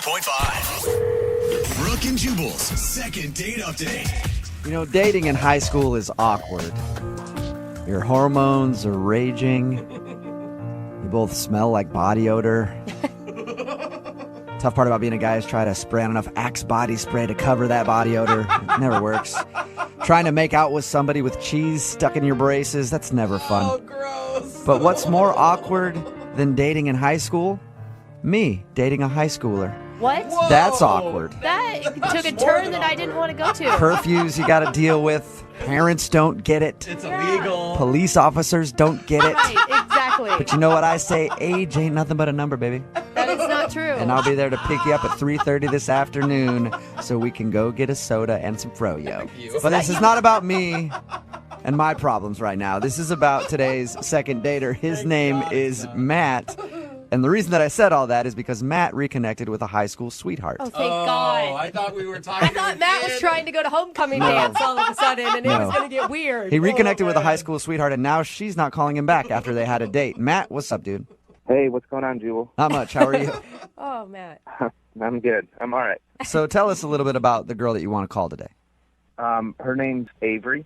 93.5. Brooke and Jubal's second date update. You know, dating in high school is awkward. Your hormones are raging. You both smell like body odor. Tough part about being a guy is try to spray on enough Axe body spray to cover that body odor. It never works. Trying to make out with somebody with cheese stuck in your braces, that's never fun. Oh, gross. But what's more awkward than dating in high school? Me dating a high schooler. What? Whoa. That's awkward. That took a turn that I didn't want to go to. Curfews you got to deal with. Parents don't get it. It's illegal. Police officers don't get it. Right, exactly. But you know what I say? Age ain't nothing but a number, baby. That is not true. And I'll be there to pick you up at 3:30 this afternoon so we can go get a soda and some froyo. But this is not about me and my problems right now. This is about today's second dater. His name is Matt. And the reason that I said all that is because Matt reconnected with a high school sweetheart. Oh, thank God. I thought we were talking. I thought Matt was trying to go to homecoming dance all of a sudden, and it was going to get weird. He reconnected with a high school sweetheart, and now she's not calling him back after they had a date. Matt, what's up, dude? Hey, what's going on, Jubal? Not much. How are you? Oh, Matt. I'm good. I'm all right. So tell us a little bit about the girl that you want to call today. Her name's Avery,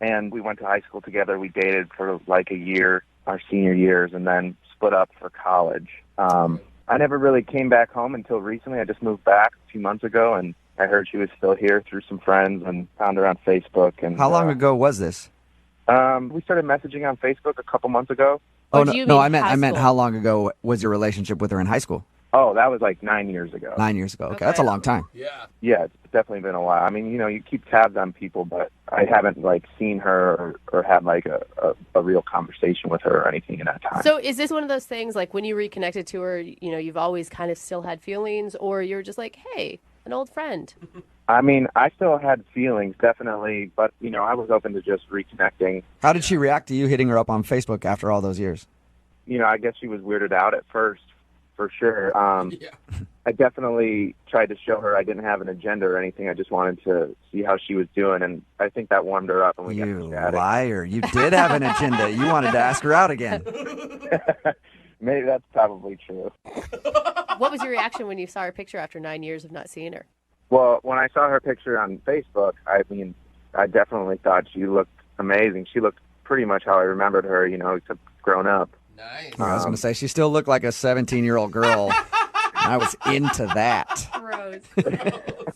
and we went to high school together. We dated for like a year, our senior years, and then split up for college. I never really came back home until recently. I just moved back a few months ago, and I heard she was still here through some friends and found her on Facebook. And How long ago was this? We started messaging on Facebook a couple months ago. Oh, do you no, mean I meant high how long ago was your relationship with her in high school? Oh, that was like 9 years ago. 9 years ago. Okay, that's a long time. Yeah. Yeah, it's definitely been a while. I mean, you keep tabs on people, but I haven't like seen her or had like a real conversation with her or anything in that time. So is this one of those things, like when you reconnected to her, you've always kind of still had feelings, or you're just like, hey, an old friend? I mean, I still had feelings, definitely, but, I was open to just reconnecting. How did she react to you hitting her up on Facebook after all those years? I guess she was weirded out at first, for sure. Yeah. I definitely tried to show her I didn't have an agenda or anything. I just wanted to see how she was doing, and I think that warmed her up, and we got You to chatting. liar. You did have an agenda. You wanted to ask her out again. Maybe that's probably true. What was your reaction when you saw her picture after 9 years of not seeing her? Well, when I saw her picture on Facebook, I definitely thought she looked amazing. She looked pretty much how I remembered her, except grown up. Nice. I was going to say, she still looked like a 17-year-old girl. I was into that. Gross.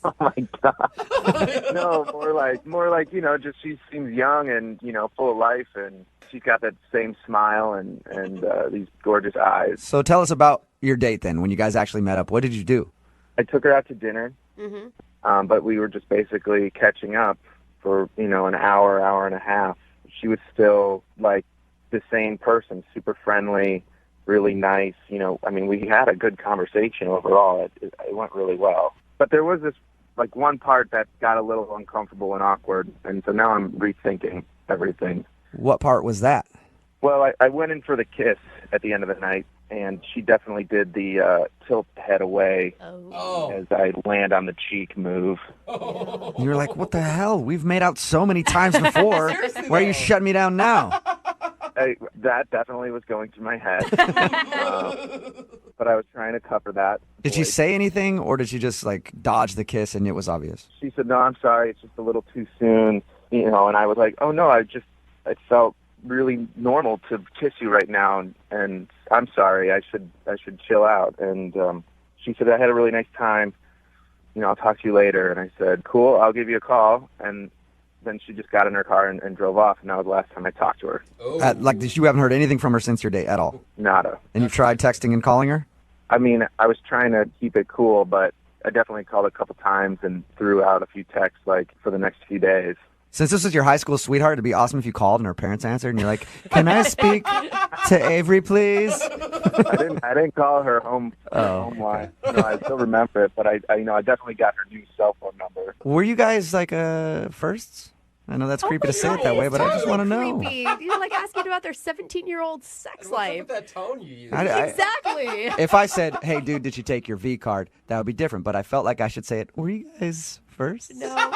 Oh my God! No, more like just she seems young and full of life, and she's got that same smile and these gorgeous eyes. So tell us about your date then, when you guys actually met up. What did you do? I took her out to dinner, but we were just basically catching up for an hour and a half. She was still like the same person, super friendly, really nice. We had a good conversation overall. It went really well. But there was this one part that got a little uncomfortable and awkward, and so now I'm rethinking everything. What part was that? Well, I went in for the kiss at the end of the night, and she definitely did the tilt the head away as I land on the cheek move. You were like, what the hell? We've made out so many times before. Why are you shutting me down now? That definitely was going through my head. But I was trying to cover that. Did she say anything, or did she just dodge the kiss and it was obvious? She said, no, I'm sorry, it's just a little too soon. And I was like, oh no, it felt really normal to kiss you right now, and I'm sorry, I should chill out. And she said, I had a really nice time, I'll talk to you later. And I said, cool, I'll give you a call. And then she just got in her car and drove off, and that was the last time I talked to her. Oh. You haven't heard anything from her since your date at all? Nada. And you tried texting and calling her? I was trying to keep it cool, but I definitely called a couple times and threw out a few texts for the next few days. Since this was your high school sweetheart, it'd be awesome if you called and her parents answered and you're like, can I speak to Avery, please? I didn't call her home line. I still remember it, but I definitely got her new cell phone number. Were you guys firsts? I know that's creepy to say it that way, but I just want to know. Creepy. Asking about their 17-year-old sex life. What's with that tone you use? Exactly. If I said, hey, dude, did she take your V card? That would be different, but I felt like I should say it. Were you guys first? No.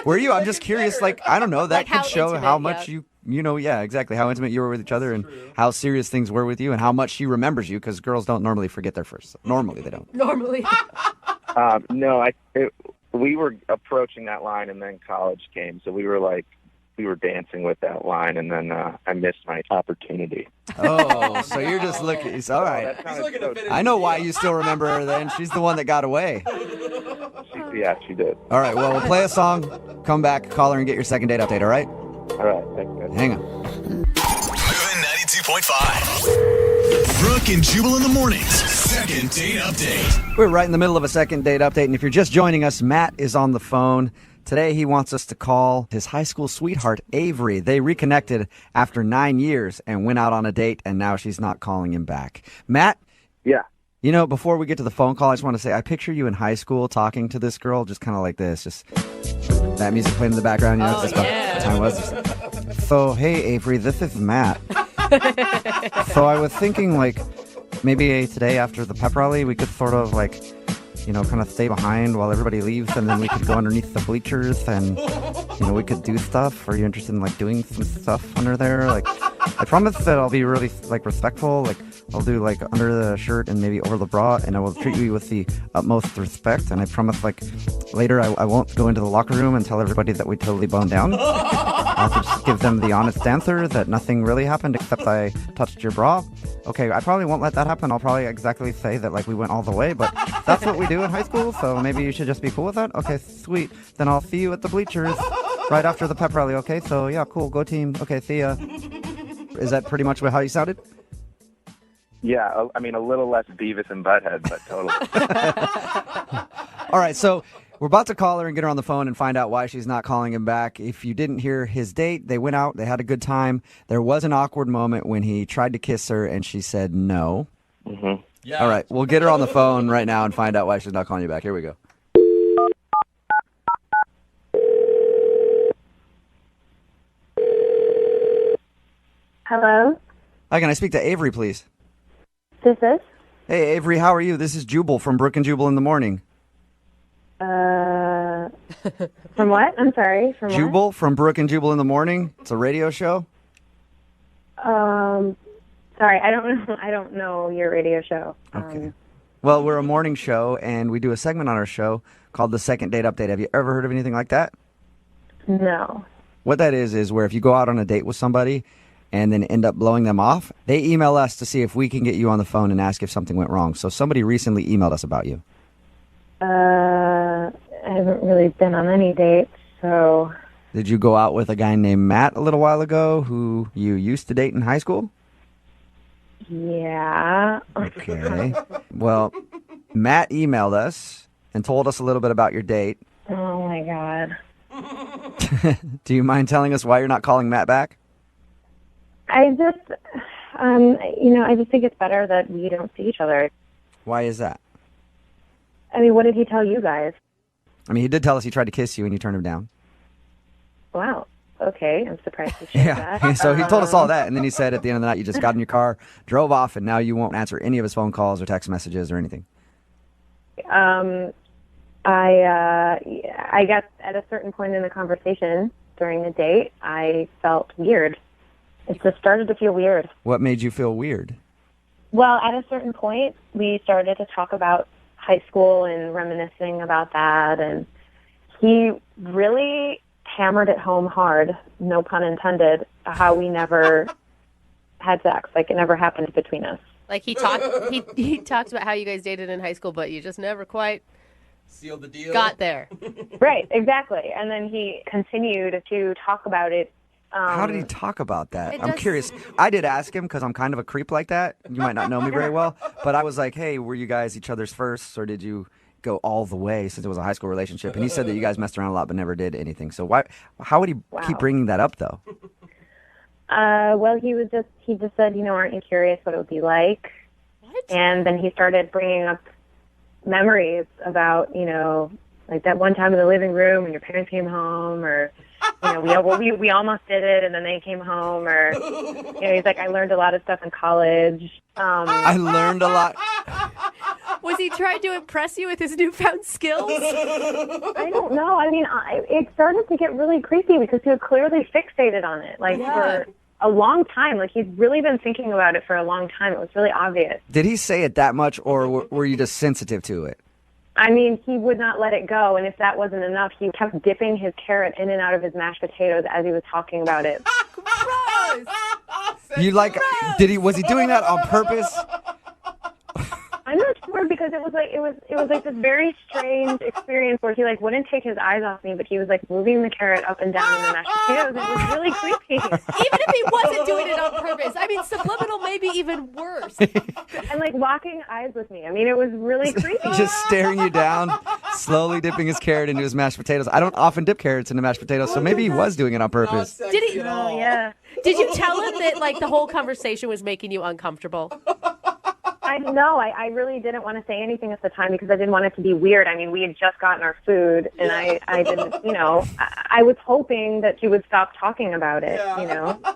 Were you? I'm just curious. I don't know. That could how show intimate, how much you yeah, exactly how intimate you were with each other and how serious things were with you and how much she remembers you, because girls don't normally forget their first. Normally, they don't. Normally. No, we were approaching that line, and then college came, so we were dancing with that line, and then I missed my opportunity. Oh, so you're just looking. All right. He's looking to fit in I know the why deal. you still remember her then. She's the one that got away. Yeah, she did. All right, well, we'll play a song, come back, call her, and get your second date update, all right? All right, thanks, guys. Hang on. Moving 92.5. Brooke and Jubal in the mornings. Second date update. We're right in the middle of a second date update, and if you're just joining us, Matt is on the phone. Today, he wants us to call his high school sweetheart, Avery. They reconnected after 9 years and went out on a date, and now she's not calling him back. Matt? Yeah. Before we get to the phone call, I just want to say, I picture you in high school talking to this girl, just kind of like this, just that music playing in the background, that's what the time was. So, hey, Avery, this is Matt. So I was thinking, maybe today after the pep rally, we could sort of, kind of stay behind while everybody leaves, and then we could go underneath the bleachers, and, we could do stuff. Are you interested in, doing some stuff under there? I promise that I'll be really, respectful. I'll do, under the shirt and maybe over the bra, and I will treat you with the utmost respect. And I promise, later I won't go into the locker room and tell everybody that we totally boned down. I'll just give them the honest answer that nothing really happened except I touched your bra. Okay, I probably won't let that happen. I'll probably exactly say that, we went all the way, but that's what we do in high school, so maybe you should just be cool with that? Okay, sweet. Then I'll see you at the bleachers right after the pep rally, okay? So, yeah, cool. Go team. Okay, see ya. Is that pretty much how you sounded? Yeah, a little less Beavis and Butthead, but totally. All right, so we're about to call her and get her on the phone and find out why she's not calling him back. If you didn't hear his date, they went out, they had a good time. There was an awkward moment when he tried to kiss her and she said no. Mm-hmm. Yeah. All right, we'll get her on the phone right now and find out why she's not calling you back. Here we go. Hello, Hi, can I speak to Avery, please? this is? Hey, Avery, how are you? This is Jubal from Brooke and Jubal in the morning. From what? I'm sorry, from Jubal from Brooke and Jubal in the morning. It's a radio show. what? Sorry, I don't know your radio show. Okay. Well, we're a morning show, and we do a segment on our show called the Second Date Update. Have you ever heard of anything like that? No. What that is where if you go out on a date with somebody and then end up blowing them off, they email us to see if we can get you on the phone and ask if something went wrong. So somebody recently emailed us about you. I haven't really been on any dates, so Did you go out with a guy named Matt a little while ago who you used to date in high school? yeah. Okay. Well, Matt emailed us and told us a little bit about your date. Oh my God. Do you mind telling us why you're not calling Matt back? I just, I just think it's better that we don't see each other. Why is that? I mean, what did he tell you guys? I mean, he did tell us he tried to kiss you and you turned him down. Wow. Okay, I'm surprised you shared that. Yeah. So he told us all that, and then he said at the end of the night you just got in your car, drove off, and now you won't answer any of his phone calls or text messages or anything. I guess at a certain point in the conversation during the date, I felt weird. It just started to feel weird. What made you feel weird? Well, at a certain point, we started to talk about high school and reminiscing about that, and he really hammered it home hard, no pun intended, how we never had sex. Like, it never happened between us. Like he talked about how you guys dated in high school, but you just never quite Sealed the deal. got there. Right, exactly. And then he continued to talk about it. How did he talk about that? It I'm just- curious. I did ask him because I'm kind of a creep like that. You might not know me very well, but I was like, hey, were you guys each other's firsts, or did you go all the way since it was a high school relationship? And he said that you guys messed around a lot but never did anything. So how would he keep bringing that up, though? Well, he just said, aren't you curious what it would be like? What? And then he started bringing up memories about, like that one time in the living room when your parents came home, or, we almost did it and then they came home, or, he's like, I learned a lot of stuff in college. I learned a lot. Was he trying to impress you with his newfound skills? I don't know. I mean, it started to get really creepy because he was clearly fixated on it, like for a long time. Like he'd really been thinking about it for a long time. It was really obvious. Did he say it that much, or were you just sensitive to it? I mean, he would not let it go, and if that wasn't enough, he kept dipping his carrot in and out of his mashed potatoes as he was talking about it. Gross! You like? Was he doing that on purpose? I'm not sure because it was like this very strange experience where he like wouldn't take his eyes off me, but he was like moving the carrot up and down in the mashed potatoes. It was really creepy. Even if he wasn't doing it on purpose, I mean, subliminal may be even worse. And like locking eyes with me. I mean, it was really creepy. Just staring you down, slowly dipping his carrot into his mashed potatoes. I don't often dip carrots into mashed potatoes, so maybe he was doing it on purpose. Did he? Oh, yeah. Did you tell him that like the whole conversation was making you uncomfortable? I really didn't want to say anything at the time because I didn't want it to be weird. I mean, we had just gotten our food, and I didn't, I was hoping that he would stop talking about it,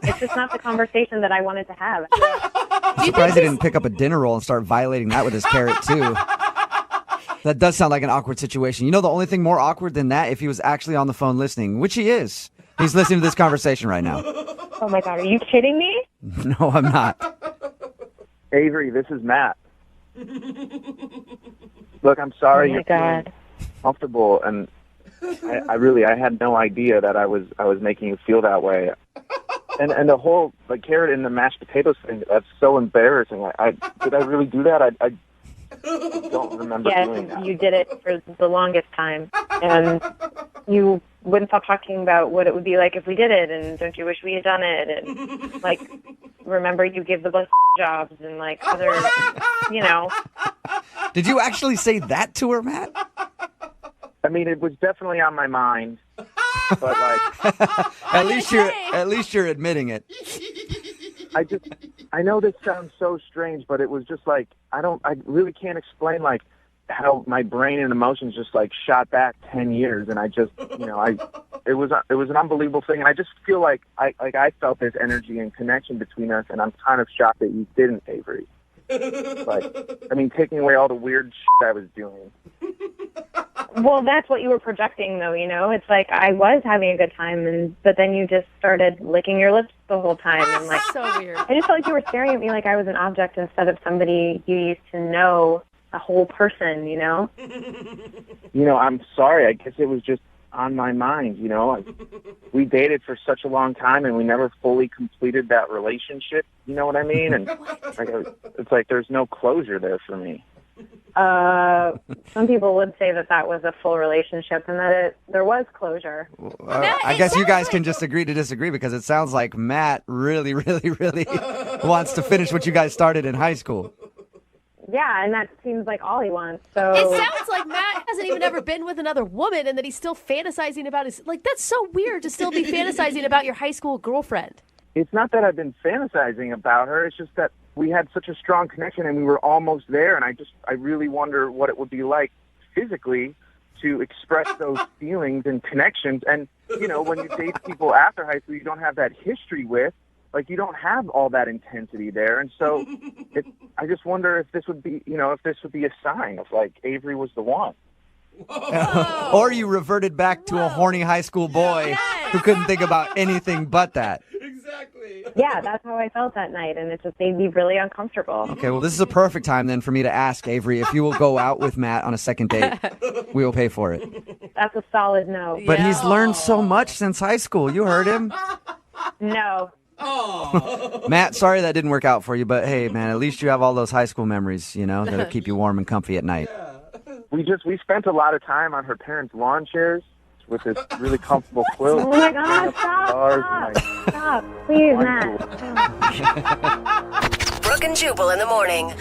It's just not the conversation that I wanted to have. I'm surprised he didn't pick up a dinner roll and start violating that with his carrot, too. That does sound like an awkward situation. The only thing more awkward than that, if he was actually on the phone listening, which he is. He's listening to this conversation right now. Oh, my God. Are you kidding me? No, I'm not. Avery, this is Matt. Look, I'm sorry. Oh my God. You're comfortable, and I had no idea that I was making you feel that way. And the whole carrot in the mashed potatoes thing, that's so embarrassing. Did I really do that? I don't remember doing that. Yes, you did it for the longest time, and you wouldn't stop talking about what it would be like if we did it, and don't you wish we had done it, and remember you give the bus jobs and other, Did you actually say that to her, Matt? I mean, it was definitely on my mind, but at least you're admitting it. I know this sounds so strange, but it was just I really can't explain how my brain and emotions just shot back 10 years, and I just, it was an unbelievable thing, and I just feel like I felt this energy and connection between us, and I'm kind of shocked that you didn't, Avery. Taking away all the weird shit I was doing. Well, that's what you were projecting, though, It's I was having a good time, but then you just started licking your lips the whole time. And, so weird. I just felt like you were staring at me like I was an object instead of somebody you used to know, a whole person, I'm sorry. I guess it was just on my mind, We dated for such a long time, and we never fully completed that relationship, you know what I mean? And it's there's no closure there for me. Some people would say that was a full relationship and that there was closure. I guess you guys can just agree to disagree because it sounds like Matt really, really, really wants to finish what you guys started in high school. Yeah, and that seems like all he wants. So it sounds like Matt hasn't even ever been with another woman and that he's still fantasizing about his... that's so weird to still be fantasizing about your high school girlfriend. It's not that I've been fantasizing about her. It's just that we had such a strong connection and we were almost there. And I really wonder what it would be like physically to express those feelings and connections. And, when you date people after high school you don't have that history with, you don't have all that intensity there. And so I just wonder if this would be, if this would be a sign of Avery was the one. Or you reverted back to a horny high school boy who couldn't think about anything but that. Exactly. Yeah, that's how I felt that night, and it just made me really uncomfortable. Okay, well, this is a perfect time then for me to ask Avery if you will go out with Matt on a second date. We will pay for it. That's a solid no. But he's learned so much since high school. You heard him. No. Matt, sorry that didn't work out for you, but hey, man, at least you have all those high school memories, that'll keep you warm and comfy at night. We spent a lot of time on her parents' lawn chairs with this really comfortable quilt. Oh my God, stop, please, Matt. Brooke and Jubal in the morning.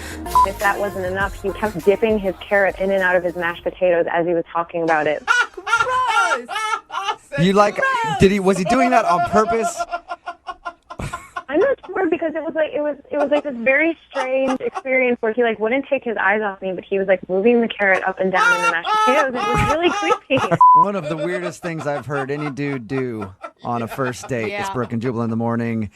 If that wasn't enough, he kept dipping his carrot in and out of his mashed potatoes as he was talking about it. Gross! Was he doing that on purpose? I'm not sure because it was like this very strange experience where he wouldn't take his eyes off me, but he was moving the carrot up and down in the mashed potatoes. It was really creepy. One of the weirdest things I've heard any dude do on a first date. Yeah. It's Brooke and Jubal in the morning.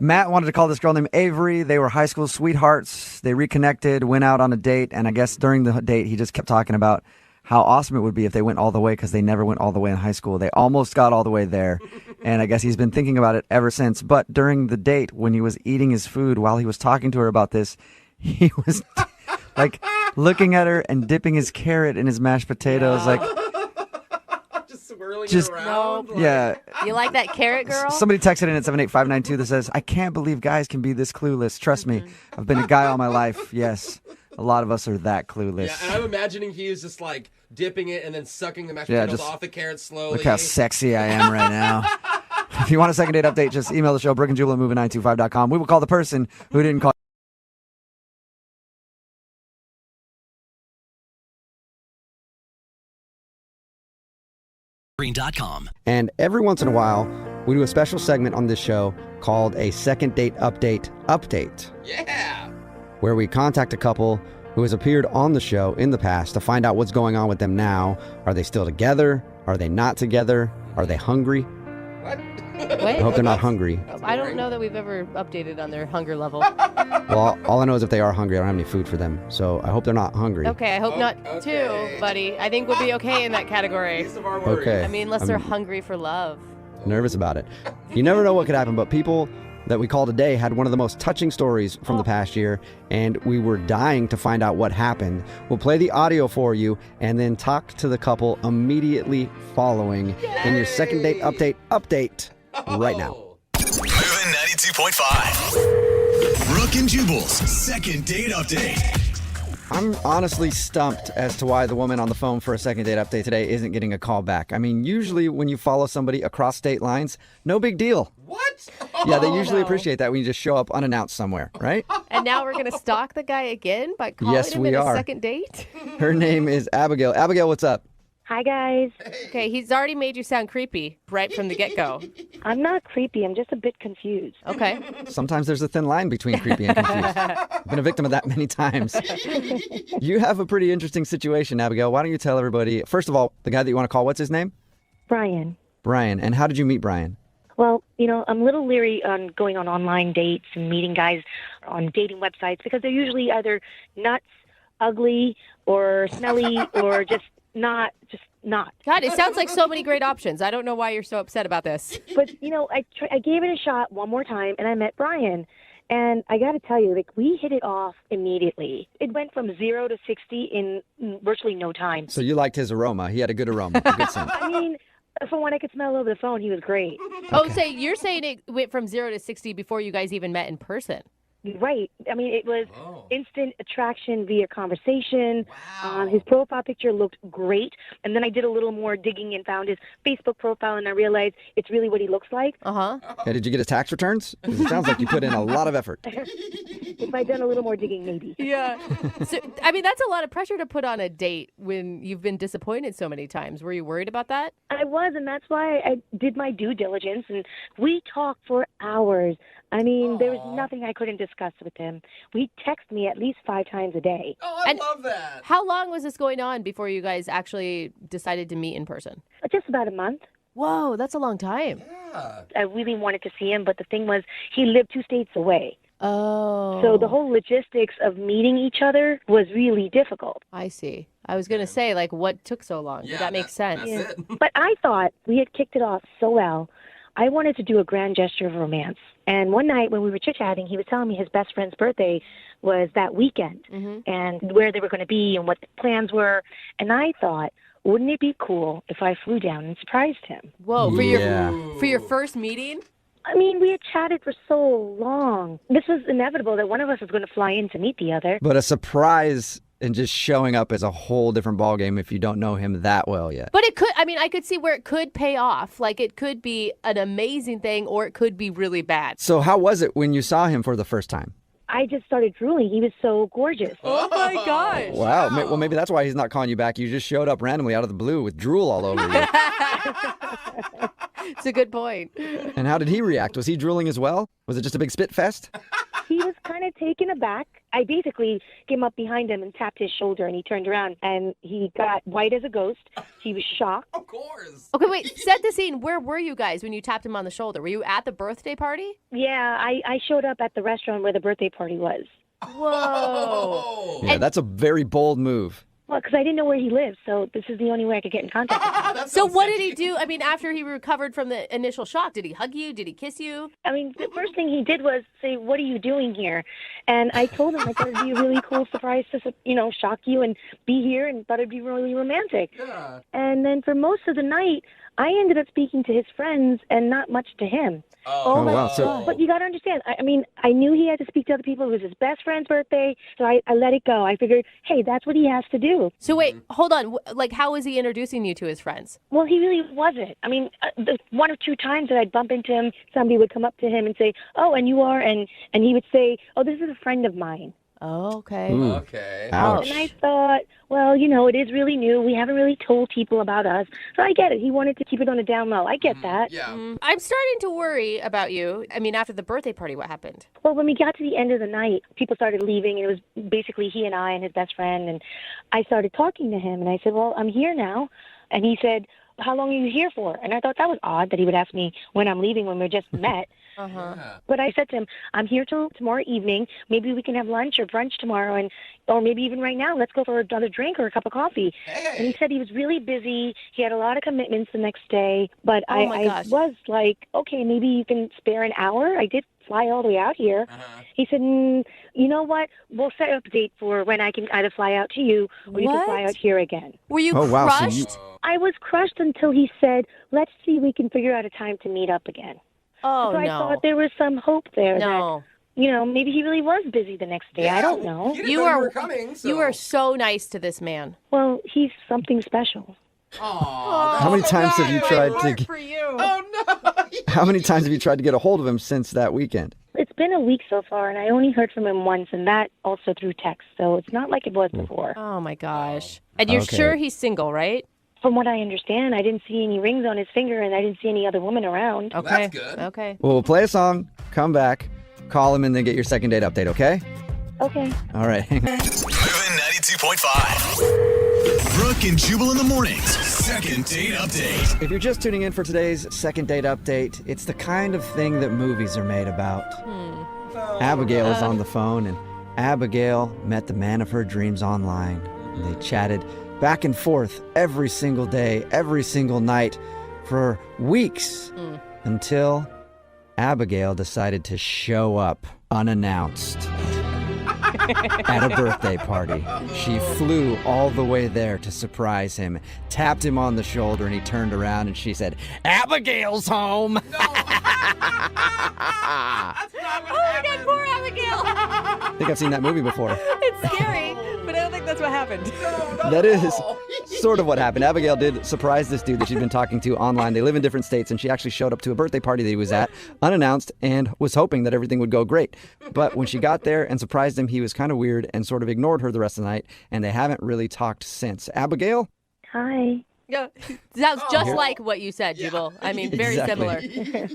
Matt wanted to call this girl named Avery. They were high school sweethearts. They reconnected, went out on a date, and I guess during the date, he just kept talking about how awesome it would be if they went all the way because they never went all the way in high school. They almost got all the way there, and I guess he's been thinking about it ever since. But during the date, when he was eating his food, while he was talking to her about this, he was like looking at her and dipping his carrot in his mashed potatoes, like Just swirling Just- it around. like- yeah. You like that carrot girl? Somebody texted in at 78592 that says, I can't believe guys can be this clueless. Trust me, I've been a guy all my life. Yes, a lot of us are that clueless. Yeah, and I'm imagining he is just like dipping it and then sucking the mashed Yeah, potatoes just off the carrot slowly. Look how sexy I am right now. If you want a second date update, just email the show, Brooke and Jubal at moving925.com. We will call the person who didn't call. Green.com. And every once in a while, we do a special segment on this show called a second date update, Yeah. where we contact a couple who has appeared on the show in the past to find out what's going on with them now. Are they still together? Are they not together? Are they hungry? What? I hope they're not hungry. I don't know that we've ever updated on their hunger level. Well, all I know is if they are hungry, I don't have any food for them. So I hope they're not hungry. Okay, I hope not Okay. too, buddy. I think we'll be okay in that category. Least of our worries. Okay. I mean, unless they're hungry for love. Nervous about it. You never know what could happen, but people that we call today had one of the most touching stories from the past year, and we were dying to find out what happened. We'll play the audio for you and then talk to the couple immediately following in your second date update right now. Moving 92.5. Brooke and Jubal's second date update. I'm honestly stumped as to why the woman on the phone for a second date update today isn't getting a call back. I mean, usually when you follow somebody across state lines, no big deal. What? Yeah, they usually no. appreciate that when you just show up unannounced somewhere, right? And now we're going to stalk the guy again by calling Yes, him we in a are. second date? Her name is Abigail. Abigail, what's up? Hi, guys. Okay, he's already made you sound creepy right from the get-go. I'm not creepy. I'm just a bit confused. Okay. Sometimes there's a thin line between creepy and confused. I've been a victim of that many times. You have a pretty interesting situation, Abigail. Why don't you tell everybody, first of all, the guy that you want to call, what's his name? Brian. Brian. And how did you meet Brian? Well, I'm a little leery on going on online dates and meeting guys on dating websites because they're usually either nuts, ugly, or smelly, or just not. God, it sounds like so many great options. I don't know why you're so upset about this. But, I gave it a shot one more time, and I met Brian. And I got to tell you, we hit it off immediately. It went from 0 to 60 in virtually no time. So you liked his aroma. He had a good aroma, a good scent. I mean, from what I could smell over the phone, he was great. Oh, so you're saying it went from 0 to 60 before you guys even met in person? Right. I mean, it was Oh. instant attraction via conversation. Wow. His profile picture looked great. And then I did a little more digging and found his Facebook profile, and I realized it's really what he looks like. Uh-huh. Okay, did you get his tax returns? 'Cause it sounds like you put in a lot of effort. If I'd done a little more digging, maybe. Yeah. So, I mean, that's a lot of pressure to put on a date when you've been disappointed so many times. Were you worried about that? I was, and that's why I did my due diligence, and we talked for hours. I mean, there was nothing I couldn't discuss with him. He'd text me at least 5 times a day. Oh, I And- love that. How long was this going on before you guys actually decided to meet in person? Just about a month. Whoa, that's a long time. Yeah. I really wanted to see him, but the thing was, he lived 2 states away. Oh. So the whole logistics of meeting each other was really difficult. I see. I was going to say, like, what took so long? Yeah, that makes sense. That's it. But I thought we had kicked it off so well. I wanted to do a grand gesture of romance. And one night when we were chit-chatting, he was telling me his best friend's birthday was that weekend and where they were going to be and what the plans were. And I thought, wouldn't it be cool if I flew down and surprised him? Whoa, Yeah. for your first meeting? I mean, we had chatted for so long. This was inevitable that one of us was going to fly in to meet the other. But a surprise and just showing up is a whole different ballgame if you don't know him that well yet. But it could, I mean, I could see where it could pay off. Like, it could be an amazing thing or it could be really bad. So how was it when you saw him for the first time? I just started drooling. He was so gorgeous. Oh my gosh. Wow. Well, maybe that's why he's not calling you back. You just showed up randomly out of the blue with drool all over you. It's a good point. And how did he react? Was he drooling as well? Was it just a big spit fest? He was kind of taken aback, I basically came up behind him and tapped his shoulder, and he turned around, and he got white as a ghost. He was shocked. Of course. Okay, wait. Set the scene. Where were you guys when you tapped him on the shoulder? Were you at the birthday party? Yeah, I showed up at the restaurant where the birthday party was. Whoa. Yeah, that's a very bold move. Well, because I didn't know where he lived, so this is the only way I could get in contact with him. So what did he do? I mean, after he recovered from the initial shock, did he hug you? Did he kiss you? I mean, the first thing he did was say, "What are you doing here?" And I told him I thought it'd be a really cool surprise to, shock you and be here, and thought it'd be really romantic. Yeah. And then for most of the night, I ended up speaking to his friends and not much to him. Oh, wow. So, But you got to understand, I mean, I knew he had to speak to other people. It was his best friend's birthday, so I let it go. I figured, hey, that's what he has to do. So wait, hold on. Like, how was he introducing you to his friends? Well, he really wasn't. I mean, the one or two times that I'd bump into him, somebody would come up to him and say, "Oh, and you are?" And he would say, "Oh, this is a friend of mine." Oh, okay. Ooh. Okay. Ouch. And I thought, well, it is really new. We haven't really told people about us. So I get it. He wanted to keep it on the down low. I get that. Yeah. I'm starting to worry about you. I mean, after the birthday party, what happened? Well, when we got to the end of the night, people started leaving, and it was basically he and I and his best friend. And I started talking to him, and I said, well, I'm here now. And he said, how long are you here for? And I thought that was odd that he would ask me when I'm leaving when we just met. Yeah. But I said to him, I'm here till tomorrow evening. Maybe we can have lunch or brunch tomorrow, or maybe even right now. Let's go for another drink or a cup of coffee. And he said he was really busy. He had a lot of commitments the next day. But Oh, my I gosh. was like, okay, maybe you can spare an hour. I did fly all the way out here. He said, you know what? We'll set up a date for when I can either fly out to you or you can fly What? out here again. Were you Oh, wow. So crushed? you- I was crushed until he said, let's see if we can figure out a time to meet up again. Oh, So I no. thought there was some hope there No. that, maybe he really was busy the next day. I don't know. He didn't You know are- were coming. So. You are so nice to this man. Well, he's something special. Aw, How many times have you tried to? For you. Oh no. How many times have you tried to get a hold of him since that weekend? It's been a week so far, and I only heard from him once, and that also through text. So it's not like it was before. Oh, my gosh. And you're Okay. sure he's single, right? From what I understand, I didn't see any rings on his finger, and I didn't see any other woman around. Okay. That's good. Okay. Well, we'll play a song, come back, call him, and then get your second date update, okay? Okay. All right. hang on. Moving 92.5. Brooke and Jubal in the mornings. Second date update. If you're just tuning in for today's second date update, it's the kind of thing that movies are made about. Abigail is on the phone, and Abigail met the man of her dreams online. And they chatted back and forth every single day, every single night for weeks until Abigail decided to show up unannounced at a birthday party. She flew all the way there to surprise him, tapped him on the shoulder, and he turned around and she said, Abigail's home. Oh, my God, poor Abigail. I think I've seen that movie before. It's scary, but I don't think that's what happened. That is sort of what happened. Abigail did surprise this dude that she'd been talking to online. They live in different states, and she actually showed up to a birthday party that he was at, unannounced, and was hoping that everything would go great. But when she got there and surprised him, he was kind of weird and sort of ignored her the rest of the night, and they haven't really talked since. Abigail? Hi. Yeah. Sounds just like what you said, Jubal. I mean, very Exactly. similar.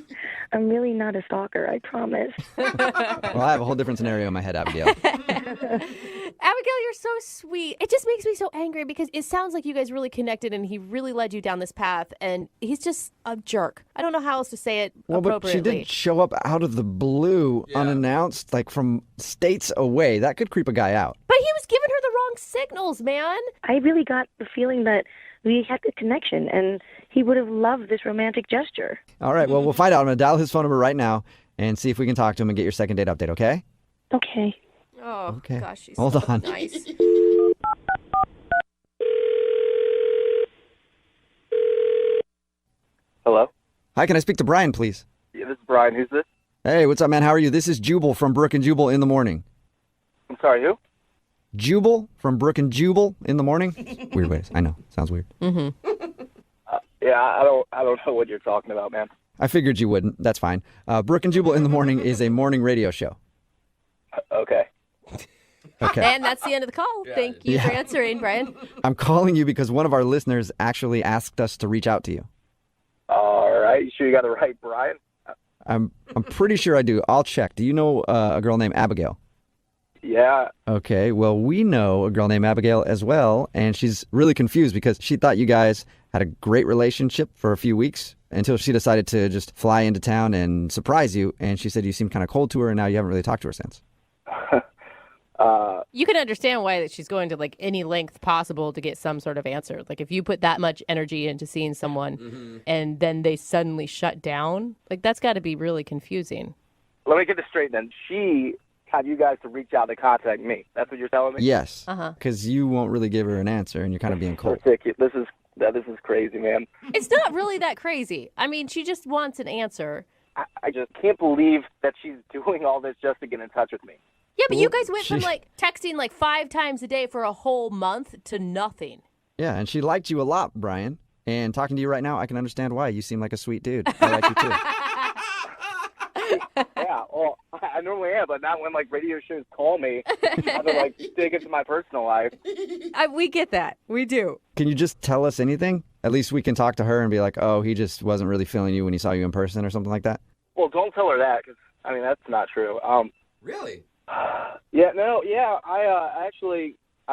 I'm really not a stalker, I promise. Well, I have a whole different scenario in my head, Abigail. Abigail, you're so sweet. It just makes me so angry because it sounds like you guys really connected and he really led you down this path, and he's just a jerk. I don't know how else to say it Well, but appropriately. she did show up out of the blue, unannounced, like from states away. That could creep a guy out. But he was giving her the wrong signals, man. I really got the feeling that we had a connection, and he would have loved this romantic gesture. All right, well, we'll find out. I'm going to dial his phone number right now and see if we can talk to him and get your second date update, okay? Okay. Oh, Okay. gosh, she's Hold so on. nice. Hello? Hi, can I speak to Brian, please? Yeah, this is Brian. Who's this? Hey, what's up, man? How are you? This is Jubal from Brooke and Jubal in the morning. I'm sorry, who? Jubal from Brooke and Jubal in the morning? Weird ways. I know. Sounds weird. Yeah, I don't know what you're talking about, man. I figured you wouldn't. That's fine. Brooke and Jubal in the morning is a morning radio show. Okay. Okay. And that's the end of the call. Thank you for answering, Brian. I'm calling you because one of our listeners actually asked us to reach out to you. All right. You sure you got the right Brian? I'm pretty sure I do. I'll check. Do you know a girl named Abigail? Yeah. Okay, well, we know a girl named Abigail as well, and she's really confused because she thought you guys had a great relationship for a few weeks until she decided to just fly into town and surprise you, and she said you seemed kind of cold to her, and now you haven't really talked to her since. You can understand why that she's going to like any length possible to get some sort of answer. Like if you put that much energy into seeing someone and then they suddenly shut down, like that's got to be really confusing. Let me get this straight then. She had you guys to reach out to contact me. That's what you're telling me? Yes, because you won't really give her an answer, and you're kind of being cold. Ridiculous. This is crazy, man. It's not really that crazy. I mean, she just wants an answer. I just can't believe that she's doing all this just to get in touch with me. Yeah, but you guys went from like texting like 5 times a day for a whole month to nothing. Yeah, and she liked you a lot, Brian. And talking to you right now, I can understand why. You seem like a sweet dude. I like you too. Yeah, well, I normally am, but not when like radio shows call me. I have to like dig into my personal life. We get that. We do. Can you just tell us anything? At least we can talk to her and be like, oh, he just wasn't really feeling you when he saw you in person or something like that. Well, don't tell her that, because, I mean, that's not true. Really? Yeah, no, yeah, I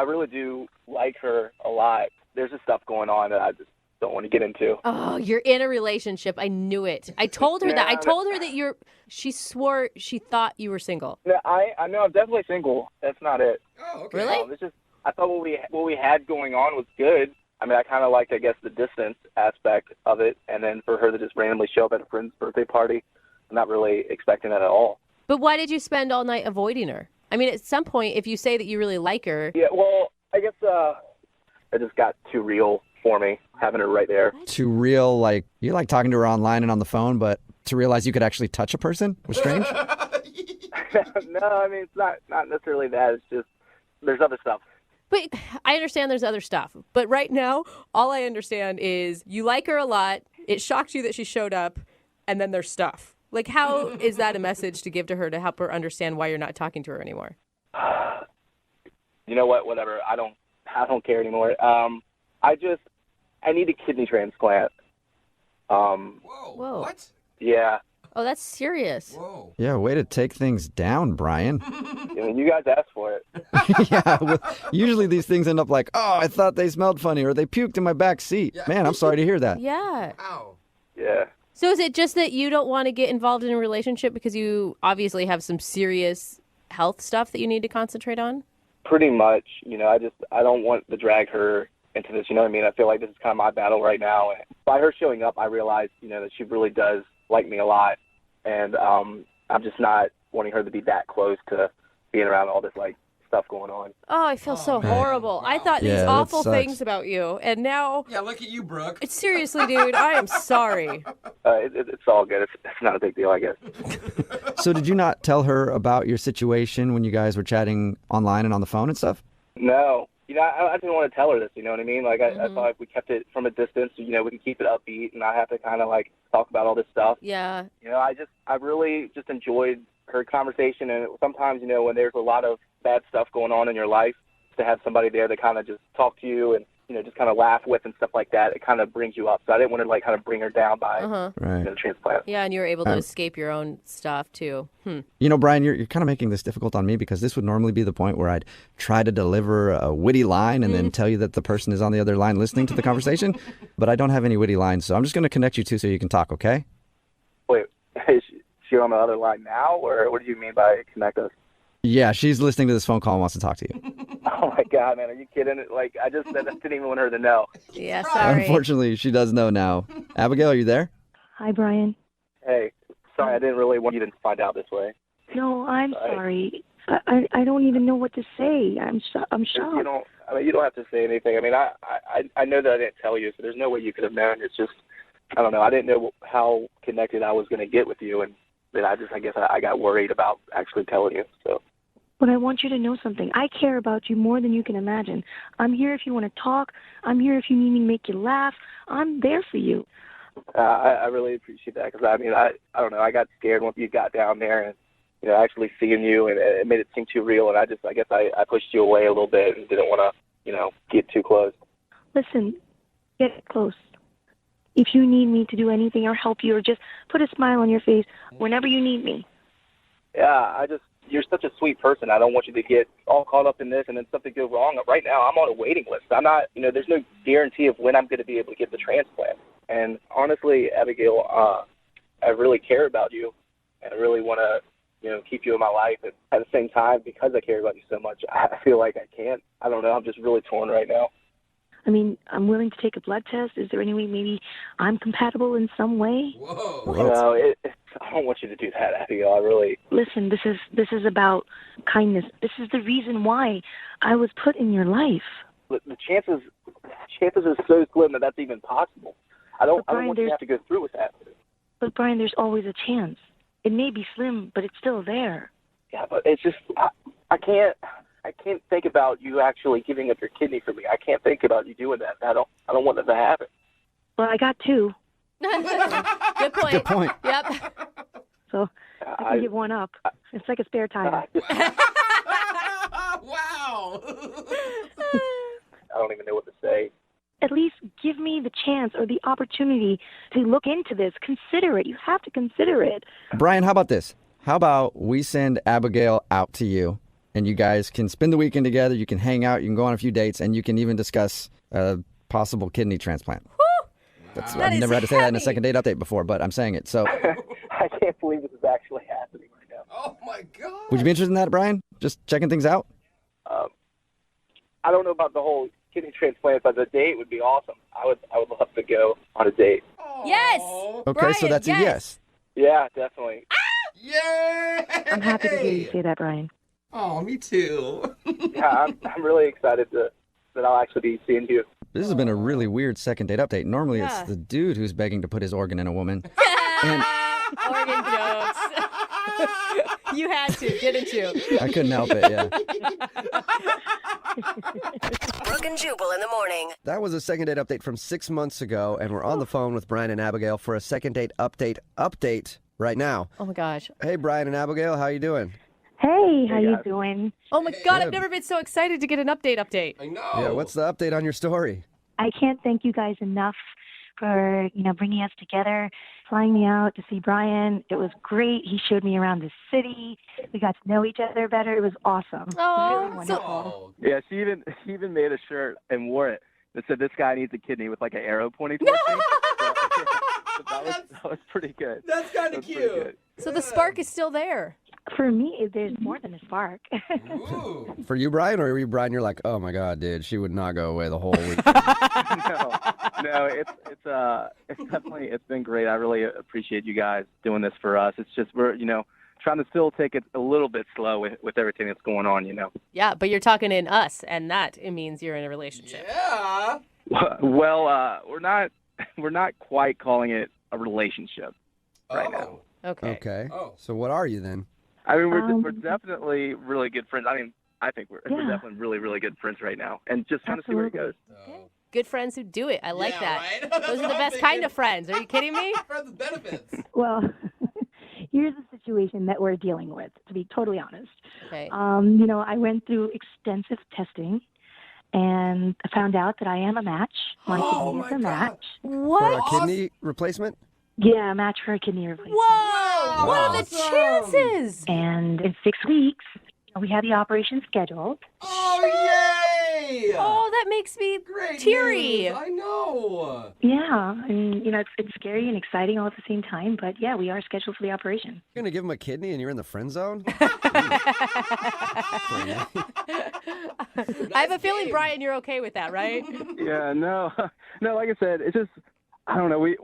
really do like her a lot. There's just stuff going on that I just don't want to get into. Oh, you're in a relationship. I knew it. I told her that. I told her that she swore she thought you were single. No, I know I'm definitely single. That's not it. Oh, okay. Really? It's just, I thought what we had going on was good. I mean, I kind of liked, I guess, the distance aspect of it, and then for her to just randomly show up at a friend's birthday party, I'm not really expecting that at all. But why did you spend all night avoiding her? I mean, at some point, if you say that you really like her... Yeah, well, I guess it just got too real for me, having her right there. Too real, like, you like talking to her online and on the phone, but to realize you could actually touch a person was strange? No, I mean, it's not necessarily that. It's just, there's other stuff. But I understand there's other stuff. But right now, all I understand is you like her a lot. It shocked you that she showed up, and then there's stuff. Like, how is that a message to give to her to help her understand why you're not talking to her anymore? You know what? Whatever. I don't care anymore. I need a kidney transplant. Whoa. What? Yeah. Oh, that's serious. Whoa. Yeah, way to take things down, Brian. I mean, you guys asked for it. Yeah, well, usually these things end up like, oh, I thought they smelled funny, or they puked in my back seat. Yeah. Man, I'm sorry to hear that. Yeah. Ow. Yeah. So is it just that you don't want to get involved in a relationship because you obviously have some serious health stuff that you need to concentrate on? Pretty much. You know, I don't want to drag her into this. You know what I mean? I feel like this is kind of my battle right now. And by her showing up, I realized, you know, that she really does like me a lot. And I'm just not wanting her to be that close to being around all this, like, stuff going on. Oh, I feel so horrible. Wow. I thought Yeah, these that awful sucks. things about you, and now... Yeah, look at you, Brooke. Seriously, dude, I am sorry. It's all good. It's not a big deal, I guess. So did you not tell her about your situation when you guys were chatting online and on the phone and stuff? No. You know, I didn't want to tell her this, you know what I mean? Like, I thought if we kept it from a distance, you know, we can keep it upbeat and not have to kind of, like, talk about all this stuff. Yeah. You know, I really just enjoyed her conversation, and sometimes, you know, when there's a lot of bad stuff going on in your life, to have somebody there that kind of just talk to you and, you know, just kind of laugh with and stuff like that, it kind of brings you up. So I didn't want to, like, kind of bring her down by Right. the transplant. Yeah, and you were able to escape your own stuff, too. You know, Brian, you're kind of making this difficult on me because this would normally be the point where I'd try to deliver a witty line and then tell you that the person is on the other line listening to the conversation. But I don't have any witty lines, so I'm just going to connect you two so you can talk, okay? Wait, is she on the other line now, or what do you mean by connect us? Yeah, she's listening to this phone call and wants to talk to you. Oh, my God, man, are you kidding? Like, I didn't even want her to know. Yeah, sorry. Unfortunately, she does know now. Abigail, are you there? Hi, Brian. Hey, sorry, I didn't really want you to find out this way. No, I'm Sorry. sorry. I don't even know what to say. I'm shocked. You don't have to say anything. I mean, I know that I didn't tell you, so there's no way you could have known. It's just, I don't know. I didn't know how connected I was going to get with you, and then I guess I got worried about actually telling you. So. But I want you to know something. I care about you more than you can imagine. I'm here if you want to talk. I'm here if you need me to make you laugh. I'm there for you. I really appreciate that because, I mean, I don't know. I got scared once you got down there and, you know, actually seeing you, and it made it seem too real. And I guess I pushed you away a little bit and didn't want to, you know, get too close. Listen, get close. If you need me to do anything or help you or just put a smile on your face whenever you need me. Yeah, you're such a sweet person. I don't want you to get all caught up in this and then something go wrong. Right now, I'm on a waiting list. I'm not, there's no guarantee of when I'm going to be able to get the transplant. And honestly, Abigail, I really care about you, and I really want to, keep you in my life. And at the same time, because I care about you so much, I feel like I can't. I don't know. I'm just really torn right now. I mean, I'm willing to take a blood test. Is there any way maybe I'm compatible in some way? Whoa. No, I don't want you to do that, Abigail. I really... Listen, this is about kindness. This is the reason why I was put in your life. The chances are so slim that that's even possible. I don't want you to have to go through with that. But Brian, there's always a chance. It may be slim, but it's still there. Yeah, but it's just I can't think about you actually giving up your kidney for me. I can't think about you doing that. I don't want that to happen. Well, I got two, Good point. Good point. Yep. so I can give one up. It's like a spare tire. Wow. I don't even know what to say. At least give me the chance or the opportunity to look into this. Consider it. You have to consider it. Brian, how about this? How about we send Abigail out to you, and you guys can spend the weekend together. You can hang out. You can go on a few dates, and you can even discuss a possible kidney transplant. I've never had to say that in a second date update before, but I'm saying it. So, I can't believe this is actually happening right now. Oh, my God. would you be interested in that, Brian? Just checking things out? I don't know about the whole kidney transplant, but the date would be awesome. I would love to go on a date. Yes. Okay, so Brian, that's a yes. Yeah, definitely. Yay! I'm happy to hear you say that, Brian. Oh, me too. Yeah, I'm really excited that I'll actually be seeing you. This has been a really weird second date update. Normally, Yeah. it's the dude who's begging to put his organ in a woman. And Organ jokes. You had to, didn't you? I couldn't help it, yeah. Brooke and Jubal in the morning. That was a second date update from 6 months ago, and we're on the phone with Brian and Abigail for a second date update right now. Oh my gosh. Hey, Brian and Abigail, how you doing? Hey, how you guys. doing? Oh my God, I've never been so excited to get an update. I know. Yeah, what's the update on your story? I can't thank you guys enough for, bringing us together, flying me out to see Brian. It was great. He showed me around the city. We got to know each other better. It was awesome. Oh, really wonderful. Oh, Yeah, she even made a shirt and wore it that said, "This guy needs a kidney," with like an arrow pointing towards me. So that was pretty good. that's kind of Pretty cute. good. So the spark is still there. For me, there's more than a spark. Ooh. For you, Brian, or are you, Brian, you're like, oh my God, dude, she would not go away the whole week. No, it's definitely, it's been great. I really appreciate you guys doing this for us. It's just we're trying to still take it a little bit slow with everything that's going on. Yeah, but you're talking in us, and that it means you're in a relationship. Yeah. Well, we're not quite calling it a relationship right now. Okay. Okay. Oh. So what are you then? I mean, we're definitely really good friends. I mean, I think we're Yeah. definitely really, really good friends right now, and just trying to see where it goes. Good friends who do it. I like Yeah, that. right? Those are the I'm best thinking. kind of friends. Are you kidding me? Friends with benefits. Well, here's the situation that we're dealing with, to be totally honest. Okay. I went through extensive testing, and I found out that I am a match. My Oh, kidney is my a God. match. For What? a kidney replacement? Yeah, a match for a kidney replacement. Whoa! What are the Awesome. chances? And in 6 weeks, we had the operation scheduled. Oh, yay! Oh, that makes me Great teary. news. I know. Yeah, and it's scary and exciting all at the same time. But yeah, we are scheduled for the operation. You're going to give him a kidney and you're in the friend zone? I have a feeling, Brian, you're okay with that, right? Yeah, no. Like I said, it's just I don't know. We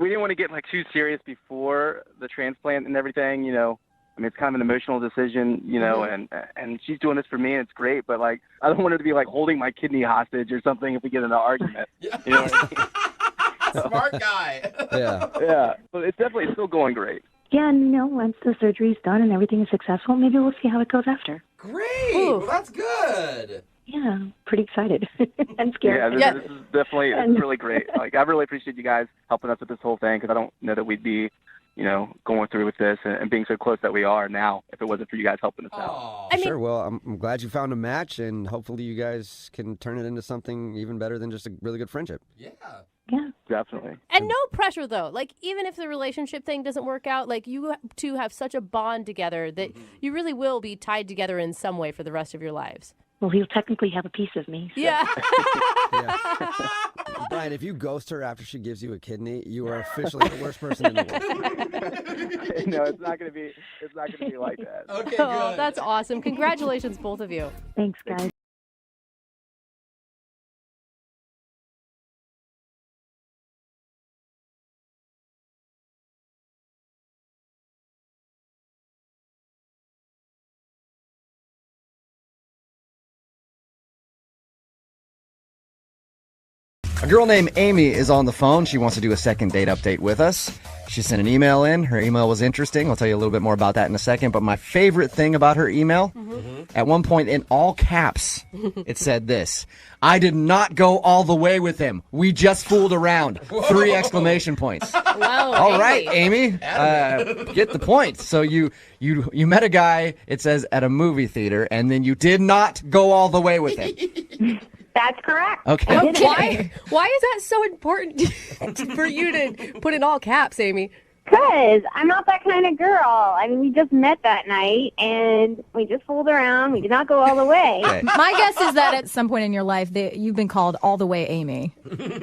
didn't want to get like too serious before the transplant and everything. I mean, it's kind of an emotional decision, and she's doing this for me, and it's great. But like, I don't want her to be like holding my kidney hostage or something if we get in an argument. Yeah. You know what I mean? Smart guy. Yeah. Yeah, but it's definitely still going great. Yeah, and once the surgery's done and everything is successful, maybe we'll see how it goes after. Great. Ooh. Well, that's good. Yeah, pretty excited and scared. Yeah, this is definitely it's really great. Like, I really appreciate you guys helping us with this whole thing because I don't know that we'd be going through with this and being so close that we are now if it wasn't for you guys helping us out. Aw. Sure. Well, I'm glad you found a match, and hopefully you guys can turn it into something even better than just a really good friendship. Yeah. Yeah. Definitely. And no pressure, though. Like, even if the relationship thing doesn't work out, like, you two have such a bond together that you really will be tied together in some way for the rest of your lives. Well, he'll technically have a piece of me. So. Yeah. Brian, if you ghost her after she gives you a kidney, you are officially the worst person in the world. No, it's not gonna be like that. Okay, Oh, good. that's awesome. Congratulations, both of you. Thanks, guys. A girl named Amy is on the phone. She wants to do a second date update with us. She sent an email in. Her email was interesting. I'll tell you a little bit more about that in a second. But my favorite thing about her email, at one point in all caps, it said this: I did not go all the way with him. We just fooled around. 3 exclamation points. Wow. All right, Amy, get the point. So you met a guy, it says, at a movie theater, and then you did not go all the way with him. That's correct. Okay. Why is that so important for you to put in all caps, Amy? Because I'm not that kind of girl. I mean, we just met that night, and we just fooled around. We did not go all the way. Okay. My guess is that at some point in your life, you've been called all the way Amy.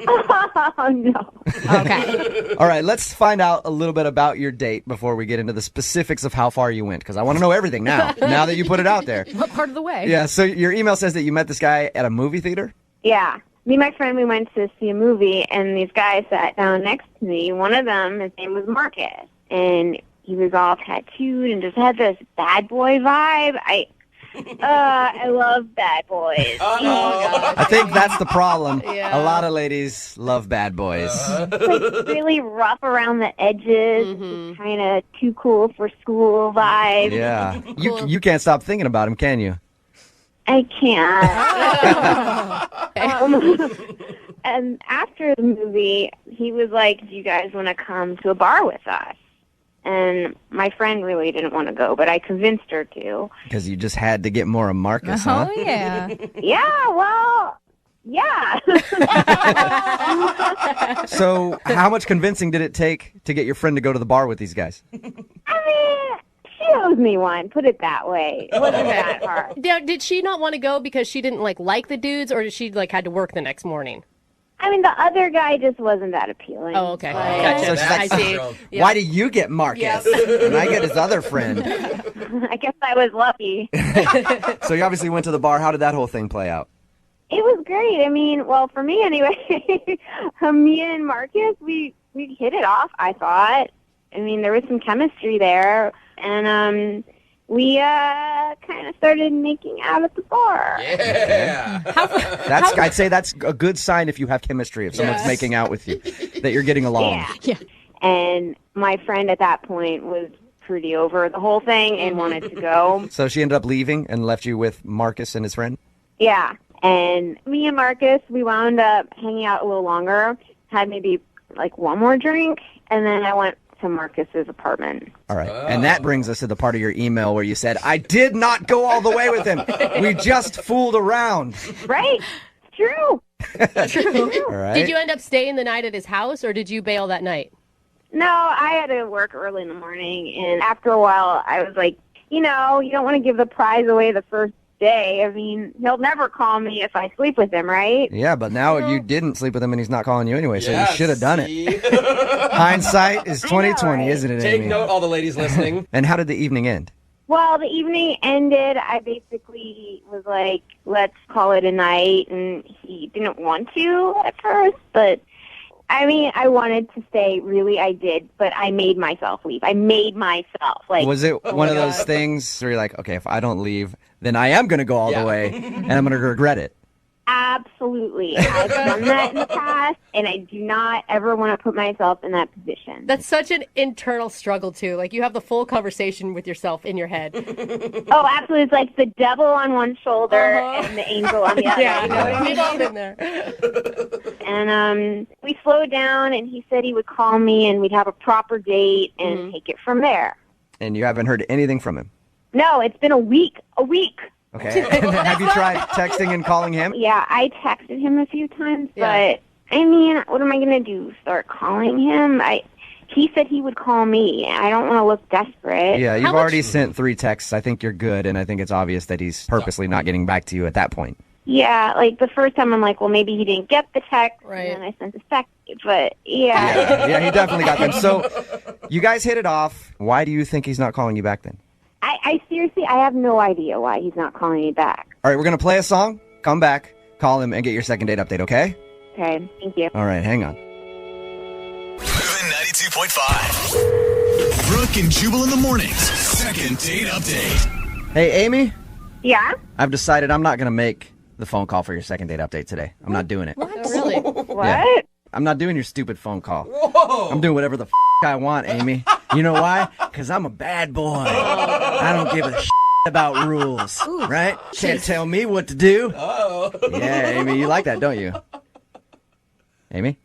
Oh, no. Okay. All right, let's find out a little bit about your date before we get into the specifics of how far you went, because I want to know everything now that you put it out there. What part of the way? Yeah, so your email says that you met this guy at a movie theater? Yeah. Me and my friend, we went to see a movie, and these guys sat down next to me. One of them, his name was Marcus, and he was all tattooed and just had this bad boy vibe. I love bad boys. I think that's the problem. Yeah. A lot of ladies love bad boys. Like really rough around the edges, kind of too cool for school vibe. Yeah. You can't stop thinking about him, can you? I can't. And after the movie, he was like, do you guys want to come to a bar with us? And my friend really didn't want to go, but I convinced her to. Because you just had to get more of Marcus, huh? Oh, yeah. Yeah, well, yeah. So how much convincing did it take to get your friend to go to the bar with these guys? I mean, she owes me one, put it that way. It wasn't that hard. Now, did she not want to go because she didn't like the dudes, or did she had to work the next morning? I mean, the other guy just wasn't that appealing. Oh, okay. Like, Gotcha. So she's like, I see. Yeah. Why do you get Marcus? And I get his other friend. I guess I was lucky. So you obviously went to the bar. How did that whole thing play out? It was great. I mean, well, for me anyway, me and Marcus, we hit it off, I thought. I mean, there was some chemistry there. And we kind of started making out at the bar. Yeah. I'd say that's a good sign if you have chemistry, if someone's making out with you, that you're getting along. Yeah. And my friend at that point was pretty over the whole thing and wanted to go. So she ended up leaving and left you with Marcus and his friend? Yeah. And me and Marcus, we wound up hanging out a little longer, had maybe one more drink, and then I went to Marcus's apartment. All right. And that brings us to the part of your email where you said, I did not go all the way with him. We just fooled around. Right? It's true. True. All right. Did you end up staying the night at his house, or did you bail that night? No, I had to work early in the morning, and after a while, I was like, you don't want to give the prize away the first day. I mean, he'll never call me if I sleep with him, right? Yeah, but now you didn't sleep with him and he's not calling you anyway, so you should have done it. it. Hindsight is 2020, isn't it, Take Amy? note, all the ladies listening. And how did the evening end? Well, the evening ended. I basically was like, let's call it a night, and he didn't want to at first, but I mean, I wanted to stay, really, I did, but I made myself leave. I made myself. Was it one of those things where you're like, okay, if I don't leave, then I am going to go all the way, and I'm going to regret it? Absolutely. I've done that in the past, and I do not ever want to put myself in that position. That's such an internal struggle, too. You have the full conversation with yourself in your head. Oh, absolutely. It's like the devil on one shoulder and the angel on the other. Yeah, we've all been there. And we slowed down, and he said he would call me, and we'd have a proper date and take it from there. And you haven't heard anything from him? No, it's been a week. Okay. Have you tried texting and calling him? Yeah, I texted him a few times, but, I mean, what am I going to do? Start calling him? He said he would call me. I don't want to look desperate. Yeah, you've already sent 3 texts. I think you're good, and I think it's obvious that he's purposely not getting back to you at that point. Yeah, like the first time I'm like, well, maybe he didn't get the text, and then I sent a second, but Yeah, he definitely got them. So you guys hit it off. Why do you think he's not calling you back then? I seriously, I have no idea why he's not calling me back. All right, we're going to play a song, come back, call him, and get your second date update, okay? Okay, thank you. All right, hang on. Moving 92.5. Brooke and Jubal in the mornings. Second date update. Hey, Amy? Yeah? I've decided I'm not going to make the phone call for your second date update today. I'm not doing it. What? Really? What? Yeah. I'm not doing your stupid phone call. I'm doing whatever the I want, Amy. You know why? Because I'm a bad boy. I don't give a about rules, right? Can't tell me what to do. Yeah, Amy, you like that, don't you? Amy?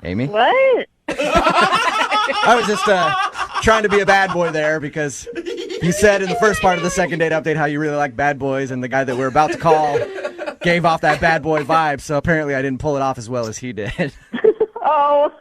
Amy? What? I was just trying to be a bad boy there because you said in the first part of the second date update how you really like bad boys, and the guy that we're about to call gave off that bad boy vibe, so apparently I didn't pull it off as well as he did. Oh.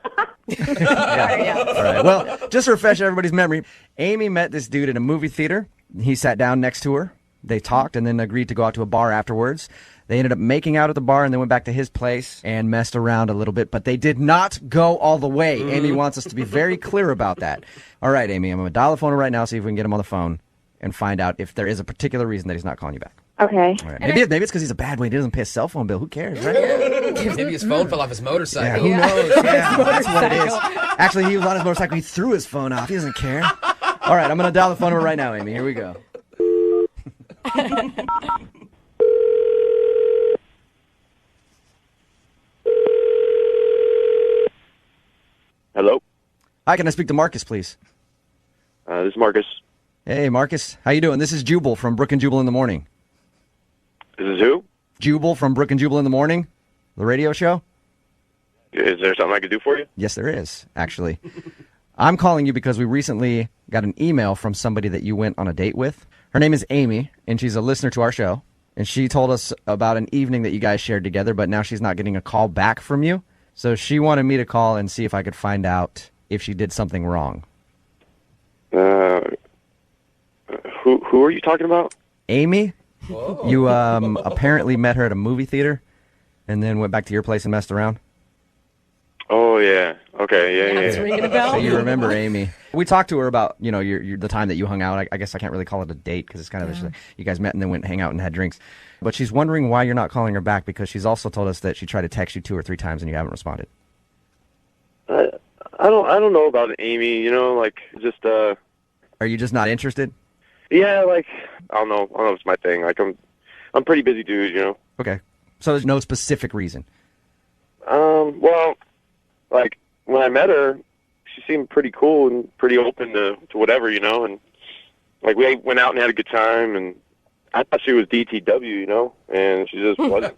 Yeah. All right. Well, just to refresh everybody's memory, Amy met this dude at a movie theater. He sat down next to her. They talked and then agreed to go out to a bar afterwards. They ended up making out at the bar and then went back to his place and messed around a little bit, but they did not go all the way. Amy wants us to be very clear about that. All right, Amy, I'm going to dial the phone right now, see if we can get him on the phone and find out if there is a particular reason that he's not calling you back. Okay. All right. Maybe it's because he's a bad boy. He doesn't pay his cell phone bill. Who cares, right? Maybe his phone fell off his motorcycle. Who knows? Yeah, that's what it is. Actually, he was on his motorcycle. He threw his phone off. He doesn't care. All right, I'm going to dial the phone number right now, Amy. Here we go. Hello? Hi, can I speak to Marcus, please? This is Marcus. Hey, Marcus. How you doing? This is Jubal from Brooke and Jubal in the Morning. This is who? Jubal from Brooke and Jubal in the Morning, the radio show. Is there something I could do for you? Yes, there is, actually. I'm calling you because we recently got an email from somebody that you went on a date with. Her name is Amy, and she's a listener to our show. And she told us about an evening that you guys shared together, but now she's not getting a call back from you. So she wanted me to call and see if I could find out if she did something wrong. Who are you talking about? Amy? Whoa. You apparently met her at a movie theater and then went back to your place and messed around? Oh, yeah. Okay, yeah. It's ringing a bell. So you remember Amy. We talked to her about, your the time that you hung out. I guess I can't really call it a date because it's kind of you guys met and then went hang out and had drinks. But she's wondering why you're not calling her back because she's also told us that she tried to text you 2 or 3 times and you haven't responded. I don't know about Amy, just Are you just not interested? Yeah, I don't know if it's my thing. I'm pretty busy dude, Okay. So there's no specific reason. Well, when I met her, she seemed pretty cool and pretty open to whatever, and we went out and had a good time, and I thought she was DTW, and she just wasn't.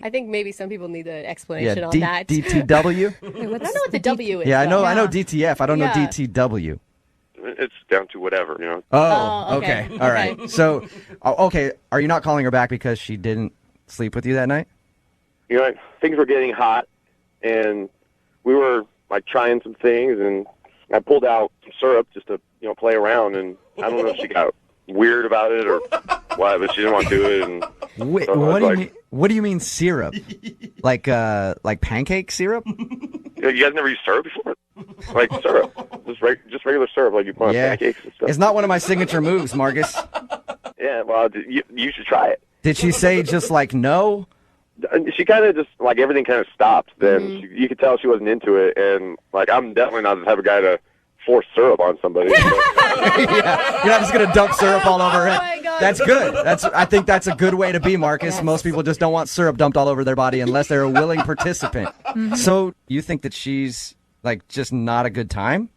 I think maybe some people need an explanation on that. DTW? I don't know what the W is. Yeah, I know though. DTF. I don't know DTW. It's down to whatever, Oh, okay. All right. So, okay, are you not calling her back because she didn't sleep with you that night? Things were getting hot, and we were, trying some things, and I pulled out some syrup just to, play around, and I don't know if she got weird about it or what, but she didn't want to do it. And Wait, so what do you mean? What do you mean syrup? like pancake syrup? You guys never used syrup before? Syrup, just regular syrup, like you put on pancakes and stuff. It's not one of my signature moves, Marcus. Yeah, well, you should try it. Did she say just no? She kind of just everything kind of stopped. Then you could tell she wasn't into it, and I'm definitely not the type of guy to force syrup on somebody. Yeah, you're not just gonna dump syrup all over it. my God. That's good. I think that's a good way to be, Marcus. Yes. Most people just don't want syrup dumped all over their body unless they're a willing participant. So you think that she's just not a good time?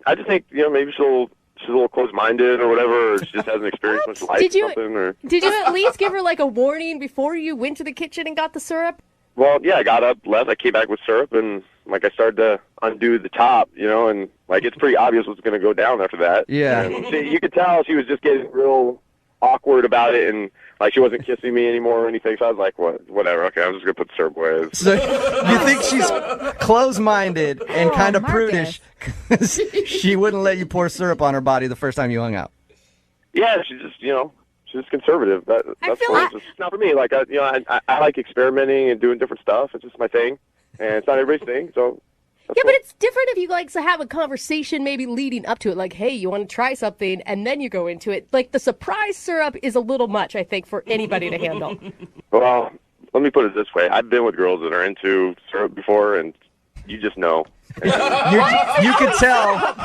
I just think maybe she's a little close-minded or whatever, or she just hasn't experienced much life Did you or something. Or Did you at least give her a warning before you went to the kitchen and got the syrup? Well, yeah, I got up, left. I came back with syrup, and like I started to undo the top, and like it's pretty obvious what's going to go down after that. Yeah. And you could tell she was just getting real awkward about it, and like she wasn't kissing me anymore or anything. So I was like, whatever. Okay, I'm just going to put the syrup away. So you think she's closed-minded and kind of prudish because she wouldn't let you pour syrup on her body the first time you hung out? Yeah, she's just, she's conservative. That's fine. It's not for me. Like, I like experimenting and doing different stuff. It's just my thing, and it's not everybody's thing. So. Yeah, but it's different if you to have a conversation maybe leading up to it, like, hey, you want to try something, and then you go into it. Like, the surprise syrup is a little much, I think, for anybody to handle. Well, let me put it this way. I've been with girls that are into syrup before, and you just know. You could tell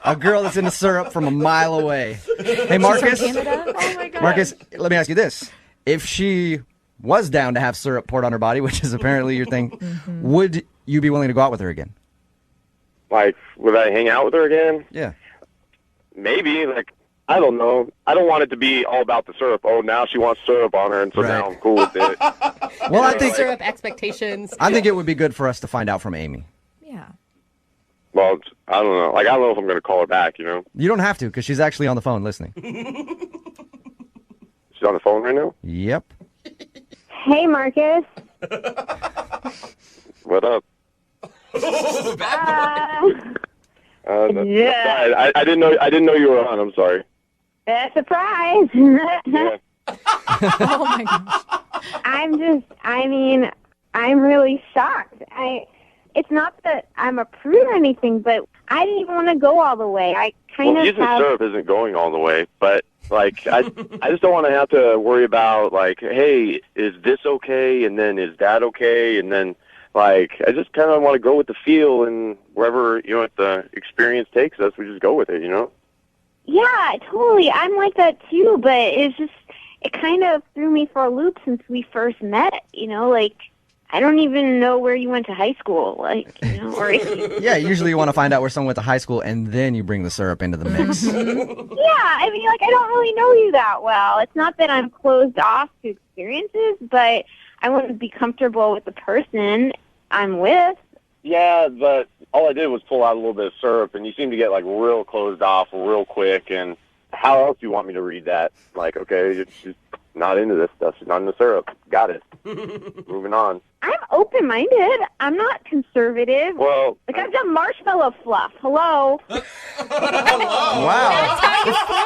a girl that's into syrup from a mile away. Hey, Marcus. She's from Canada? Oh, my God. Marcus, let me ask you this. If she was down to have syrup poured on her body, which is apparently your thing, would you be willing to go out with her again? Like, would I hang out with her again? Yeah. Maybe. Like, I don't know. I don't want it to be all about the syrup. Oh, now she wants syrup on her, and so now I'm cool with it. Well, I think syrup expectations. I think it would be good for us to find out from Amy. Yeah. Well, I don't know. Like, I don't know if I'm going to call her back, You don't have to, because she's actually on the phone listening. She's on the phone right now? Yep. Hey, Marcus. What up? Yeah. I didn't know you were on. I'm sorry. Surprise. Yeah. Oh my gosh. I'm really shocked. It's not that I'm a prude or anything, but I didn't even want to go all the way. I kind of using syrup isn't going all the way, but like I just don't want to have to worry about like, hey, is this okay? And then is that okay? And then like I just kind of want to go with the feel, and wherever if the experience takes us, we just go with it. Yeah, totally. I'm like that too, but it kind of threw me for a loop since we first met. Like I don't even know where you went to high school, or Yeah, usually you want to find out where someone went to high school, and then you bring the syrup into the mix. Yeah, I don't really know you that well. It's not that I'm closed off to experiences, but I want to be comfortable with the person I'm with. Yeah, but all I did was pull out a little bit of syrup, and you seem to get like real closed off real quick. And how else do you want me to read that? Like, okay, she's not into this stuff. She's not into syrup. Got it. Moving on. I'm open-minded. I'm not conservative. Well, I've done marshmallow fluff. Hello. Wow.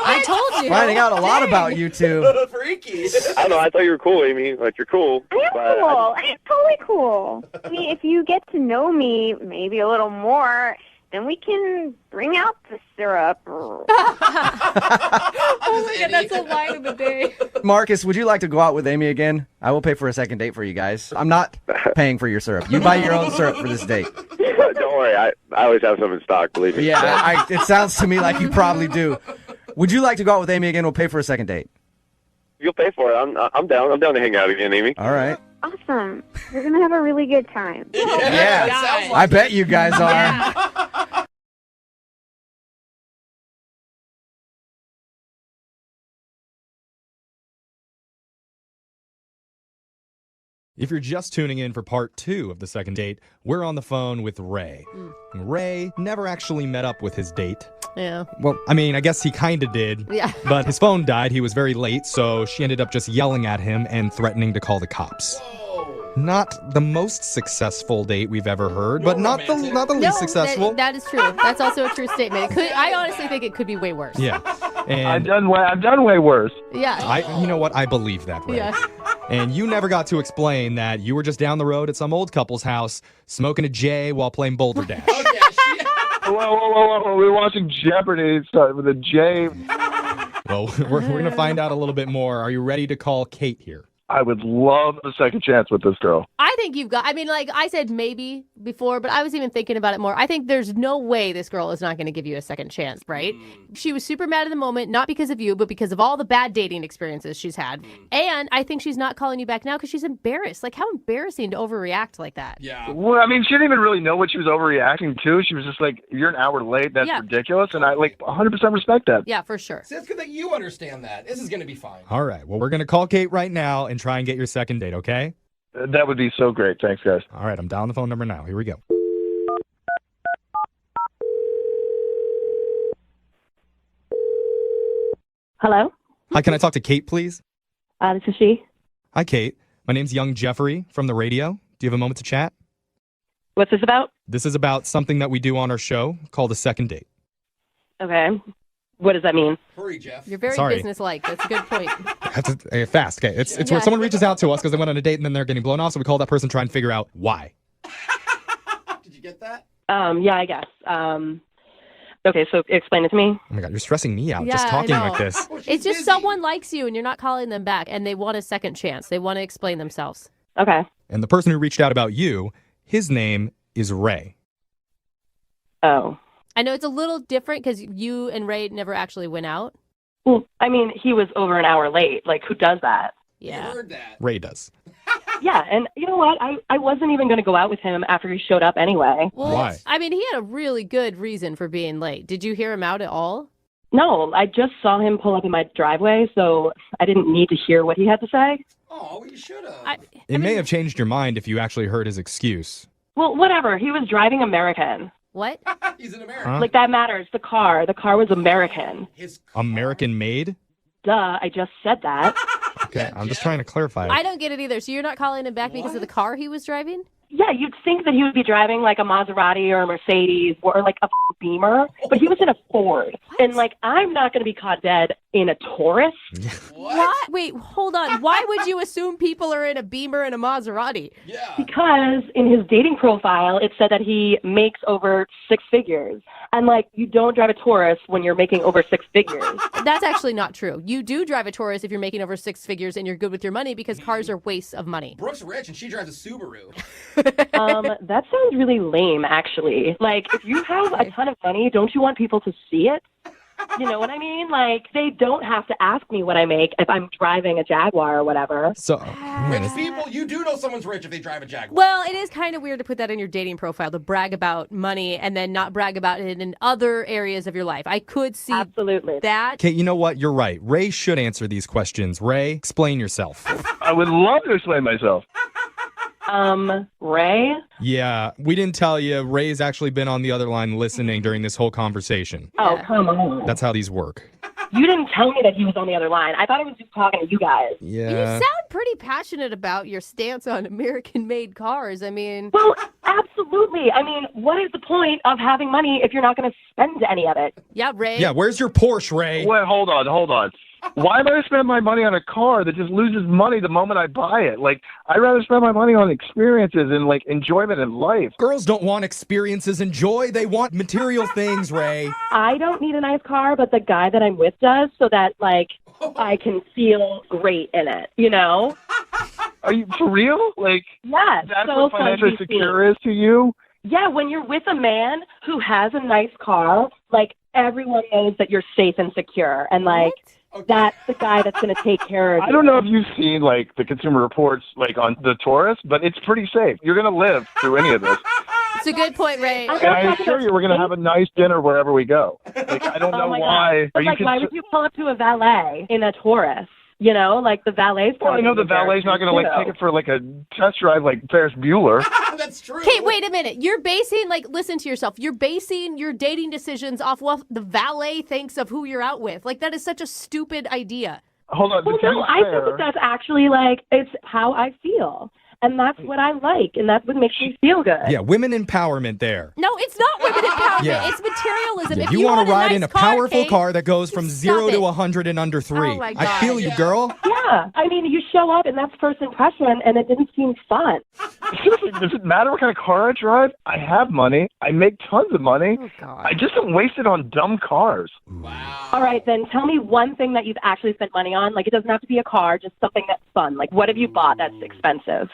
I told you. Finding out a lot about you two. Freaky. I don't know. I thought you were cool, Amy. Like, you're cool. I am cool. I am totally cool. If you get to know me maybe a little more, then we can bring out the syrup. Oh my God, that's a line of the day. Marcus, would you like to go out with Amy again? I will pay for a second date for you guys. I'm not paying for your syrup. You buy your own syrup for this date. Don't worry. I always have some in stock, believe me. Yeah, it sounds to me like you probably do. Would you like to go out with Amy again? We'll pay for a second date. You'll pay for it. I'm down. I'm down to hang out again, Amy. All right. Awesome. We're going to have a really good time. Yeah. I bet you guys are. Yeah. If you're just tuning in for part 2 of the second date, we're on the phone with Ray. Ray never actually met up with his date. Yeah. Well, I mean, I guess he kind of did. Yeah. But his phone died. He was very late, so she ended up just yelling at him and threatening to call the cops. Not the most successful date we've ever heard, but not the least successful. That is true. That's also a true statement. I honestly think it could be way worse. Yeah. And I've done way worse. Yeah. You know what? I believe that, Ray. Yeah. And you never got to explain that you were just down the road at some old couple's house smoking a J while playing Boulder Dash. Whoa. We were watching Jeopardy. Start with a J. Well, we're going to find out a little bit more. Are you ready to call Kate here? I would love a second chance with this girl. I think you've got, like I said maybe before, but I was even thinking about it more. I think there's no way this girl is not going to give you a second chance, right? She was super mad at the moment, not because of you, but because of all the bad dating experiences she's had. And I think she's not calling you back now because she's embarrassed. Like, how embarrassing to overreact like that. Yeah. Well, I mean, she didn't even really know what she was overreacting to. She was just like, you're an hour late. That's ridiculous. And I 100% respect that. Yeah, for sure. See, it's good that you understand that. This is going to be fine. All right. Well, we're going to call Kate right now and try and get your second date, okay? That would be so great. Thanks, guys. All right, I'm dialing the phone number now. Here we go. Hello? Hi, can I talk to Kate, please? This is she. Hi, Kate. My name's Young Jeffrey from the radio. Do you have a moment to chat? What's this about? This is about something that we do on our show called a second date. Okay. What does that mean? Hurry, Jeff. You're very Sorry. businesslike. That's a good point. Fast. Okay, it's where someone reaches out to us because they went on a date and then they're getting blown off, so we call that person, try and figure out why. Did you get that? Yeah, I guess. Okay, so explain it to me. Oh my God, you're stressing me out just Yeah, talking I know. like this. It's just someone likes you and you're not calling them back and they want a second chance. They want to explain themselves. Okay. And the person who reached out about you, his name is Ray. Oh. I know it's a little different because you and Ray never actually went out. Well, I mean, he was over an hour late. Like, who does that? Yeah. Heard that. Ray does. Yeah, and you know what? I wasn't even going to go out with him after he showed up anyway. Well, Why? I mean, he had a really good reason for being late. Did you hear him out at all? No, I just saw him pull up in my driveway, so I didn't need to hear what he had to say. Oh, well, you should have. It may have changed your mind if you actually heard his excuse. Well, whatever. He was driving American. What? He's an American. Huh? Like, that matters. The car was American. American made? Duh, I just said that. Okay, I'm just trying to clarify. I don't get it either. So you're not calling him back because of the car he was driving? Yeah, you'd think that he would be driving like a Maserati or a Mercedes or like a Beamer, but he was in a Ford. And like, I'm not going to be caught dead in a Taurus. What? Wait, hold on. Why would you assume people are in a Beamer and a Maserati? Yeah. Because in his dating profile, it said that he makes over six figures. And like, you don't drive a Taurus when you're making over six figures. That's actually not true. You do drive a Taurus if you're making over six figures and you're good with your money because cars are wastes of money. Brooke's rich and she drives a Subaru. That sounds really lame, actually. Like, if you have a ton of money, don't you want people to see it? You know what I mean? Like, they don't have to ask me what I make if I'm driving a Jaguar or whatever. So, Rich people, you do know someone's rich if they drive a Jaguar. Well, it is kind of weird to put that in your dating profile, to brag about money and then not brag about it in other areas of your life. I could see absolutely that. Kate, you know what? You're right. Ray should answer these questions. Ray, explain yourself. I would love to explain myself. Ray? Yeah, we didn't tell you. Ray's actually been on the other line listening during this whole conversation. Oh, come on. That's how these work. You didn't tell me that he was on the other line. I thought I was just talking to you guys. Yeah. You sound pretty passionate about your stance on American-made cars. I mean... Well, absolutely. I mean, what is the point of having money if you're not going to spend any of it? Yeah, Ray. Yeah, where's your Porsche, Ray? Wait, hold on. Why am I going to spend my money on a car that just loses money the moment I buy it? Like, I'd rather spend my money on experiences and, like, enjoyment in life. Girls don't want experiences and joy. They want material things, Ray. I don't need a nice car, but the guy that I'm with does, so that, like, I can feel great in it, you know? Are you for real? Like, yes, that's so what financially fun to secure is to you? Yeah, when you're with a man who has a nice car, like, everyone knows that you're safe and secure. And, like, that's the guy that's going to take care of you. I don't know if you've seen, like, the Consumer Reports, like, on the Taurus, but it's pretty safe. You're going to live through any of this. It's a good point, Ray. And I assure you we're going to have a nice dinner wherever we go. Like, I don't know my why. God. But, like, why would you pull up to a valet in a Taurus? You know, like the valet's Well, I know the valet's not going to, like, take it for, like, a test drive like Ferris Bueller. That's true. Kate, wait a minute. You're basing, like, listen to yourself. You're basing your dating decisions off what the valet thinks of who you're out with. Like, that is such a stupid idea. Hold on. Well, no, I think that that's actually, like, it's how I feel. And that's what I like, and that's what makes me feel good. Yeah, women empowerment there. No, it's not women empowerment. Yeah. It's materialism. Yeah, If you want to ride nice in a car, powerful Kate, car that goes from 0 to it. 100 in under 3. Oh, my I God. feel you, girl. Yeah, I mean, you show up, and that's first impression, and it didn't seem fun. Does it matter what kind of car I drive? I have money. I make tons of money. Oh, God. I just don't waste it on dumb cars. All right, then tell me one thing that you've actually spent money on. Like, it doesn't have to be a car, just something that's fun. Like, what have you bought that's expensive?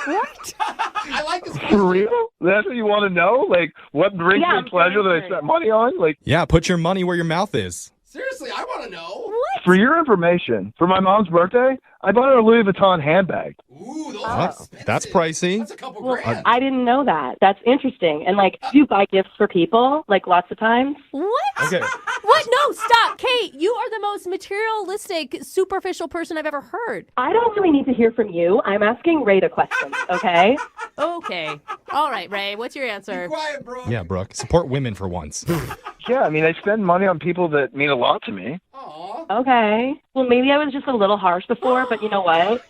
What? I like this. For real? That's what you want to know? Like, what brings Yeah, me I'm pleasure that I very spent money on? Like, Yeah, put your money where your mouth is. Seriously, I want to know. for your information, for my mom's birthday, I bought her a Louis Vuitton handbag. Ooh, those Oh. are expensive. That's pricey. That's a couple Well, grand. I didn't know that. That's interesting. And, like, do you buy gifts for people, like, lots of times? What? Okay. What? No, stop. Kate, you are the most materialistic, superficial person I've ever heard. I don't really need to hear from you. I'm asking Ray the questions, okay? Okay. All right, Ray, what's your answer? Quiet, bro. Yeah, Brooke. Support women for once. Yeah, I mean, I spend money on people that mean a lot to me. Okay. Well, maybe I was just a little harsh before, but you know what?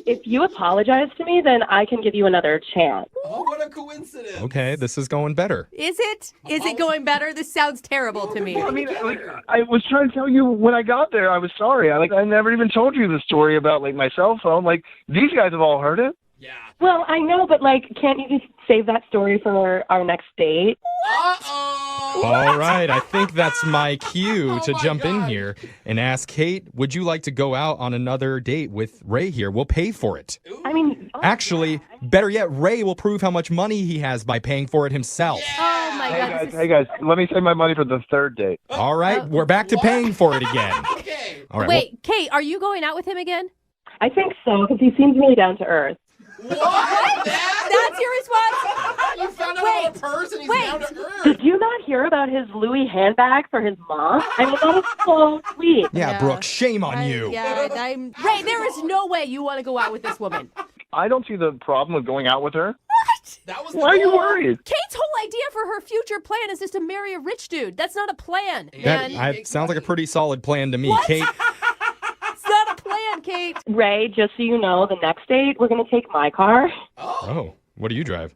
If you apologize to me, then I can give you another chance. Oh, what a coincidence. Okay, this is going better. Is it? Is it going better? This sounds terrible to me. I mean, like, I was trying to tell you when I got there, I was sorry. I never even told you the story about, like, my cell phone. Like, these guys have all heard it. Yeah. Well, I know, but, like, can't you just save that story for our next date? All right, I think that's my cue to jump in here and ask Kate, would you like to go out on another date with Ray here? We'll pay for it. I mean... Actually, better yet, Ray will prove how much money he has by paying for it himself. Oh, my God. Hey, guys, let me save my money for the third date. All right, we're back to paying for it again. Okay. All right, Wait, Kate, are you going out with him again? I think so, because he seems really down to earth. What? That's your response? You found out about a purse and he's down to earth. Did you not hear about his Louis handbag for his mom? I mean, that is so sweet. Yeah, Brooke, shame on you. Ray, there is no way you want to go out with this woman. I don't see the problem with going out with her. What? That was Why are you worried? Kate's whole idea for her future plan is just to marry a rich dude. That's not a plan, That man. sounds like a pretty solid plan to me, What? Kate. It's not a plan, Kate. Ray, just so you know, the next date, we're going to take my car. Oh, what do you drive?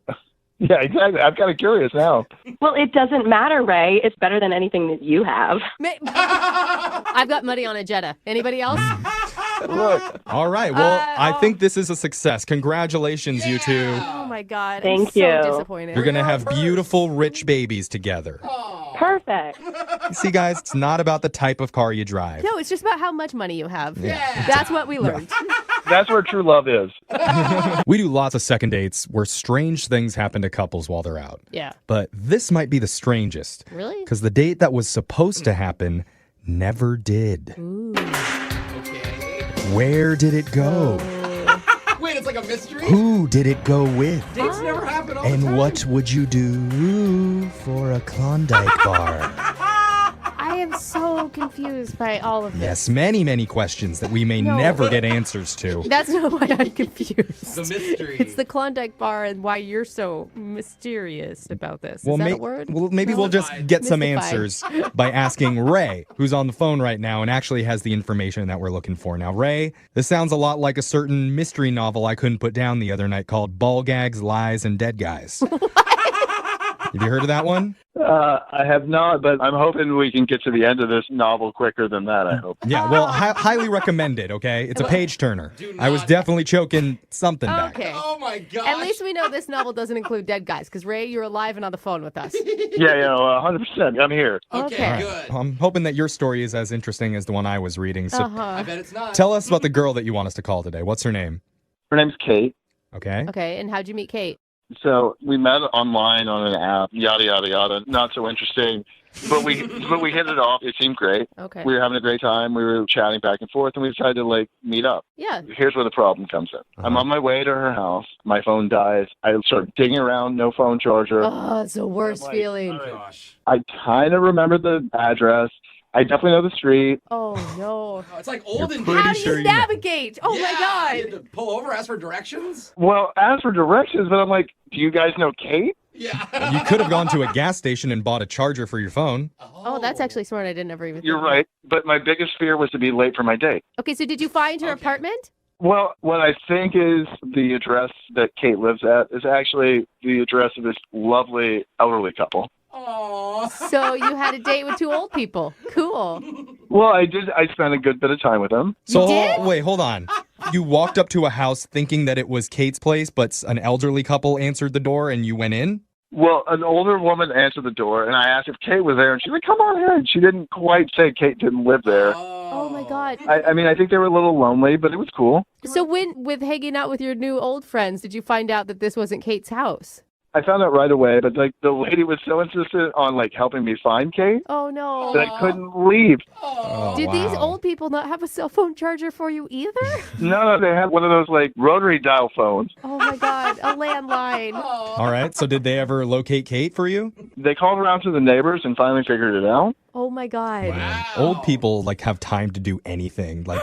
Yeah, exactly. I'm kind of curious now. Well, it doesn't matter, Ray. It's better than anything that you have. I've got money on a Jetta. Anybody else? Look. All right, well, I think this is a success. Congratulations, you two. Oh, my God. Thank I'm so you. disappointed. You're going to have beautiful, rich babies together. Perfect. See, guys, it's not about the type of car you drive. No, it's just about how much money you have. Yeah. That's what we learned. That's where true love is. We do lots of second dates where strange things happen to couples while they're out. Yeah. But this might be the strangest. Really? Because the date that was supposed to happen never did. Ooh. Where did it go? Wait, it's like a mystery? Who did it go with? Dates never happen all the And time. what would you do for a Klondike bar? I am so confused by all of this. Yes, many, many questions that we may never get answers to. That's not why I'm confused. The mystery. It's the Klondike bar and why you're so mysterious about this. Is Well, that a word? well, maybe we'll just get some Mystified. answers by asking Ray, who's on the phone right now and actually has the information that we're looking for. Now, Ray, this sounds a lot like a certain mystery novel I couldn't put down the other night called Ball Gags, Lies, and Dead Guys. Have you heard of that one? I have not, but I'm hoping we can get to the end of this novel quicker than that, I hope. Yeah, well, highly recommended, okay? It's a page turner. I was definitely choking something back. Okay. Oh my gosh. At least we know this novel doesn't include dead guys, because Ray, you're alive and on the phone with us. Yeah, 100%. I'm here. Okay, All right. good. Well, I'm hoping that your story is as interesting as the one I was reading. So I bet it's not. tell us about the girl that you want us to call today. What's her name? Her name's Kate. Okay. Okay, and how'd you meet Kate? So we met online on an app, yada, yada, yada. Not so interesting. But we hit it off. It seemed great. Okay. We were having a great time. We were chatting back and forth, and we decided to, meet up. Yeah. Here's where the problem comes in. I'm on my way to her house. My phone dies. I start digging around, no phone charger. Oh, it's the worst feeling. Oh gosh. I kind of remember the address. I definitely know the street. Oh, no. Oh, it's like olden pretty days. How do sure you you know. navigate? Oh, Yeah, my you God. had to pull over, ask for directions. Well, as for directions, but I'm like, do you guys know Kate? Yeah. You could have gone to a gas station and bought a charger for your phone. Oh, that's actually smart. I didn't ever even You're think of right. But my biggest fear was to be late for my date. that. Okay, so did you find her apartment? Well, what I think is the address that Kate lives at is actually the address of this lovely elderly couple. Aww. So you had a date with two old people. Cool. Well, I did. I spent a good bit of time with them. So, did? wait, hold on. You walked up to a house thinking that it was Kate's place, but an elderly couple answered the door and you went in? Well, an older woman answered the door, and I asked if Kate was there, and she's like, come on in. She didn't quite say Kate didn't live there. Oh, my God. I mean, I think they were a little lonely, but it was cool. So with hanging out with your new old friends, did you find out that this wasn't Kate's house? I found out right away, but like the lady was so insistent on like helping me find Kate Oh, no. that I couldn't leave. Did these old people not have a cell phone charger for you either? No, they had one of those like rotary dial phones. Oh, my God. A landline. All right. So did they ever locate Kate for you? They called around to the neighbors and finally figured it out. Oh, my God. Old people like have time to do anything. Like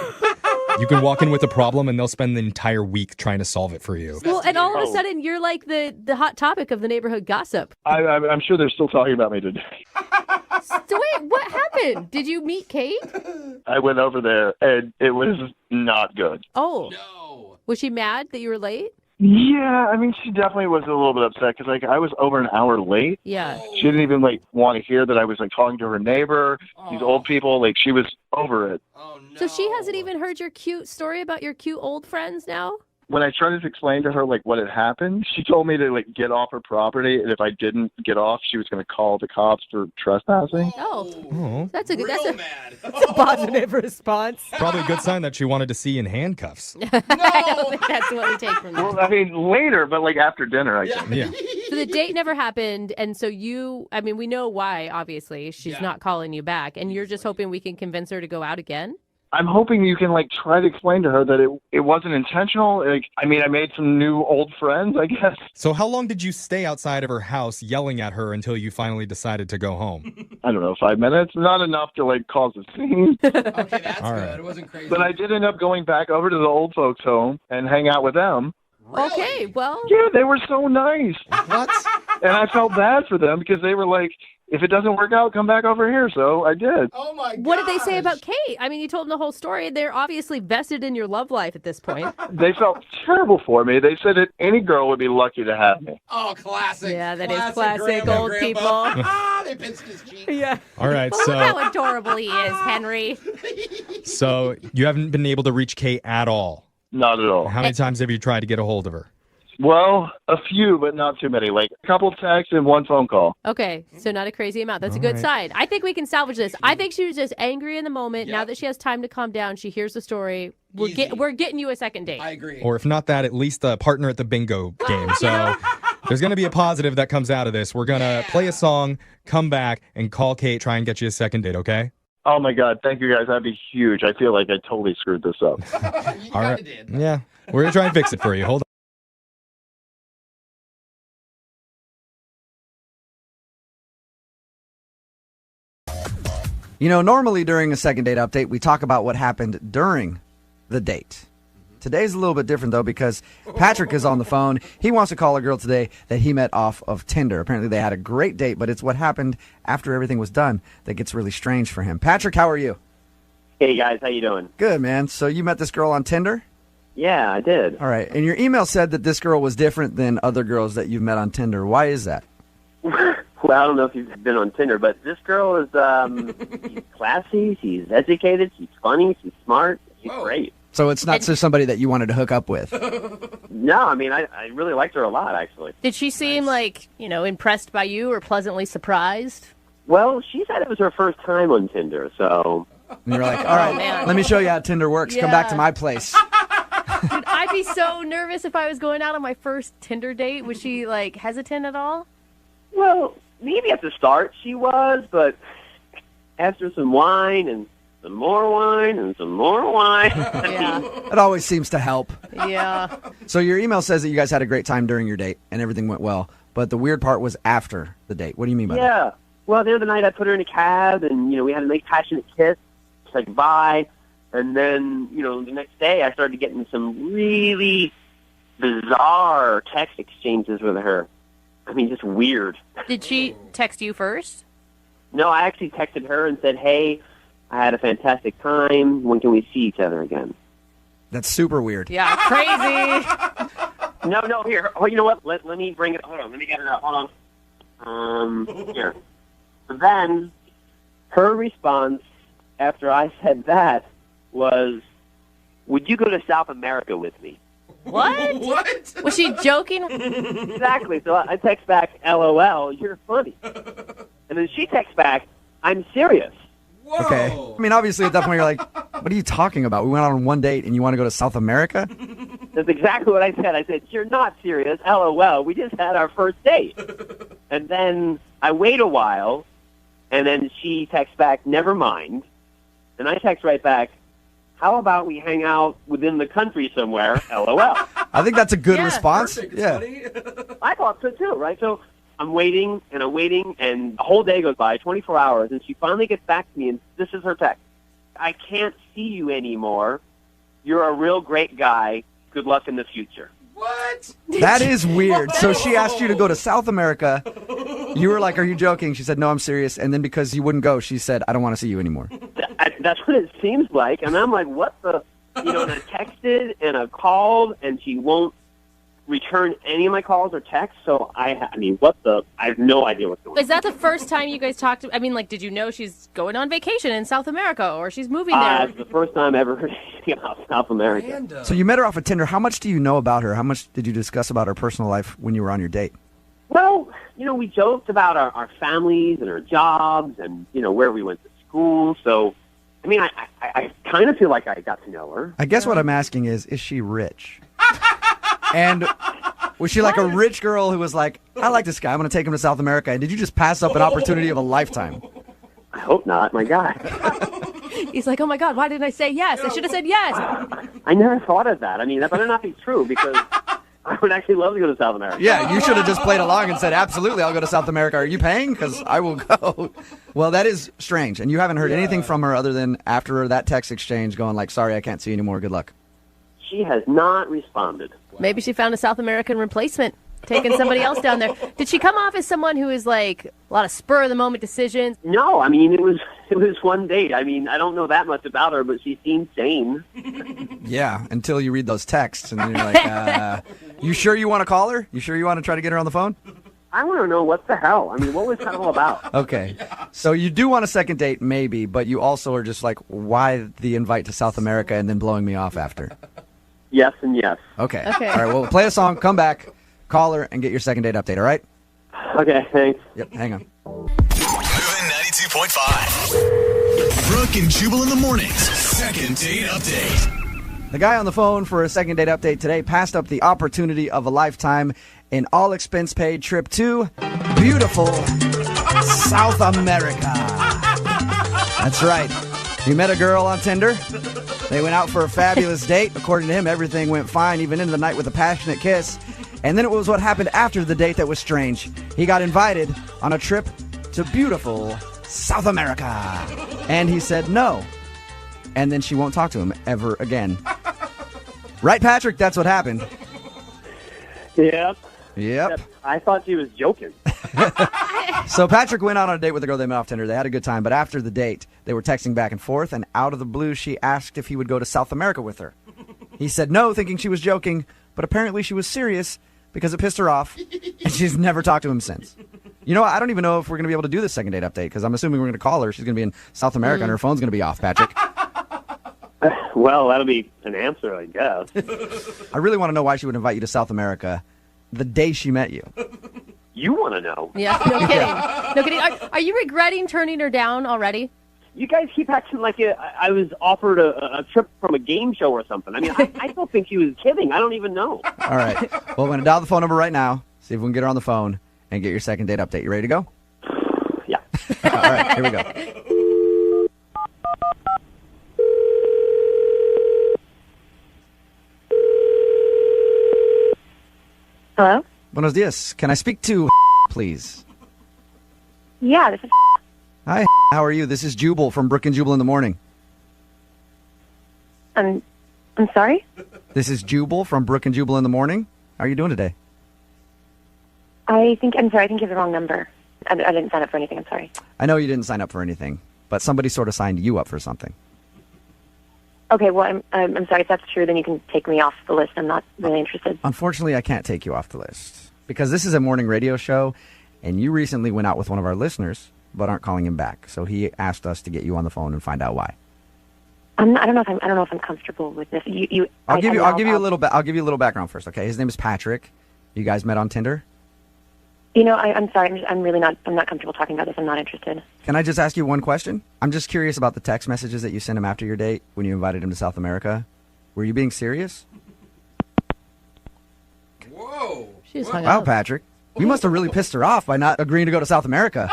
you can walk in with a problem and they'll spend the entire week trying to solve it for you. Well, and all of a sudden, you're like the hot topic of the neighborhood gossip. I'm sure they're still talking about me today. So wait, what happened? Did you meet Kate? I went over there and it was not good. Oh. No. Was she mad that you were late? Yeah, I mean, she definitely was a little bit upset because like I was over an hour late. Yeah. She didn't even like want to hear that I was like talking to her neighbor. These old people, like she was over it. So she hasn't even heard your cute story about your cute old friends now? When I tried to explain to her like what had happened, she told me to like get off her property, and if I didn't get off, she was going to call the cops for trespassing. Oh, that's a good. That's a positive response. Probably a good sign that she wanted to see you in handcuffs. I don't think that's what we take from that. Well, I mean later, but like after dinner, I guess. Yeah. So the date never happened, and so we know why, obviously. She's not calling you back, and you're just hoping we can convince her to go out again? I'm hoping you can like try to explain to her that it wasn't intentional. Like, I mean, I made some new old friends, I guess. So how long did you stay outside of her house yelling at her until you finally decided to go home? I don't know, 5 minutes. Not enough to like cause a scene. Okay, that's All good. right. It wasn't crazy. But I did end up going back over to the old folks' home and hang out with them. Okay, well. Yeah, they were so nice. What? And I felt bad for them because they were like, if it doesn't work out, come back over here. So I did. Oh, my God. What did they say about Kate? I mean, you told them the whole story. They're obviously vested in your love life at this point. They felt terrible for me. They said that any girl would be lucky to have me. Oh, classic. Yeah, that is classic classic old people. They pinched his cheek. Yeah. All right, Well, so look how adorable he is, Henry. so you haven't been able to reach Kate at all. Not at all. How many times have you tried to get a hold of her? Well, a few, but not too many. Like a couple texts and one phone call. Okay, so not a crazy amount. That's a All good right. sign. I think we can salvage this. I think she was just angry in the moment. Now that she has time to calm down, she hears the story. We're getting you a second date. I agree. Or if not that, at least a partner at the bingo game. So there's going to be a positive that comes out of this. We're going to play a song, come back, and call Kate, try and get you a second date, okay? Oh, my God. Thank you, guys. That'd be huge. I feel like I totally screwed this up. All right. Yeah, we're going to try and fix it for you. Hold on. You know, normally during a second date update, we talk about what happened during the date. Today's a little bit different, though, because Patrick is on the phone. He wants to call a girl today that he met off of Tinder. Apparently, they had a great date, but it's what happened after everything was done that gets really strange for him. Patrick, how are you? Hey, guys. How you doing? Good, man. So you met this girl on Tinder? Yeah, I did. All right. And your email said that this girl was different than other girls that you've met on Tinder. Why is that? Well, I don't know if you've been on Tinder, but this girl is she's classy, she's educated, she's funny, she's smart, she's great. So it's not just somebody that you wanted to hook up with. No, I mean, I really liked her a lot, actually. Did she seem like, impressed by you or pleasantly surprised? Well, she said it was her first time on Tinder, so... And you're like, all right, let me show you how Tinder works. Come back to my place. Dude, I'd be so nervous if I was going out on my first Tinder date. Was she, hesitant at all? Well, maybe at the start she was, but after some wine and some more wine and some more wine... It always seems to help. Yeah. So your email says that you guys had a great time during your date and everything went well, but the weird part was after the date. What do you mean by that? Yeah. Well, the other night I put her in a cab, and, we had a nice passionate kiss, said goodbye, and then, the next day I started getting some really bizarre text exchanges with her. I mean, just weird. Did she text you first? No, I actually texted her and said, hey, I had a fantastic time. When can we see each other again? That's super weird. Yeah, crazy. No, here. Oh, you know what? Let me bring it. Hold on. Let me get it up. Hold on. Here. So then, her response after I said that was, would you go to South America with me? What? What? Was she joking? Exactly. So I text back, LOL, you're funny. And then she texts back, I'm serious. Whoa. Okay. I mean, obviously at that point you're like, what are you talking about? We went out on one date and you want to go to South America? That's exactly what I said. I said, you're not serious. LOL. We just had our first date. And then I wait a while, and then she texts back, never mind. And I text right back, how about we hang out within the country somewhere? LOL. I think that's a good response. Perfect, Yeah. buddy. I thought so too, right? So I'm waiting, and a whole day goes by, 24 hours, and she finally gets back to me, and this is her text. I can't see you anymore. You're a real great guy. Good luck in the future. What? That is weird. So she asked you to go to South America. You were like, are you joking? She said, no, I'm serious. And then because you wouldn't go, she said, I don't want to see you anymore. That's what it seems like. And I'm like, what the? And I texted and I called, and she won't return any of my calls or texts. So I mean, what the? I have no idea what's going on. Is that the first time you guys talked? I mean, like, did you know she's going on vacation in South America or she's moving there? It's the first time I ever heard anything about South America. So you met her off of Tinder. How much do you know about her? How much did you discuss about her personal life when you were on your date? Well, we joked about our families and our jobs and, where we went to school. So, I mean, I kind of feel like I got to know her. I guess what I'm asking is she rich? And was she like a rich girl who was like, I like this guy, I'm going to take him to South America? And did you just pass up an opportunity of a lifetime? I hope not, my God. He's like, oh my God, why didn't I say yes? I should have said yes. I never thought of that. I mean, that better not be true because I would actually love to go to South America. Yeah, you should have just played along and said, absolutely, I'll go to South America. Are you paying? Because I will go. Well, that is strange. And you haven't heard anything from her other than after that text exchange going like, sorry, I can't see you anymore. Good luck. She has not responded. Maybe she found a South American replacement, taking somebody else down there. Did she come off as someone who is like a lot of spur-of-the-moment decisions? No, I mean, it was one date. I mean, I don't know that much about her, but she seemed sane. Yeah, until you read those texts and then you're like, you sure you want to call her? You sure you want to try to get her on the phone? I want to know what the hell. I mean, what was that all about? Okay. So you do want a second date, maybe, but you also are just like, why the invite to South America and then blowing me off after? Yes and yes. Okay. All right, well, play a song, come back, call her, and get your second date update, all right? Okay, thanks. Yep, hang on. Moving 92.5. Brooke and Jubal in the mornings. Second date update. The guy on the phone for a second date update today passed up the opportunity of a lifetime, an all-expense-paid trip to beautiful South America. That's right. He met a girl on Tinder. They went out for a fabulous date. According to him, everything went fine, even into the night with a passionate kiss. And then it was what happened after the date that was strange. He got invited on a trip to beautiful South America. And he said no. And then she won't talk to him ever again. Right, Patrick? That's what happened. Yep. Yep. I thought she was joking. So Patrick went out on a date with a girl they met off Tinder. They had a good time, but after the date, they were texting back and forth, and out of the blue, she asked if he would go to South America with her. He said no, thinking she was joking, but apparently she was serious because it pissed her off, and she's never talked to him since. You know what? I don't even know if we're going to be able to do this second date update, because I'm assuming we're going to call her. She's going to be in South America, and her phone's going to be off, Patrick. Well, that'll be an answer, I guess. I really want to know why she would invite you to South America the day she met you. You want to know? Yeah, no kidding. No kidding. Are you regretting turning her down already? You guys keep acting like I was offered a trip from a game show or something. I mean, I don't think she was kidding. I don't even know. All right. Well, I'm going to dial the phone number right now, see if we can get her on the phone, and get your second date update. You ready to go? Yeah. All right, here we go. Hello? Buenos dias. Can I speak to please? Yeah, this is. Hi, how are you? This is Jubal from Brooke and Jubal in the morning. I'm sorry? This is Jubal from Brooke and Jubal in the morning. How are you doing today? I'm sorry, I think you have the wrong number. I didn't sign up for anything, I'm sorry. I know you didn't sign up for anything, but somebody sort of signed you up for something. Okay, well, I'm sorry. If that's true, then you can take me off the list. I'm not really interested. Unfortunately, I can't take you off the list because this is a morning radio show, and you recently went out with one of our listeners, but aren't calling him back. So he asked us to get you on the phone and find out why. I don't know if I'm comfortable with this. I'll give you a little background first, okay? His name is Patrick. You guys met on Tinder? You know, I'm sorry. I'm not comfortable talking about this. I'm not interested. Can I just ask you one question? I'm just curious about the text messages that you sent him after your date when you invited him to South America. Were you being serious? Whoa. She's hung Wow, up. Patrick. You must have really pissed her off by not agreeing to go to South America.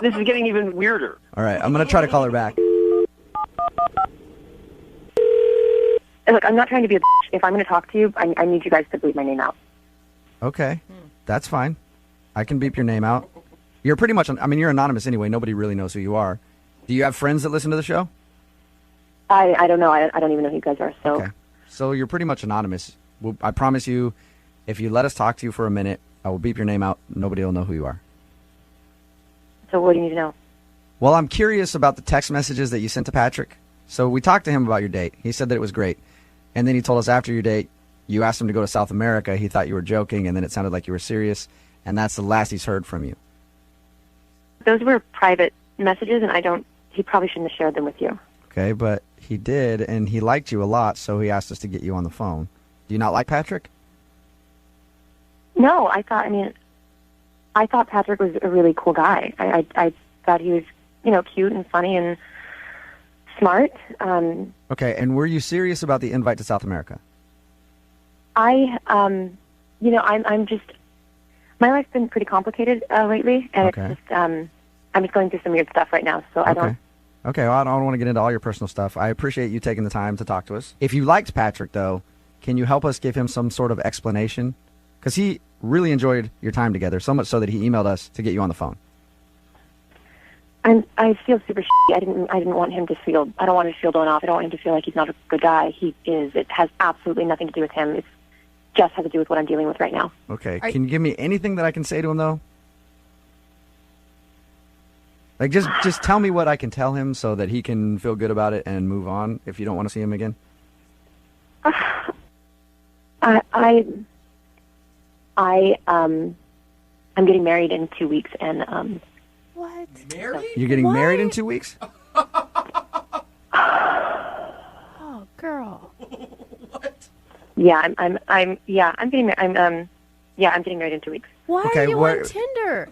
This is getting even weirder. All right, I'm going to try to call her back. Look, I'm not trying to be a bitch. If I'm going to talk to you, I need you guys to bleep my name out. Okay, that's fine. I can beep your name out. You're pretty much, you're anonymous anyway. Nobody really knows who you are. Do you have friends that listen to the show? I don't know. I don't even know who you guys are. So Okay. So you're pretty much anonymous. I promise you, if you let us talk to you for a minute, I will beep your name out. Nobody will know who you are. So what do you need to know? Well, I'm curious about the text messages that you sent to Patrick. So we talked to him about your date. He said that it was great. And then he told us after your date, you asked him to go to South America. He thought you were joking, and then it sounded like you were serious. And that's the last he's heard from you. Those were private messages, and he probably shouldn't have shared them with you. Okay, but he did, and he liked you a lot, so he asked us to get you on the phone. Do you not like Patrick? No, I thought Patrick was a really cool guy. I thought he was, cute and funny and smart. Okay, and were you serious about the invite to South America? I'm just, my life's been pretty complicated lately, and Okay. it's just, I'm just going through some weird stuff right now, so I don't. Okay, well, I don't want to get into all your personal stuff. I appreciate you taking the time to talk to us. If you liked Patrick, though, can you help us give him some sort of explanation? Because he really enjoyed your time together, so much so that he emailed us to get you on the phone. I feel super shitty. I didn't want him to feel, I don't want him to feel blown off. I don't want him to feel like he's not a good guy. He is. It has absolutely nothing to do with him. It just has to do with what I'm dealing with right now. Okay, can you give me anything that I can say to him, though? Like, just tell me what I can tell him so that he can feel good about it and move on if you don't want to see him again. I'm getting married in 2 weeks, and What? Married? You're getting married in 2 weeks? Oh, girl. yeah, I'm getting married. I'm getting married in 2 weeks. Why Okay, are you what- on Tinder?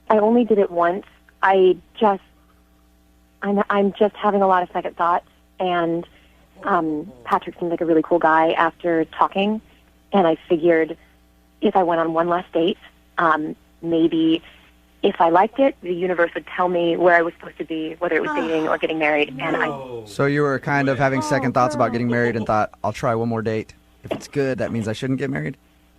I only did it once. I'm just having a lot of second thoughts, and Patrick seemed like a really cool guy after talking, and I figured if I went on one last date, maybe if I liked it, the universe would tell me where I was supposed to be, whether it was dating or getting married, and So you were kind of having second thoughts about getting married and thought, I'll try one more date. If it's good, that means I shouldn't get married?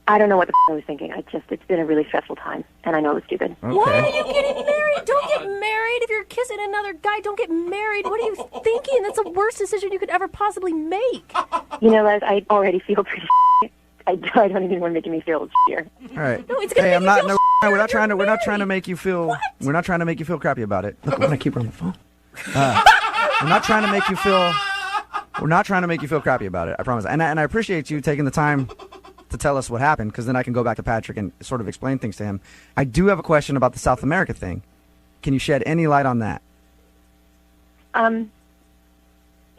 I don't know what the I was thinking. It's been a really stressful time, and I know it was stupid. Okay. Why are you getting married? Don't get married. If you're kissing another guy, don't get married. What are you thinking? That's the worst decision you could ever possibly make. You know, Les, I already feel pretty I don't even want making me feel shittier. All right. No, it's gonna Hey, make I'm you not. feel No, shittier. we're not trying to. You're We're not trying to married. make you feel. What? We're not trying to make you feel crappy about it. Look, I'm gonna keep her on the phone. We're not trying to make you feel. We're not trying to make you feel crappy about it. I promise. And I appreciate you taking the time to tell us what happened, because then I can go back to Patrick and sort of explain things to him. I do have a question about the South America thing. Can you shed any light on that?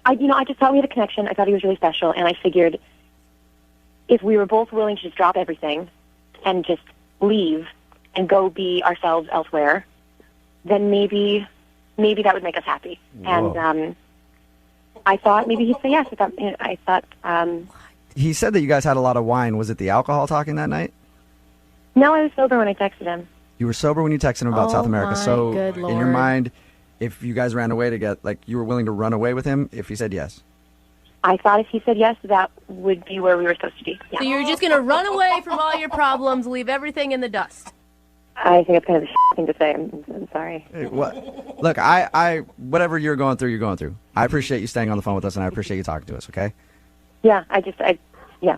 I just thought we had a connection. I thought he was really special, and I figured if we were both willing to just drop everything and just leave and go be ourselves elsewhere, then maybe that would make us happy. Whoa. And I thought maybe he'd say yes. I thought He said that you guys had a lot of wine. Was it the alcohol talking that night? no, I was sober when I texted him. You were sober when you texted him about Oh South America. my So good in your Lord. mind, if you guys ran away together, like you were willing to run away with him if he said yes. I thought if he said yes, that would be where we were supposed to be. Yeah. So you're just going to run away from all your problems, leave everything in the dust. I think it's kind of a thing to say. I'm sorry. Hey, what? Look, whatever you're going through, you're going through. I appreciate you staying on the phone with us, and I appreciate you talking to us. Okay. Yeah,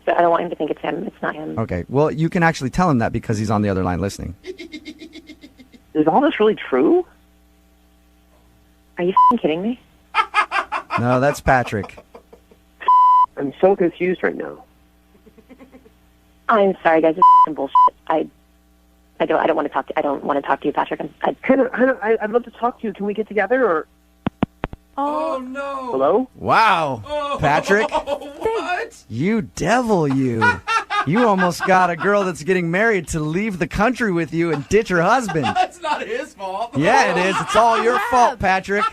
but I don't want him to think it's him. It's not him. Okay. Well, you can actually tell him that because he's on the other line listening. Is all this really true? Are you kidding me? No, that's Patrick. I'm so confused right now. I'm sorry, guys. It's bullshit. I don't want to talk to. I don't want to talk to you, Patrick. Hannah, I'd love to talk to you. Can we get together or? Oh, no. Hello? Wow, Patrick, What? you devil, you. You almost got a girl that's getting married to leave the country with you and ditch her husband. That's not his fault. Yeah, it is. It's all your fault, Patrick.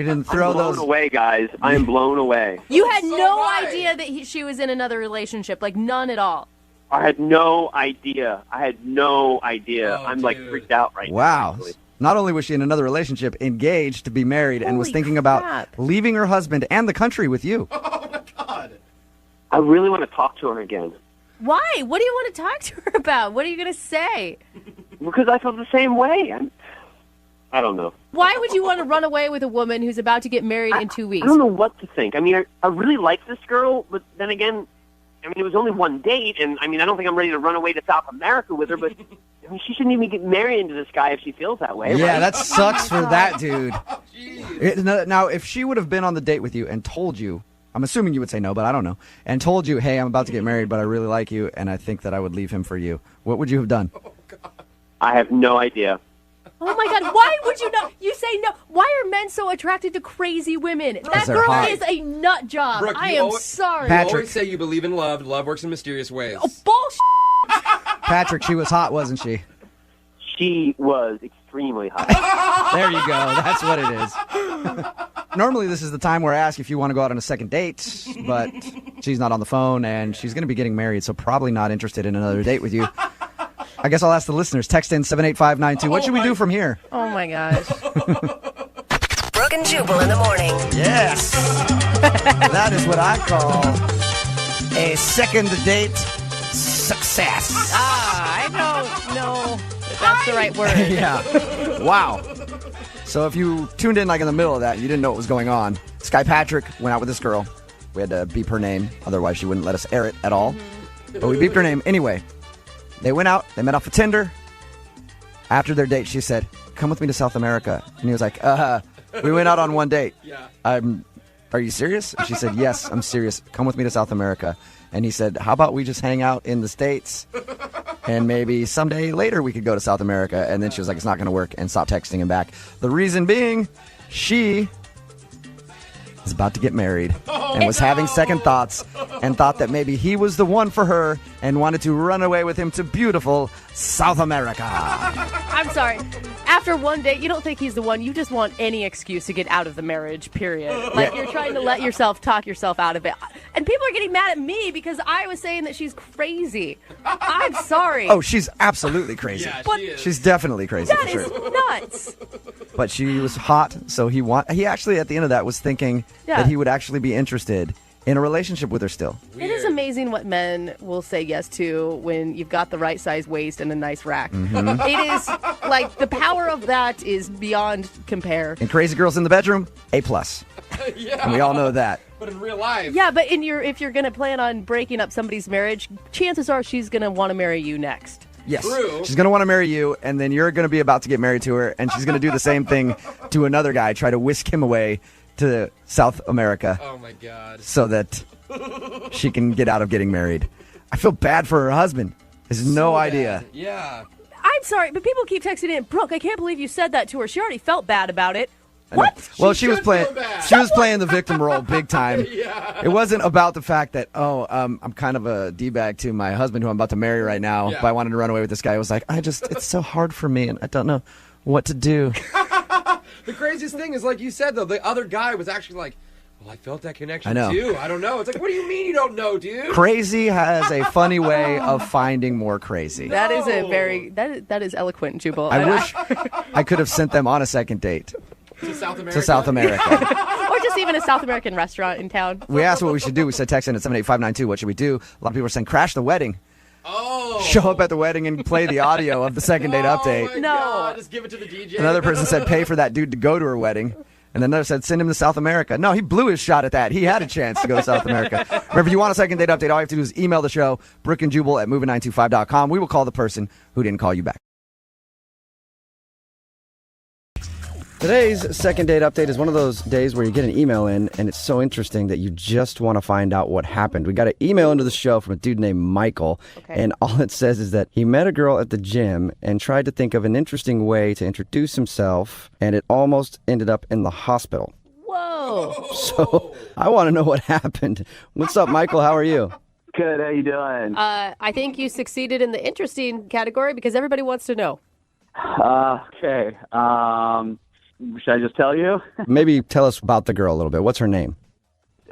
You didn't throw I'm blown those. away, guys. I am blown away. You had no idea that she was in another relationship, like none at all. I had no idea. I'm like freaked out right now. Wow. actually. Not only was she in another relationship, engaged to be married, and was Holy thinking crap. about leaving her husband and the country with you. I really want to talk to her again Why? What do you want to talk to her about? What are you going to say? because I feel the same way. I don't know. Why would you want to run away with a woman who's about to get married in 2 weeks? I don't know what to think. I mean, I really like this girl, but then again, I mean, it was only one date, and I mean, I don't think I'm ready to run away to South America with her, but I mean, she shouldn't even get married into this guy if she feels that way. Yeah, right? that sucks for that dude. Now, if she would have been on the date with you and told you, I'm assuming you would say no, but I don't know, and told you, hey, I'm about to get married, but I really like you, and I think that I would leave him for you, what would you have done? I have no idea. Oh my God, why would you not? You say no. Why are men so attracted to crazy women? That they're girl hot. is a nut job. Brooke, I you am always- sorry. You always say you believe in love. Love works in mysterious ways. Oh, bullshit. Patrick, she was hot, wasn't she? She was extremely hot. There you go. That's what it is. Normally, this is the time where I ask if you want to go out on a second date, but she's not on the phone, and she's going to be getting married, so probably not interested in another date with you. I guess I'll ask the listeners. Text in 78592. What should we do from here? Oh my gosh. Brooke and Jubal in the morning. Yes. That is what I call a second date success. I don't know if that's the right word. Yeah. Wow. So if you tuned in like in the middle of that, you didn't know what was going on. Sky Patrick went out with this girl. We had to beep her name, otherwise she wouldn't let us air it at all. But we beeped her name anyway. They went out. They met off of Tinder. After their date, she said, "Come with me to South America." And he was like, we went out on one date. Yeah. Are you serious? And she said, "Yes, I'm serious. Come with me to South America." And he said, "How about we just hang out in the States and maybe someday later we could go to South America?" And then she was like, "It's not going to work," and stopped texting him back. The reason being, she was about to get married and was having second thoughts and thought that maybe he was the one for her and wanted to run away with him to beautiful South America. I'm sorry. After one date, you don't think he's the one. You just want any excuse to get out of the marriage, period. Like, you're trying to let yourself talk yourself out of it. And people are getting mad at me because I was saying that she's crazy. I'm sorry. Oh, she's absolutely crazy. Yeah, But- she is. She's definitely crazy That for is sure. nuts. But she was hot, so he actually at the end of that was thinking Yeah. that he would actually be interested in a relationship with her still. It is amazing what men will say yes to when you've got the right size waist and a nice rack. Mm-hmm. It is like the power of that is beyond compare. And crazy girls in the bedroom, A+. Yeah. And we all know that. But in real life. Yeah, but if you're going to plan on breaking up somebody's marriage, chances are she's going to want to marry you next. Yes. True. She's going to want to marry you, and then you're going to be about to get married to her, and she's going to do the same thing to another guy, try to whisk him away to South America Oh my God. so that she can get out of getting married. I feel bad for her husband. Has no So idea. bad. Yeah. I'm sorry, but people keep texting in, Brooke, I can't believe you said that to her. She already felt bad about it. I know. What? Well, She she was should playing. feel bad. She was playing the victim role big time. Yeah. It wasn't about the fact that I'm kind of a d-bag to my husband who I'm about to marry right now, Yeah. but I wanted to run away with this guy. It was like it's so hard for me, and I don't know what to do. The craziest thing is, like you said, though, the other guy was actually like, well, I felt that connection I know. too. I don't know. It's like, what do you mean you don't know, dude? Crazy has a funny way of finding more crazy. That is a very that is eloquent, Jubal. I And wish I could have sent them on a second date To South America. to South America. or just even a South American restaurant in town. We asked what we should do. We said text in at 78592. What should we do? A lot of people are saying crash the wedding. Oh. Show up at the wedding and play the audio of the second date update. Oh my No. God. Just give it to the DJ. Another person said pay for that dude to go to her wedding. And then another said send him to South America. No, he blew his shot at that. He had a chance to go to South America. Remember, if you want a second date update, all you have to do is email the show, Brooke and Jubal at moving925.com. We will call the person who didn't call you back. Today's second date update is one of those days where you get an email in and it's so interesting that you just want to find out what happened. We got an email into the show from a dude named Michael, and all it says is that he met a girl at the gym and tried to think of an interesting way to introduce himself, and it almost ended up in the hospital. Whoa. So I want to know what happened. What's up, Michael? How are you? Good. How you doing? I think you succeeded in the interesting category because everybody wants to know. Okay. Should I just tell you? Maybe tell us about the girl a little bit. What's her name?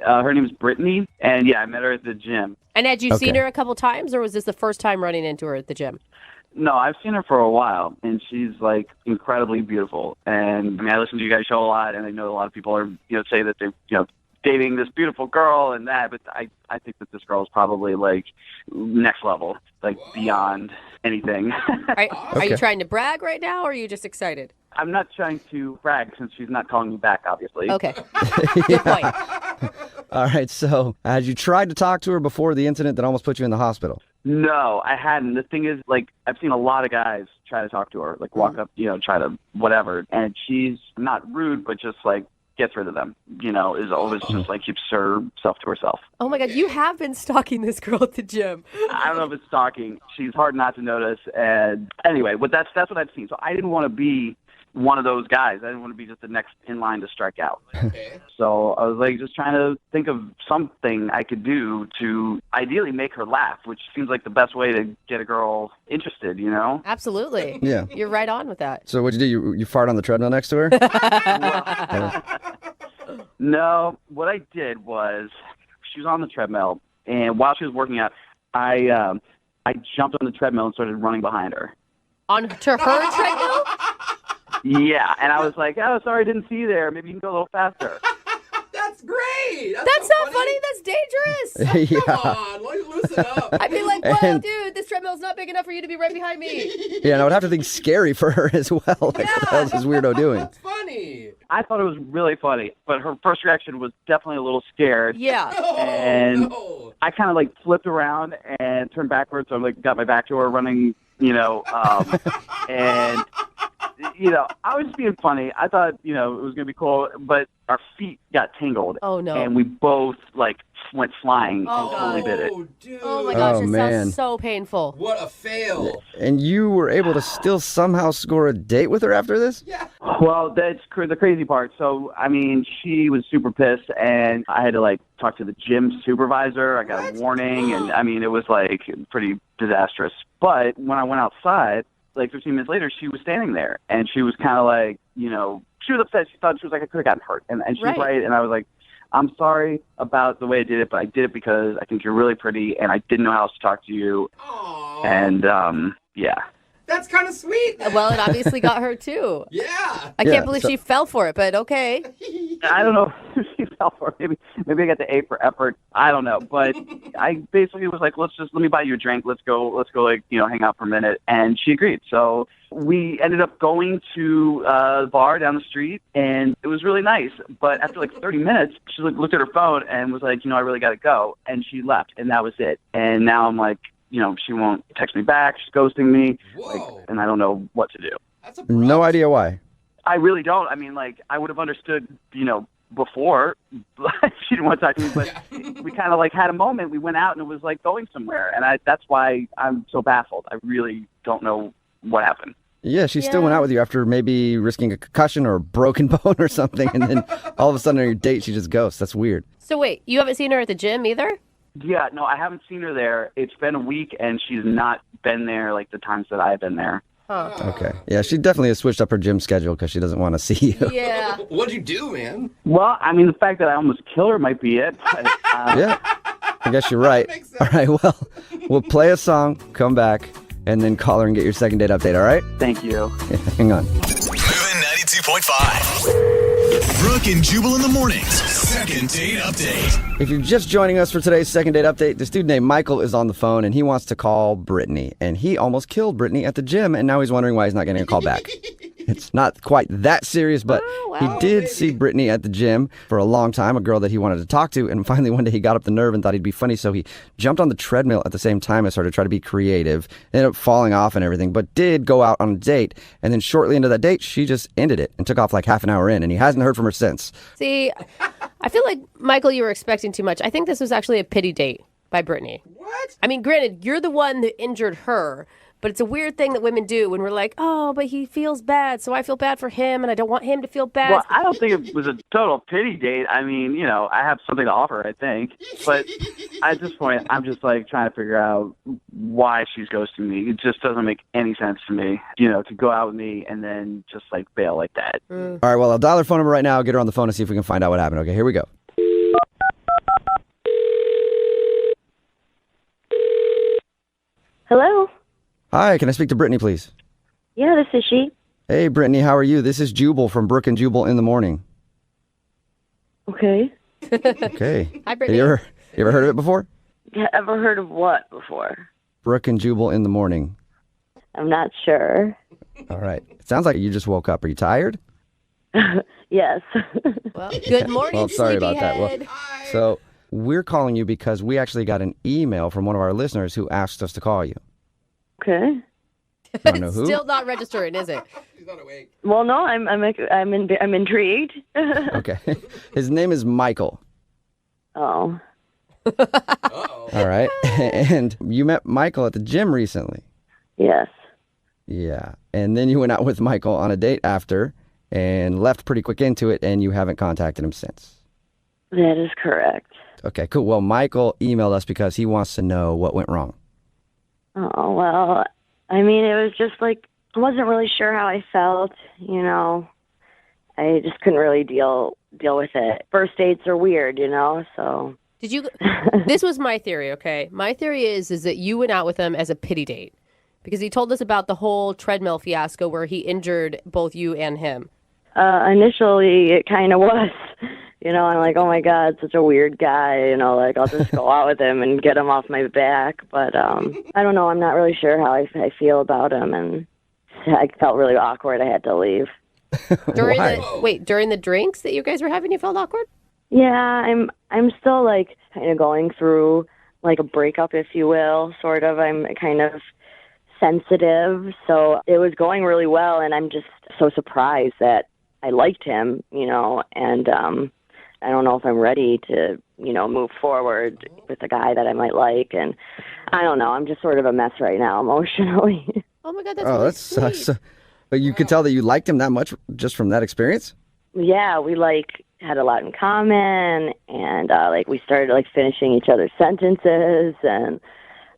Her name is Brittany, and yeah, I met her at the gym. And had you seen her a couple times, or was this the first time running into her at the gym? No, I've seen her for a while, and she's like incredibly beautiful. And I mean, I listen to you guys' show a lot, and I know a lot of people are, say that they're, dating this beautiful girl and that, but I think that this girl is probably like next level, like beyond anything. Are you trying to brag right now, or are you just excited? I'm not trying to brag since she's not calling me back, obviously. Okay. Good point. All right, so had you tried to talk to her before the incident that almost put you in the hospital? No, I hadn't. The thing is, like, I've seen a lot of guys try to talk to her, like walk up, try to whatever, and she's not rude, but just like gets rid of them, is always just like keeps herself to herself. Oh my God, you have been stalking this girl at the gym. I don't know if it's stalking. She's hard not to notice. And anyway, but that's what I've seen. So I didn't want to be one of those guys. I didn't want to be just the next in line to strike out. Okay. So I was like just trying to think of something I could do to ideally make her laugh, which seems like the best way to get a girl interested, Absolutely. Yeah. You're right on with that. So what'd you do? You fart on the treadmill next to her? No, what I did was she was on the treadmill, and while she was working out, I jumped on the treadmill and started running behind her. To her treadmill? Yeah, and I was like, oh, sorry, I didn't see you there. Maybe you can go a little faster. That's great. That's not funny. That's dangerous. Yeah. Come on, loosen up. I'd be like, whoa, And- dude, this treadmill's not big enough for you to be right behind me. Yeah, and I would have to think scary for her as well. Like, what the hell is this weirdo doing? That's funny. I thought it was really funny, but her first reaction was definitely a little scared. Yeah. And No. I kind of like flipped around and turned backwards. So I like got my back to her running, and I was just being funny. I thought, it was going to be cool, but our feet got tangled. Oh, no. And we both like went flying Oh, and totally bit it. Dude. Oh my gosh, Oh, it man. sounds so painful. What a fail. And you were able to still somehow score a date with her after this? Well, that's the crazy part. So, I mean, she was super pissed, and I had to, like, talk to the gym supervisor. I got a warning, and, I mean, it was, like, pretty disastrous. But when I went outside, like, 15 minutes later, she was standing there, and she was kind of like, she was upset. She thought, she was like, I could have gotten hurt. And she was right, and I was like, I'm sorry about the way I did it, but I did it because I think you're really pretty, and I didn't know how else to talk to you. Aww. And, yeah. That's kind of sweet. Well, it obviously got her too. Yeah. I can't believe she fell for it, but okay. I don't know if she fell for it. Maybe I got the A for effort. I don't know. But I basically was like, let me buy you a drink. Let's go like, hang out for a minute. And she agreed. So we ended up going to the bar down the street, and it was really nice. But after like 30 minutes, she looked at her phone and was like, I really got to go. And she left, and that was it. And now I'm like, she won't text me back. She's ghosting me. Whoa. And I don't know what to do. That's No idea why. I really don't. I mean, like, I would have understood, before she didn't want to talk to me, but we kind of like had a moment. We went out and it was like going somewhere. And that's why I'm so baffled. I really don't know what happened. Yeah, she still went out with you after maybe risking a concussion or a broken bone or something. And then all of a sudden on your date, she just ghosts. That's weird. So wait, you haven't seen her at the gym either? Yeah, no, I haven't seen her there. It's been a week, and she's not been there like the times that I've been there. Huh. Okay. Yeah, she definitely has switched up her gym schedule because she doesn't want to see you. Yeah. What'd you do, man? Well, I mean, the fact that I almost killed her might be it. But, Yeah, I guess you're right. All right, well, we'll play a song, come back, and then call her and get your second date update, all right? Thank you. Yeah, hang on. Moving 92.5. Brooke and Jubal in the mornings. Second date update. If you're just joining us for today's second date update, this dude named Michael is on the phone, and he wants to call Brittany. And he almost killed Brittany at the gym, and now he's wondering why he's not getting a call back. It's not quite that serious, but he did see Brittany at the gym for a long time, a girl that he wanted to talk to. And finally, one day he got up the nerve and thought he'd be funny, so he jumped on the treadmill at the same time and started to try to be creative. Ended up falling off and everything, but did go out on a date. And then shortly into that date, she just ended it and took off like half an hour in, and he hasn't heard from her since. See, I feel like, Michael, you were expecting too much. I think this was actually a pity date by Brittany. What? I mean, granted, you're the one that injured her, But it's a weird thing that women do when we're like, oh, but he feels bad, so I feel bad for him, and I don't want him to feel bad. Well, I don't think it was a total pity date. I mean, you know, I have something to offer, I think. But at this point, I'm just like trying to figure out why she's ghosting me. It just doesn't make any sense to me, you know, to go out with me and then just like bail like that. All right, well, I'll dial her phone number right now, get her on the phone and see if we can find out what happened. Okay, here we go. Hello? Hi, can I speak to Brittany, please? Yeah, this is she. Hey, Brittany, how are you? This is Jubal from Brooke and Jubal in the morning. Okay. Okay. Hi, Brittany. You ever heard of it before? Yeah, ever heard of what before? Brooke and Jubal in the morning. I'm not sure. All right. It sounds like you just woke up. Are you tired? Yes. Well, good morning, Well, sorry about that. Well, sleepyhead. so we're calling you because we actually got an email from one of our listeners who asked us to call you. Okay. You want to know who? Still not registering, is it? Well, no, I'm intrigued. Okay. His name is Michael. Oh. All right. And you met Michael at the gym recently. Yes. Yeah. And then you went out with Michael on a date after and left pretty quick into it, and you haven't contacted him since. That is correct. Okay, cool. Well, Michael emailed us because he wants to know what went wrong. Oh, well, I mean, it was just like, I wasn't really sure how I felt, you know. I just couldn't really deal with it. First dates are weird, you know, so. Did you? This was my theory, okay? My theory is that you went out with him as a pity date because he told us about the whole treadmill fiasco where he injured both you and him. Initially, it kind of was. You know, I'm like, oh my God, such a weird guy. You know, like I'll just go out with him and get him off my back. But I don't know. I'm not really sure how I feel about him, and I felt really awkward. I had to leave. During the drinks that you guys were having, you felt awkward? Yeah, I'm still like kind of going through like a breakup, if you will, sort of. I'm kind of sensitive, so it was going really well, and I'm just so surprised that I liked him, you know, and I don't know if I'm ready to, you know, move forward with a guy that I might like, and I don't know. I'm just sort of a mess right now emotionally. Oh my God, that's that sucks. But you could tell that you liked him that much just from that experience? Yeah, we like had a lot in common, and like we started like finishing each other's sentences, and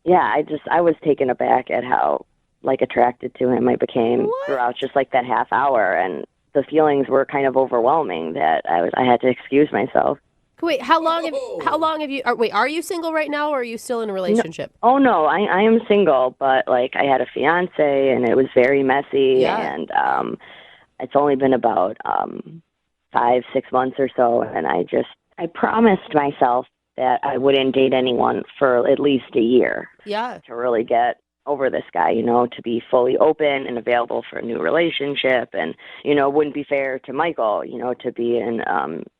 yeah, I was taken aback at how like attracted to him I became throughout just like that half hour, and the feelings were kind of overwhelming that I had to excuse myself. Wait, how long have you? Are you single right now, or are you still in a relationship? No, I am single, but like I had a fiance, and it was very messy, Yeah. and it's only been about 5-6 months or so, and I promised myself that I wouldn't date anyone for at least a year. Yeah. To really get over this guy, you know, to be fully open and available for a new relationship. And, you know, it wouldn't be fair to Michael, you know, to be in,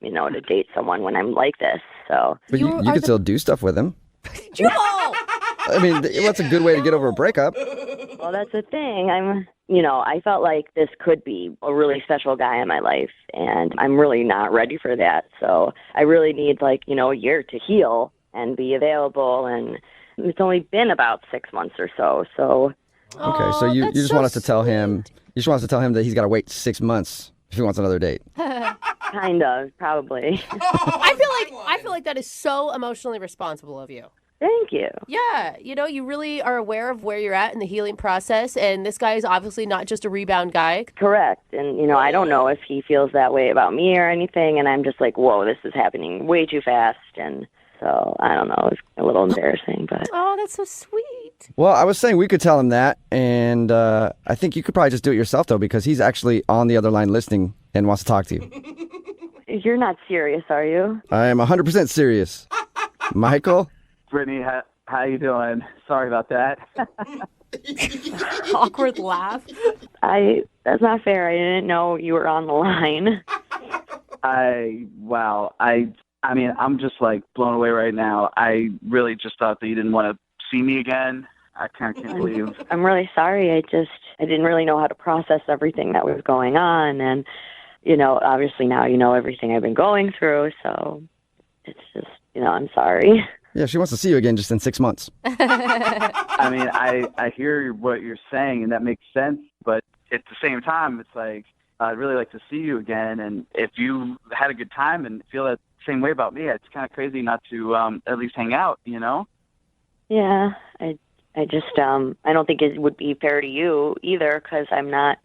you know, to date someone when I'm like this. So, But you could still do stuff with him. I mean, what's a good way to get over a breakup? Well, that's the thing. I felt like this could be a really special guy in my life, and I'm really not ready for that. So I really need like, you know, a year to heal and be available, and it's only been about 6 months or so. So Okay, so you just want us to tell him, that he's got to wait 6 months if he wants another date. Kind of, probably. I feel like that is so emotionally responsible of you. Thank you. Yeah, you know, you really are aware of where you're at in the healing process, and this guy is obviously not just a rebound guy. Correct. And, you know, I don't know if he feels that way about me or anything, and I'm just like, whoa, this is happening way too fast, and so, I don't know, it's a little embarrassing, but... Oh, that's so sweet. Well, I was saying we could tell him that, and I think you could probably just do it yourself, though, because he's actually on the other line listening and wants to talk to you. You're not serious, are you? I am 100% serious. Michael? Brittany, how you doing? Sorry about that. Awkward laugh. That's not fair. I didn't know you were on the line. I mean, I'm just like blown away right now. I really just thought that you didn't want to see me again. I can't believe. I'm really sorry. I didn't really know how to process everything that was going on, and you know, obviously now you know everything I've been going through. So it's just, you know, I'm sorry. Yeah, she wants to see you again just in 6 months. I mean, I hear what you're saying, and that makes sense. But at the same time, it's like, I'd really like to see you again. And if you had a good time and feel that same way about me, it's kind of crazy not to at least hang out, you know? Yeah, I just, I don't think it would be fair to you either, because I'm not,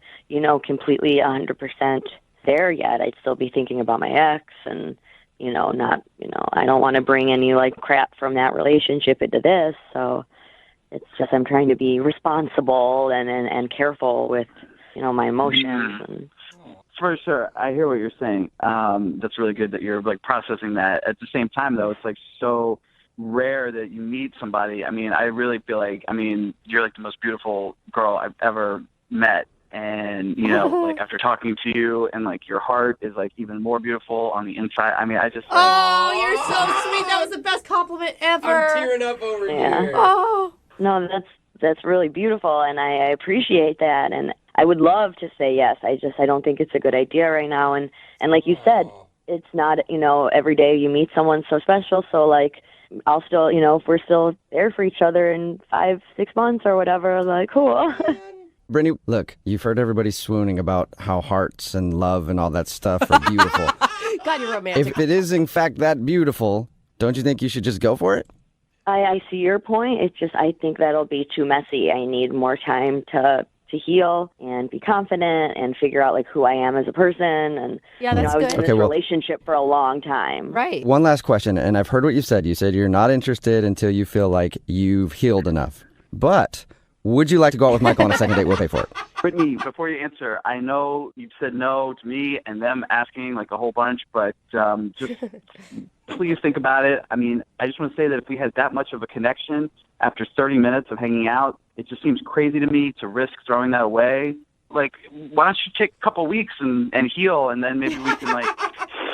completely 100% there yet. I'd still be thinking about my ex and, I don't want to bring any, crap from that relationship into this. So it's just I'm trying to be responsible and careful with, my emotions. And For sure. I hear what you're saying. That's really good that you're, processing that. At the same time, though, it's, so rare that you meet somebody. I mean, I really feel like, you're, the most beautiful girl I've ever met. And, after talking to you and, your heart is, even more beautiful on the inside. I just... Oh, you're so sweet. That was the best compliment ever. I'm tearing up over here. Oh. No, that's really beautiful, and I appreciate that. And I would love to say yes. I don't think it's a good idea right now. And like you said, it's not, every day you meet someone so special. So, I'll still, if we're still there for each other in 5-6 months or whatever, cool. Brittany, look, you've heard everybody swooning about how hearts and love and all that stuff are beautiful. God, you're romantic. If it is, in fact, that beautiful, don't you think you should just go for it? I see your point. It's just I think that'll be too messy. I need more time to heal and be confident and figure out who I am as a person. And that's I was good. in this relationship for a long time. Right. One last question, and I've heard what you said. You said you're not interested until you feel like you've healed enough. But would you like to go out with Michael on a second date? We'll pay for it. Brittany, before you answer, I know you've said no to me and them asking a whole bunch, but just please think about it. I just want to say that if we had that much of a connection after 30 minutes of hanging out, it just seems crazy to me to risk throwing that away. Why don't you take a couple weeks and heal, and then maybe we can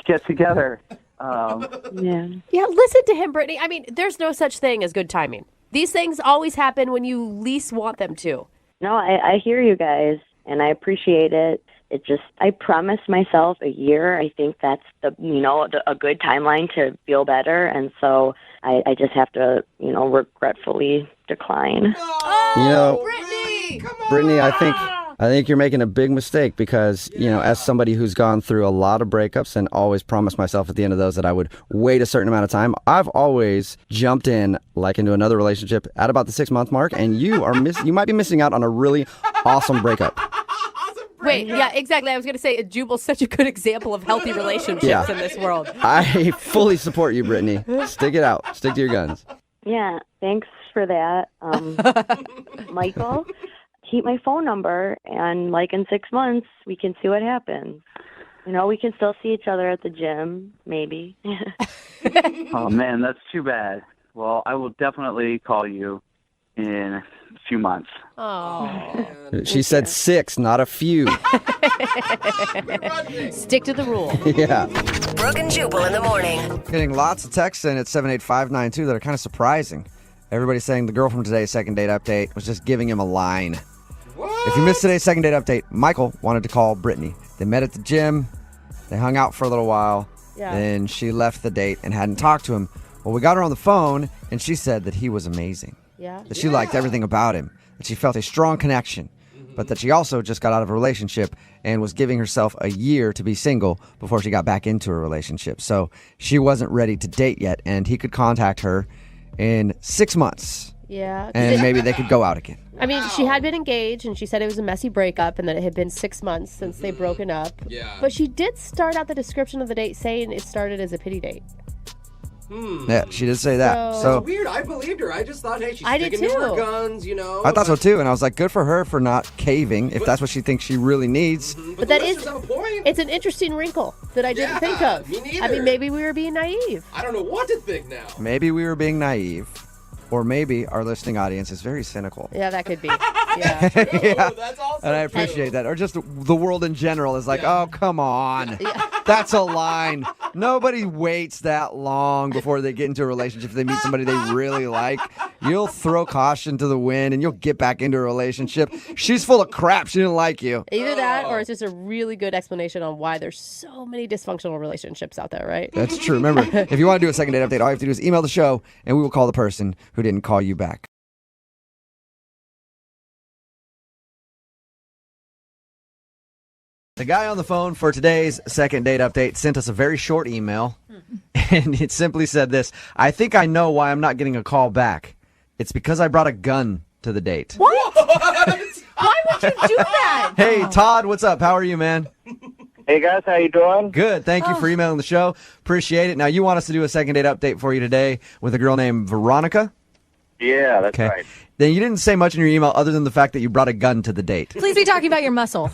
get together. Yeah, listen to him, Brittany. There's no such thing as good timing. These things always happen when you least want them to. No, I hear you guys, and I appreciate it. It just, I promised myself a year. I think that's a good timeline to feel better, and so I just have to, regretfully decline. Brittany! Come on! Brittany, I think you're making a big mistake because, as somebody who's gone through a lot of breakups and always promised myself at the end of those that I would wait a certain amount of time, I've always jumped in into another relationship at about the 6-month mark, and you might be missing out on a really awesome breakup. Wait, yeah, exactly. I was going to say, Jubal's such a good example of healthy relationships in this world. I fully support you, Brittany. Stick it out. Stick to your guns. Yeah, thanks for that. Michael, keep my phone number, and in 6 months, we can see what happens. We can still see each other at the gym, maybe. Oh, man, that's too bad. Well, I will definitely call you in a few months. Oh. She said 6, not a few. Stick to the rule. Yeah. Brooke and Jubal in the morning. Getting lots of texts in at 78592 that are kind of surprising. Everybody's saying the girl from today's second date update was just giving him a line. What? If you missed today's second date update, Michael wanted to call Brittany. They met at the gym. They hung out for a little while. Yeah. Then she left the date and hadn't talked to him. Well, we got her on the phone, and she said that he was amazing. Yeah. That she liked everything about him. That she felt a strong connection. But that she also just got out of a relationship and was giving herself a year to be single before she got back into a relationship. So she wasn't ready to date yet, and he could contact her in 6 months. Yeah. And maybe they could go out again. She had been engaged, and she said it was a messy breakup and that it had been 6 months since they'd broken up. Yeah. But she did start out the description of the date saying it started as a pity date. Yeah, she did say that. So That's weird. I believed her. I just thought, hey, she's I did sticking to her too. guns, I thought so too, and I was like, good for her for not caving if that's what she thinks she really needs. But that is, it's an interesting wrinkle that I didn't think of. Me neither. Maybe we were being naive. I don't know what to think now. Maybe we were being naive, or maybe our listening audience is very cynical. Yeah, that could be. Yeah. That's awesome. And I appreciate that. Or just the world in general is like, oh, come on. That's a line. Nobody waits that long before they get into a relationship. If they meet somebody they really like, you'll throw caution to the wind and you'll get back into a relationship. She's full of crap. She didn't like you. Either that or it's just a really good explanation on why there's so many dysfunctional relationships out there, right? That's true. Remember, if you want to do a second date update, all you have to do is email the show and we will call the person who didn't call you back. The guy on the phone for today's second date update sent us a very short email, and it simply said this: I think I know why I'm not getting a call back. It's because I brought a gun to the date. What? Why would you do that? Hey, Todd, what's up? How are you, man? Hey, guys, how you doing? Good. Thank you for emailing the show. Appreciate it. Now, you want us to do a second date update for you today with a girl named Veronica? Yeah, that's Okay. right. Then you didn't say much in your email other than the fact that you brought a gun to the date. Please be talking about your muscle.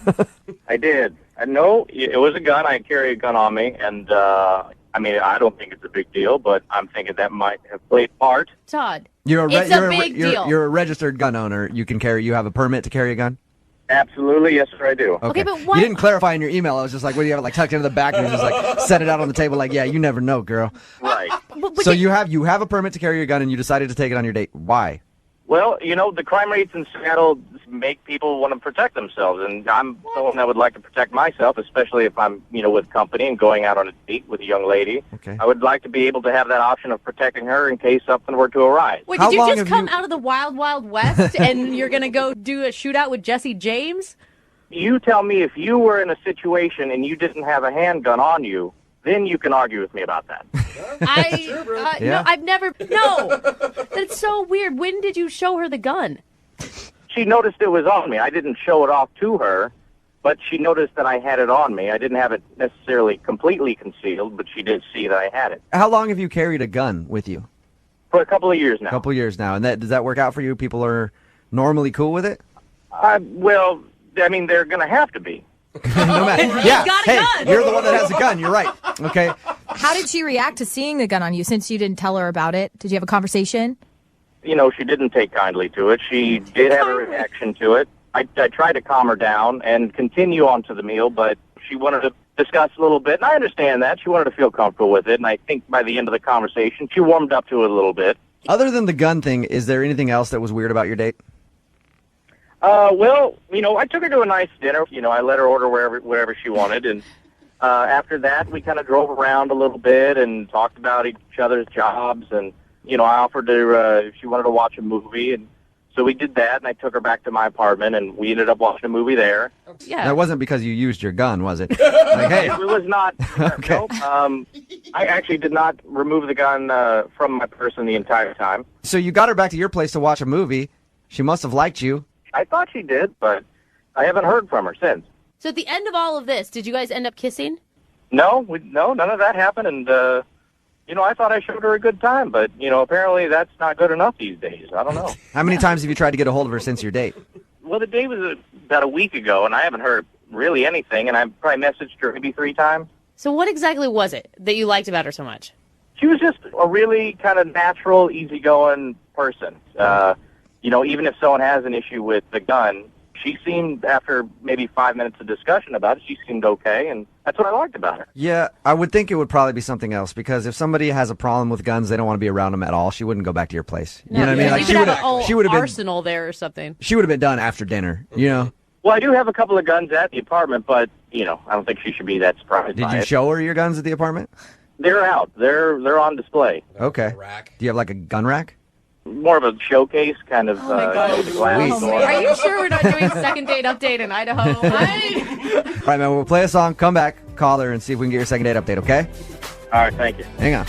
I did. No, it was a gun. I carry a gun on me, and I don't think it's a big deal, but I'm thinking that might have played part. Todd, You're a it's a big deal. You're a registered gun owner. You have a permit to carry a gun? Absolutely, yes, sir, I do. Okay, but why? You didn't clarify in your email. I was just like, what do you have it like tucked into the back and you just like set it out on the table like, yeah, you never know, girl. Right. So you have a permit to carry your gun and you decided to take it on your date. Why? Well, the crime rates in Seattle make people want to protect themselves, and I'm someone that would like to protect myself, especially if I'm, with company and going out on a date with a young lady. Okay. I would like to be able to have that option of protecting her in case something were to arise. Wait, did you just come out of the wild, wild west and you're going to go do a shootout with Jesse James? You tell me if you were in a situation and you didn't have a handgun on you, then you can argue with me about that. No, I've never. No, that's so weird. When did you show her the gun? She noticed it was on me. I didn't show it off to her, but she noticed that I had it on me. I didn't have it necessarily completely concealed, but she did see that I had it. How long have you carried a gun with you? For a couple of years now. A couple of years now. And does that work out for you? People are normally cool with it? Well, they're going to have to be. No matter. Yeah. Gun. You're the one that has a gun. You're right. Okay. How did she react to seeing the gun on you since you didn't tell her about it? Did you have a conversation? She didn't take kindly to it. She did have a reaction to it. I tried to calm her down and continue on to the meal, but she wanted to discuss a little bit, and I understand that. She wanted to feel comfortable with it, and I think by the end of the conversation, she warmed up to it a little bit. Other than the gun thing, is there anything else that was weird about your date? Well, I took her to a nice dinner. I let her order wherever she wanted, and after that, we kind of drove around a little bit and talked about each other's jobs, and, I offered her if she wanted to watch a movie, and so we did that, and I took her back to my apartment, and we ended up watching a movie there. Yeah. That wasn't because you used your gun, was it? Like, hey. It was not. Okay. Nope. I actually did not remove the gun from my person the entire time. So you got her back to your place to watch a movie. She must have liked you. I thought she did, but I haven't heard from her since. So at the end of all of this, did you guys end up kissing? No, none of that happened, and, I thought I showed her a good time, but, apparently that's not good enough these days. I don't know. How many times have you tried to get a hold of her since your date? Well, the date was about a week ago, and I haven't heard really anything, and I probably messaged her maybe 3 times. So what exactly was it that you liked about her so much? She was just a really kind of natural, easygoing person. Even if someone has an issue with the gun, she seemed, after maybe 5 minutes of discussion about it, she seemed okay, and that's what I liked about her. Yeah, I would think it would probably be something else, because if somebody has a problem with guns, they don't want to be around them at all. She wouldn't go back to your place. You know what I mean? Like she would have been arsenal there or something. She would have been done after dinner, Well, I do have a couple of guns at the apartment, but, I don't think she should be that surprised Did by you it. show her your guns at the apartment? They're out. They're on display. Okay. Do you have like a gun rack? More of a showcase kind of glass. Are you sure we're not doing second date update in Idaho? All right, man, we'll play a song, come back, call her, and see if we can get your second date update, okay? All right, thank you. Hang on.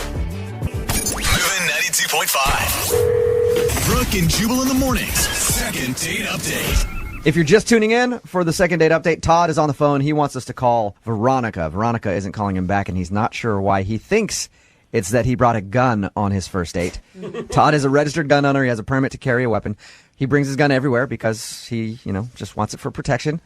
Moving 92.5. Brooke and Jubal in the mornings. Second date update. If you're just tuning in for the second date update, Todd is on the phone. He wants us to call Veronica. Veronica isn't calling him back, and he's not sure why. He thinks it's that he brought a gun on his first date. Todd is a registered gun owner. He has a permit to carry a weapon. He brings his gun everywhere because he, just wants it for protection.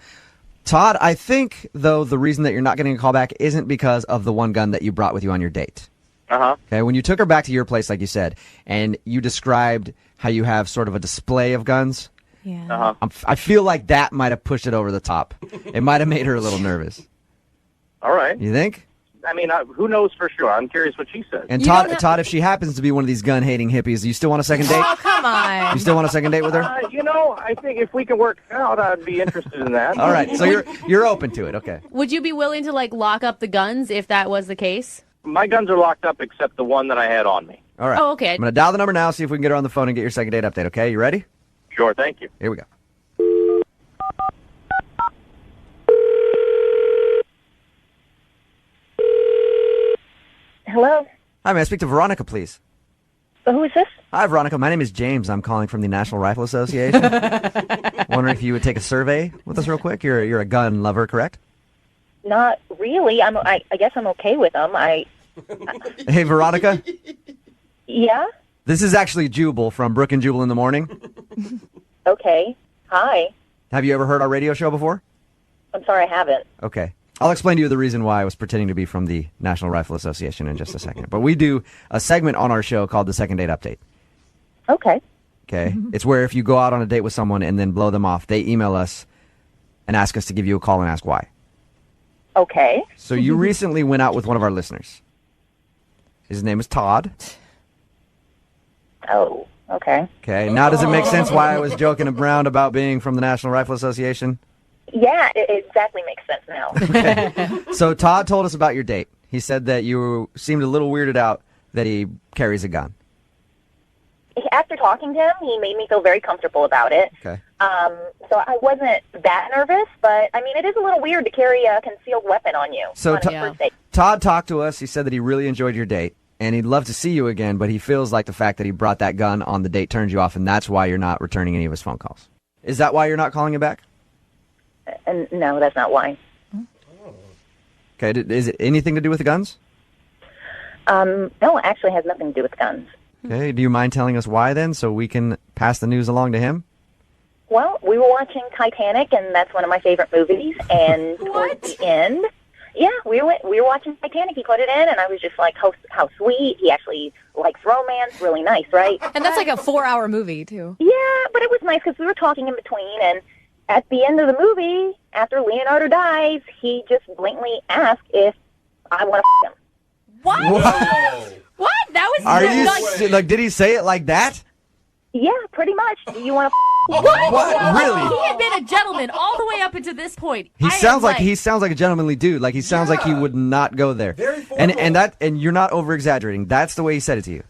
Todd, I think, though, the reason that you're not getting a call back isn't because of the one gun that you brought with you on your date. Uh-huh. Okay, when you took her back to your place, like you said, and you described how you have sort of a display of guns, Yeah. I feel like that might have pushed it over the top. It might have made her a little nervous. All right. You think? I mean, who knows for sure? I'm curious what she says. And Todd, if she happens to be one of these gun-hating hippies, do you still want a second date? Oh, come on. You still want a second date with her? I think if we can work it out, I'd be interested in that. All right, so you're open to it, okay. Would you be willing to lock up the guns if that was the case? My guns are locked up except the one that I had on me. All right. Oh, okay. I'm going to dial the number now, see if we can get her on the phone and get your second date update, okay? You ready? Sure, thank you. Here we go. Hello? Hi, may I speak to Veronica, please? Who is this? Hi, Veronica. My name is James. I'm calling from the National Rifle Association. Wondering if you would take a survey with us real quick. You're a gun lover, correct? Not really. I guess I'm okay with them. Hey, Veronica. Yeah? This is actually Jubal from Brooke and Jubal in the morning. Okay. Hi. Have you ever heard our radio show before? I'm sorry, I haven't. Okay. I'll explain to you the reason why I was pretending to be from the National Rifle Association in just a second. But we do a segment on our show called the Second Date Update. Okay. Okay? It's where if you go out on a date with someone and then blow them off, they email us and ask us to give you a call and ask why. Okay. So you recently went out with one of our listeners. His name is Todd. Oh, okay. Okay. Now does it make sense why I was joking around about being from the National Rifle Association? Yeah, it exactly makes sense now. Okay. So Todd told us about your date. He said that you seemed a little weirded out that he carries a gun. After talking to him, he made me feel very comfortable about it. Okay. So I wasn't that nervous, but I mean, it is a little weird to carry a concealed weapon on you. So on a first date. Todd talked to us. He said that he really enjoyed your date and he'd love to see you again, but he feels like the fact that he brought that gun on the date turns you off, and that's why you're not returning any of his phone calls. Is that why you're not calling him back? No, that's not why. Okay. Is it anything to do with the guns? No, it actually has nothing to do with guns. Okay. Do you mind telling us why then, so we can pass the news along to him? Well, we were watching Titanic, and that's one of my favorite movies. And towards the end, yeah, we were watching Titanic. He put it in, and I was just like, how sweet. He actually likes romance. Really nice, right? And that's like a 4-hour movie, too. Yeah, but it was nice because we were talking in between, and at the end of the movie, after Leonardo dies, he just blatantly asked if I want to him. What? Whoa. What? That was Are you like? Did he say it like that? Yeah, pretty much. Do you want to? What? Really? He had been a gentleman all the way up until this point. He sounds like a gentlemanly dude. Like he sounds like he would not go there. Very formal. And you're not over exaggerating. That's the way he said it to you.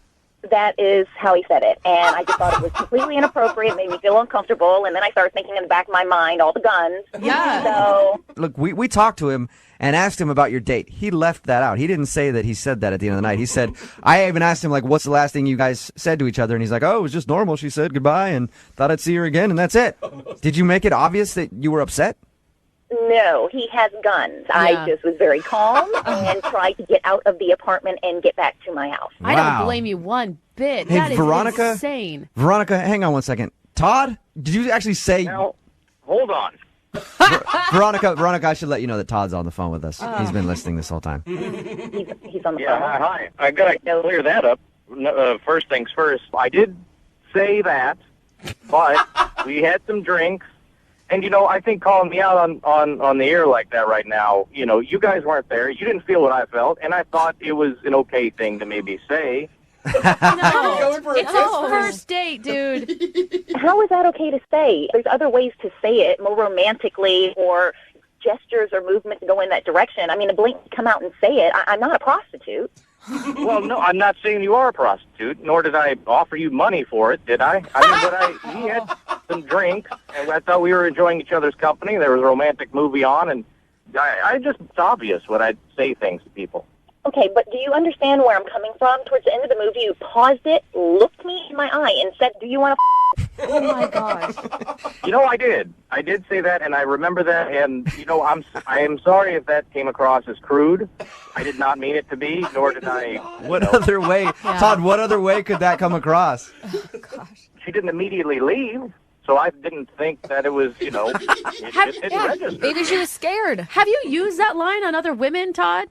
That is how he said it, and I just thought it was completely inappropriate. Made me feel uncomfortable, and then I started thinking in the back of my mind all the guns. Yeah. So look, we talked to him and asked him about your date. He left that out. He didn't say that he said that at the end of the night. He said, I even asked him, like, what's the last thing you guys said to each other? And he's like, oh, it was just normal. She said goodbye and thought I'd see her again, and that's it. Did you make it obvious that you were upset? no, he has guns. Yeah. I just was very calm and tried to get out of the apartment and get back to my house. I don't blame you one bit. Hey, That is Veronica? insane. Veronica, hang on one second. Todd, did you actually say... Now, hold on. Veronica, I should let you know that Todd's on the phone with us. He's been listening this whole time. He's on the Yeah, phone. hi. I gotta clear that up. First things first. I did say that, but we had some drinks, and I think calling me out on the air like that right now, you guys weren't there. You didn't feel what I felt, and I thought it was an okay thing to maybe say. No, it's a first date, dude. How is that okay to say? There's other ways to say it more romantically, or gestures or movement to go in that direction. I mean, to blatantly come out and say it. I'm not a prostitute. Well, no, I'm not saying you are a prostitute, nor did I offer you money for it, did I? I mean, but we had some drinks, and I thought we were enjoying each other's company. There was a romantic movie on, and it's obvious when I say things to people. Okay, but do you understand where I'm coming from? Towards the end of the movie, you paused it, looked me in my eye, and said, do you want to Oh, my gosh. I did. I did say that, and I remember that, and, I am sorry if that came across as crude. I did not mean it to be, nor did I... What other way? Todd, what other way could that come across? Oh, gosh. She didn't immediately leave, so I didn't think that it was, it registered. Maybe she was scared. Have you used that line on other women, Todd?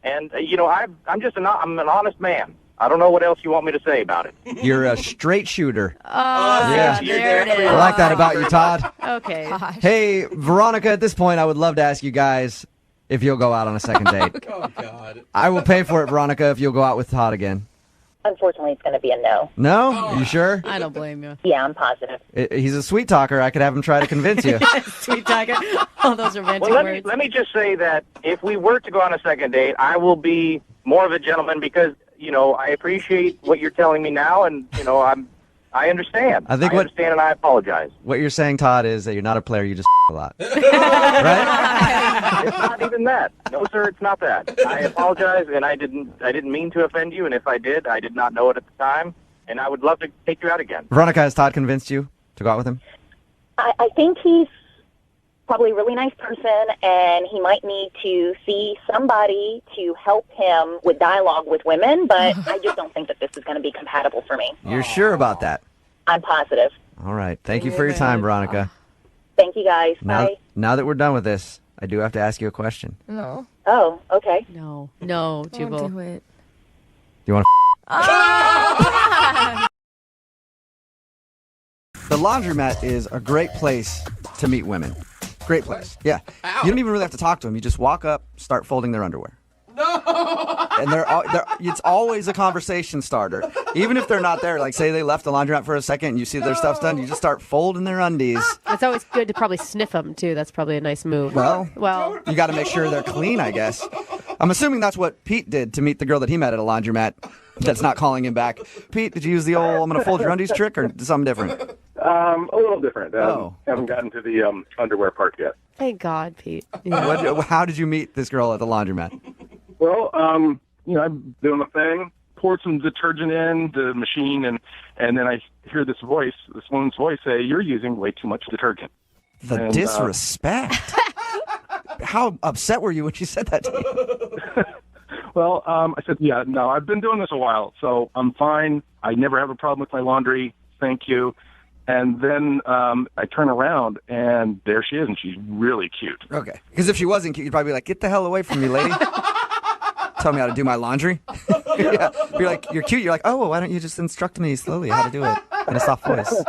And, I'm an honest man. I don't know what else you want me to say about it. You're a straight shooter. Yeah. There it is. I like that about you, Todd. Okay. Hey, Veronica, at this point, I would love to ask you guys if you'll go out on a second date. Oh, God. I will pay for it, Veronica, if you'll go out with Todd again. Unfortunately, it's going to be a no. No? Are you sure? I don't blame you. Yeah, I'm positive. He's a sweet talker. I could have him try to convince you. Sweet talker. All those romantic Well, words. let me just say that if we were to go on a second date, I will be more of a gentleman because, I appreciate what you're telling me now, and, I understand. I think I understand, and I apologize. What you're saying, Todd, is that you're not a player. You just a lot. It's not even that. No, sir, it's not that. I apologize, and I didn't mean to offend you, and if I did not know it at the time, and I would love to take you out again. Veronica, has Todd convinced you to go out with him? I think he's probably a really nice person, and he might need to see somebody to help him with dialogue with women, but I just don't think that this is going to be compatible for me. You're sure about that? I'm positive. All right. Thank you for your time, Veronica. Thank you, guys. Bye. Now that we're done with this, I do have to ask you a question. No. Oh, okay. No, Jubal. Jubal. Do it. Do you want The laundromat is a great place to meet women. Great place. Yeah. Ow. You don't even really have to talk to them. You just walk up, start folding their underwear. No. And it's always a conversation starter. Even if they're not there, like say they left the laundromat for a second and you see their stuff's done, you just start folding their undies. It's always good to probably sniff them, too. That's probably a nice move. Well, you got to make sure they're clean, I guess. I'm assuming that's what Pete did to meet the girl that he met at a laundromat that's not calling him back. Pete, did you use the old I'm going to fold your undies trick or something different? A little different. Haven't gotten to the underwear part yet. Thank God, Pete. Yeah. How did you meet this girl at the laundromat? Well, I'm doing the thing, poured some detergent in the machine, and then I hear this woman's voice say, "You're using way too much detergent." The disrespect. How upset were you when she said that to you? Well, I said, yeah, no, I've been doing this a while, so I'm fine. I never have a problem with my laundry. Thank you. And then I turn around, and there she is, and she's really cute. Okay. Because if she wasn't cute, you'd probably be like, get the hell away from me, lady. Tell me how to do my laundry. Yeah. You're like, you're cute. You're like, oh, why don't you just instruct me slowly how to do it in a soft voice?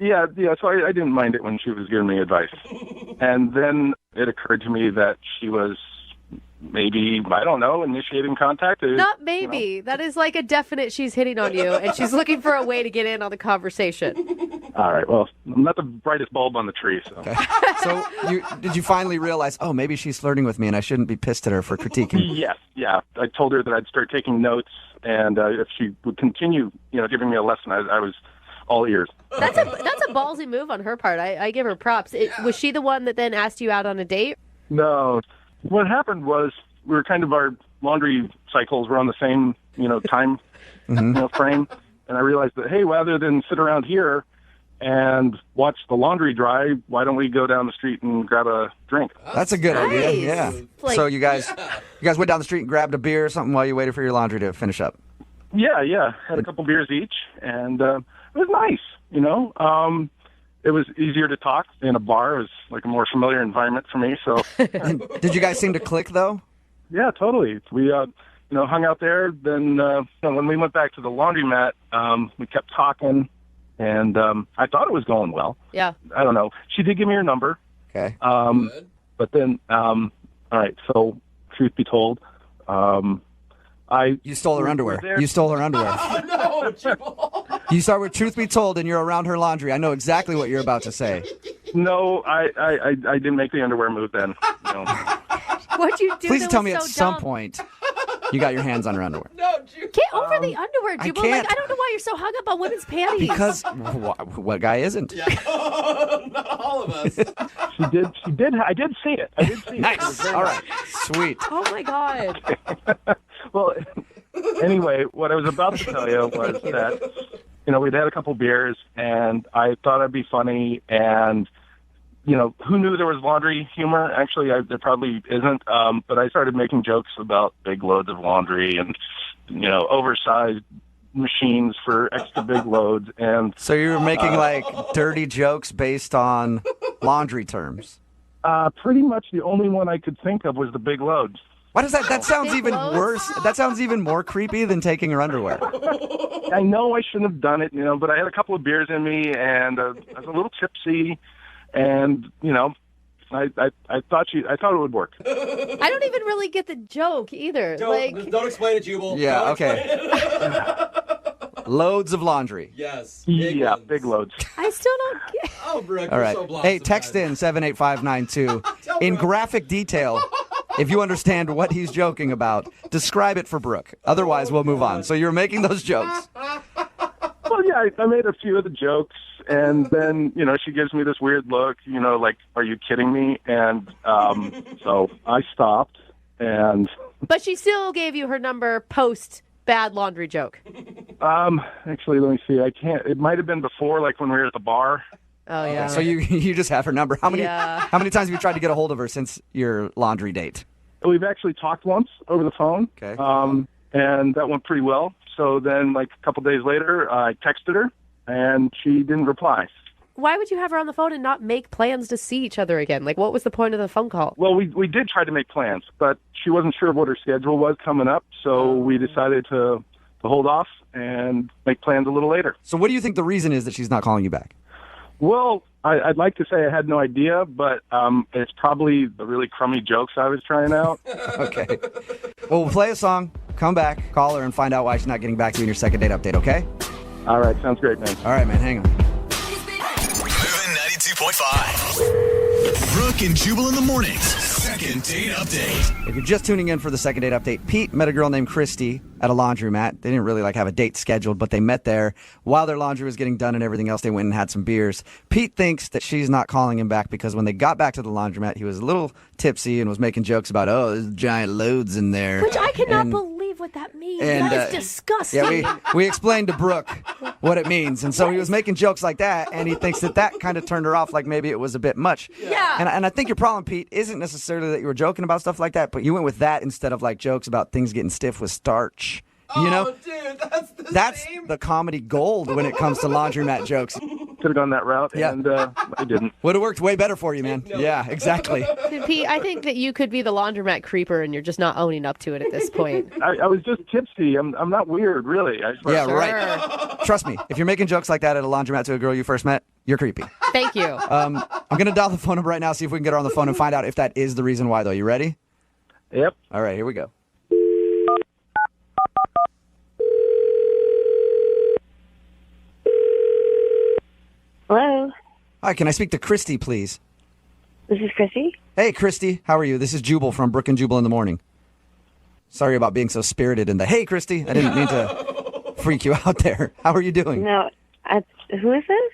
Yeah, so I didn't mind it when she was giving me advice. And then it occurred to me that she was maybe, I don't know, initiating contact. Not maybe. That is like a definite she's hitting on you, and she's looking for a way to get in on the conversation. All right, well, I'm not the brightest bulb on the tree, so. Okay. So did you finally realize, oh, maybe she's flirting with me and I shouldn't be pissed at her for critiquing? Yes, yeah. I told her that I'd start taking notes, and if she would continue, giving me a lesson, I was all ears. That's a ballsy move on her part. I give her props. Was she the one that then asked you out on a date? No. What happened was our laundry cycles were on the same, time frame. And I realized that, hey, rather than sit around here and watch the laundry dry, why don't we go down the street and grab a drink? That's a good idea. Yeah. Like, so you guys went down the street and grabbed a beer or something while you waited for your laundry to finish up? Yeah. Had a couple beers each, and it was nice, It was easier to talk in a bar. It was like a more familiar environment for me. So, did you guys seem to click though? Yeah, totally. We, hung out there. Then when we went back to the laundromat, we kept talking, and I thought it was going well. Yeah. I don't know. She did give me her number. Okay. But then, all right. So, truth be told, you stole her underwear. You stole her underwear. Oh, no, Jubal. You start with truth be told, and you're around her laundry. I know exactly what you're about to say. No, I didn't make the underwear move then. No. What'd you do? Please tell me so at some dumb? point you got your hands on her underwear. No, Jubal. Get over the underwear, I Jubal. can't. Like, I don't know why you're so hung up on women's panties. Because what guy isn't? Yeah. Not all of us. She did. I did see it. Nice. All right. Sweet. Oh, my God. Well, anyway, what I was about to tell you was that, we'd had a couple beers, and I thought I'd be funny, and, who knew there was laundry humor? Actually, there probably isn't, but I started making jokes about big loads of laundry and, oversized machines for extra big loads. And so you were making, dirty jokes based on laundry terms? Pretty much the only one I could think of was the big loads. Why does that sounds Big even loads? worse? That sounds even more creepy than taking her underwear. I know I shouldn't have done it, but I had a couple of beers in me, and I was a little tipsy, and I thought it would work. I don't even really get the joke either. Don't explain it, Jubal. Yeah, Don't okay. explain it. Loads of laundry. Yes. Big loads. I still don't get. Oh, Brooke, All you're right. so blossom. Hey, text in 78592 in graphic detail. If you understand what he's joking about, describe it for Brooke. Otherwise, we'll move on. So you're making those jokes. Well, yeah, I made a few of the jokes, and then, she gives me this weird look, like, are you kidding me? And so I stopped, and... But she still gave you her number post bad laundry joke. Actually, let me see. I can't... It might have been before, like, when we were at the bar. Oh, yeah. So you just have her number. How many times have you tried to get a hold of her since your laundry date? We've actually talked once over the phone. Okay. And that went pretty well. So then, like, a couple days later, I texted her, and she didn't reply. Why would you have her on the phone and not make plans to see each other again? Like, what was the point of the phone call? Well, we did try to make plans, but she wasn't sure of what her schedule was coming up, so we decided to hold off and make plans a little later. So what do you think the reason is that she's not calling you back? Well, I'd like to say I had no idea, but it's probably the really crummy jokes I was trying out. Okay. Well, we'll play a song, come back, call her, and find out why she's not getting back to you in your second date update, okay? All right, sounds great, man. All right, man, hang on. Moving 92.5. Brooke and Jubal in the mornings. Second date update. If you're just tuning in for the second date update, Pete met a girl named Christy at a laundromat. They didn't really have a date scheduled, but they met there. While their laundry was getting done and everything else, they went and had some beers. Pete thinks that she's not calling him back because when they got back to the laundromat, he was a little tipsy and was making jokes about, there's giant loads in there. Which I cannot believe what that means. That is disgusting. Yeah, we explained to Brooke what it means. And so he was making jokes like that, and he thinks that kind of turned her off, like maybe it was a bit much. Yeah. And I think your problem, Pete, isn't necessarily that you were joking about stuff like that, but you went with that instead of like jokes about things getting stiff with starch. Dude, That's the comedy gold when it comes to laundromat jokes. Could have gone that route, and I didn't. Would have worked way better for you, man. Yeah, exactly. Pete, I think that you could be the laundromat creeper and you're just not owning up to it at this point. I was just tipsy. I'm not weird, really. Yeah, right. Trust me, if you're making jokes like that at a laundromat to a girl you first met, you're creepy. Thank you. I'm going to dial the phone number right now, see if we can get her on the phone and find out if that is the reason why, though. You ready? Yep. All right, here we go. Hello, Hi, can I speak to Christy, please? this is Chrissy. Hey, Christy, how are you? This is Jubal from Brooke and Jubal in the morning. Sorry about being so spirited in the, hey, Christy, I didn't mean to freak you out there. How are you doing? No, who is this?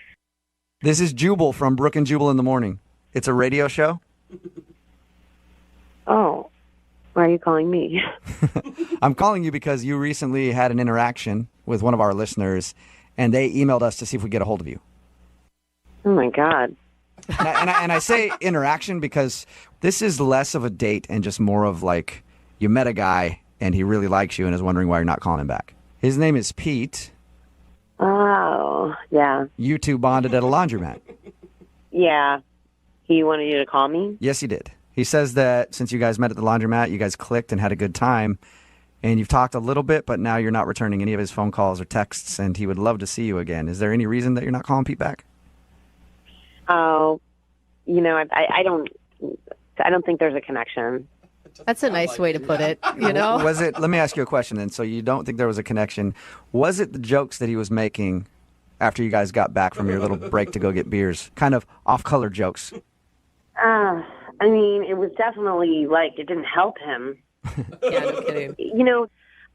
This is Jubal from Brooke and Jubal in the morning. It's a radio show. Oh, why are you calling me? I'm calling you because you recently had an interaction with one of our listeners, and they emailed us to see if we could get a hold of you. Oh, my God. And I say interaction because this is less of a date and just more of like you met a guy and he really likes you and is wondering why you're not calling him back. His name is Pete. Oh, yeah. You two bonded at a laundromat. Yeah. He wanted you to call me? Yes, he did. He says that since you guys met at the laundromat, you guys clicked and had a good time, and you've talked a little bit, but now you're not returning any of his phone calls or texts, and he would love to see you again. Is there any reason that you're not calling Pete back? Oh, I don't think there's a connection. That's a nice way to put it, you know? Was it, let me ask you a question then. So you don't think there was a connection. Was it the jokes that he was making after you guys got back from your little break to go get beers? Kind of off-color jokes? I mean, it was definitely like it didn't help him. Yeah, no kidding.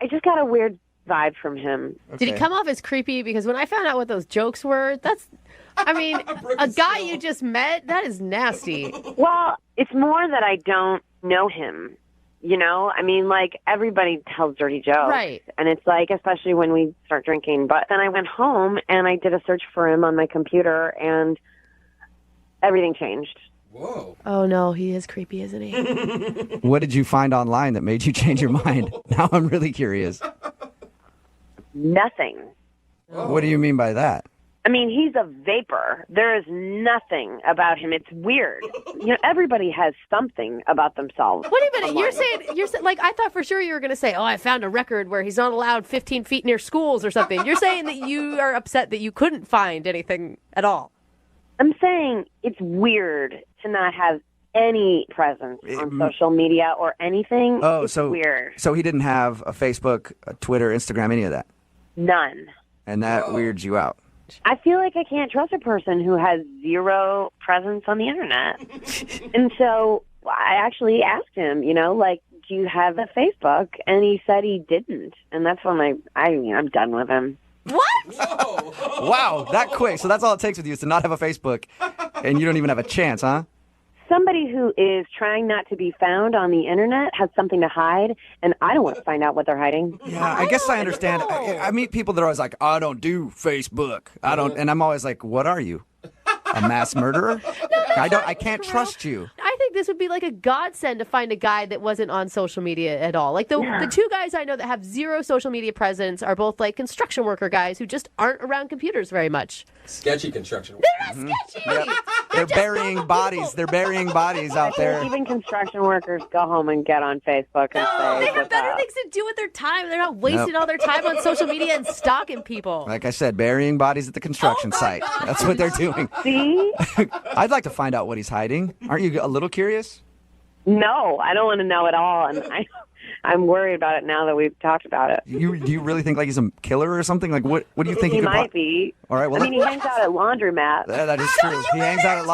I just got a weird vibe from him. Did he come off as creepy? Because when I found out what those jokes were, a guy you just met, that is nasty. Well, it's more that I don't know him. I mean, like, everybody tells dirty jokes. Right. And it's like, especially when we start drinking. But then I went home and I did a search for him on my computer and everything changed. Whoa. Oh, no, he is creepy, isn't he? What did you find online that made you change your mind? Now I'm really curious. Nothing. What do you mean by that? I mean, he's a vapor. There is nothing about him. It's weird. Everybody has something about themselves. Wait a minute. online. You're saying, like, I thought for sure you were going to say, I found a record where he's not allowed 15 feet near schools or something. You're saying that you are upset that you couldn't find anything at all. I'm saying it's weird to not have any presence on social media or anything. Oh, it's so weird. So he didn't have a Facebook, a Twitter, Instagram, any of that, None. and that weirds you out. I feel like I can't trust a person who has zero presence on the internet. And so I actually asked him, do you have a Facebook? And he said he didn't. And that's when I'm done with him. What? Wow, that quick. So that's all it takes with you is to not have a Facebook, and you don't even have a chance, huh? Somebody who is trying not to be found on the internet has something to hide, and I don't want to find out what they're hiding. Yeah, I guess I understand. I meet people that are always like, I don't do Facebook. I don't, and I'm always like, what are you? A mass murderer? I can't trust you. I think this would be like a godsend to find a guy that wasn't on social media at all. Like the two guys I know that have zero social media presence are both like construction worker guys who just aren't around computers very much. Sketchy construction. They're not sketchy. Yep. They're burying bodies. They're burying bodies out there. Even construction workers go home and get on Facebook and say, They have better things to do with their time. They're not wasting all their time on social media and stalking people. Like I said, burying bodies at the construction site. That's what they're doing. See? I'd like to find out what he's hiding. Aren't you a little curious? No, I don't want to know at all, and I'm worried about it now that we've talked about it. Do you really think like he's a killer or something? Like what do you think He could might be. All right, well, he hangs out at laundromats. That is true. He hangs out at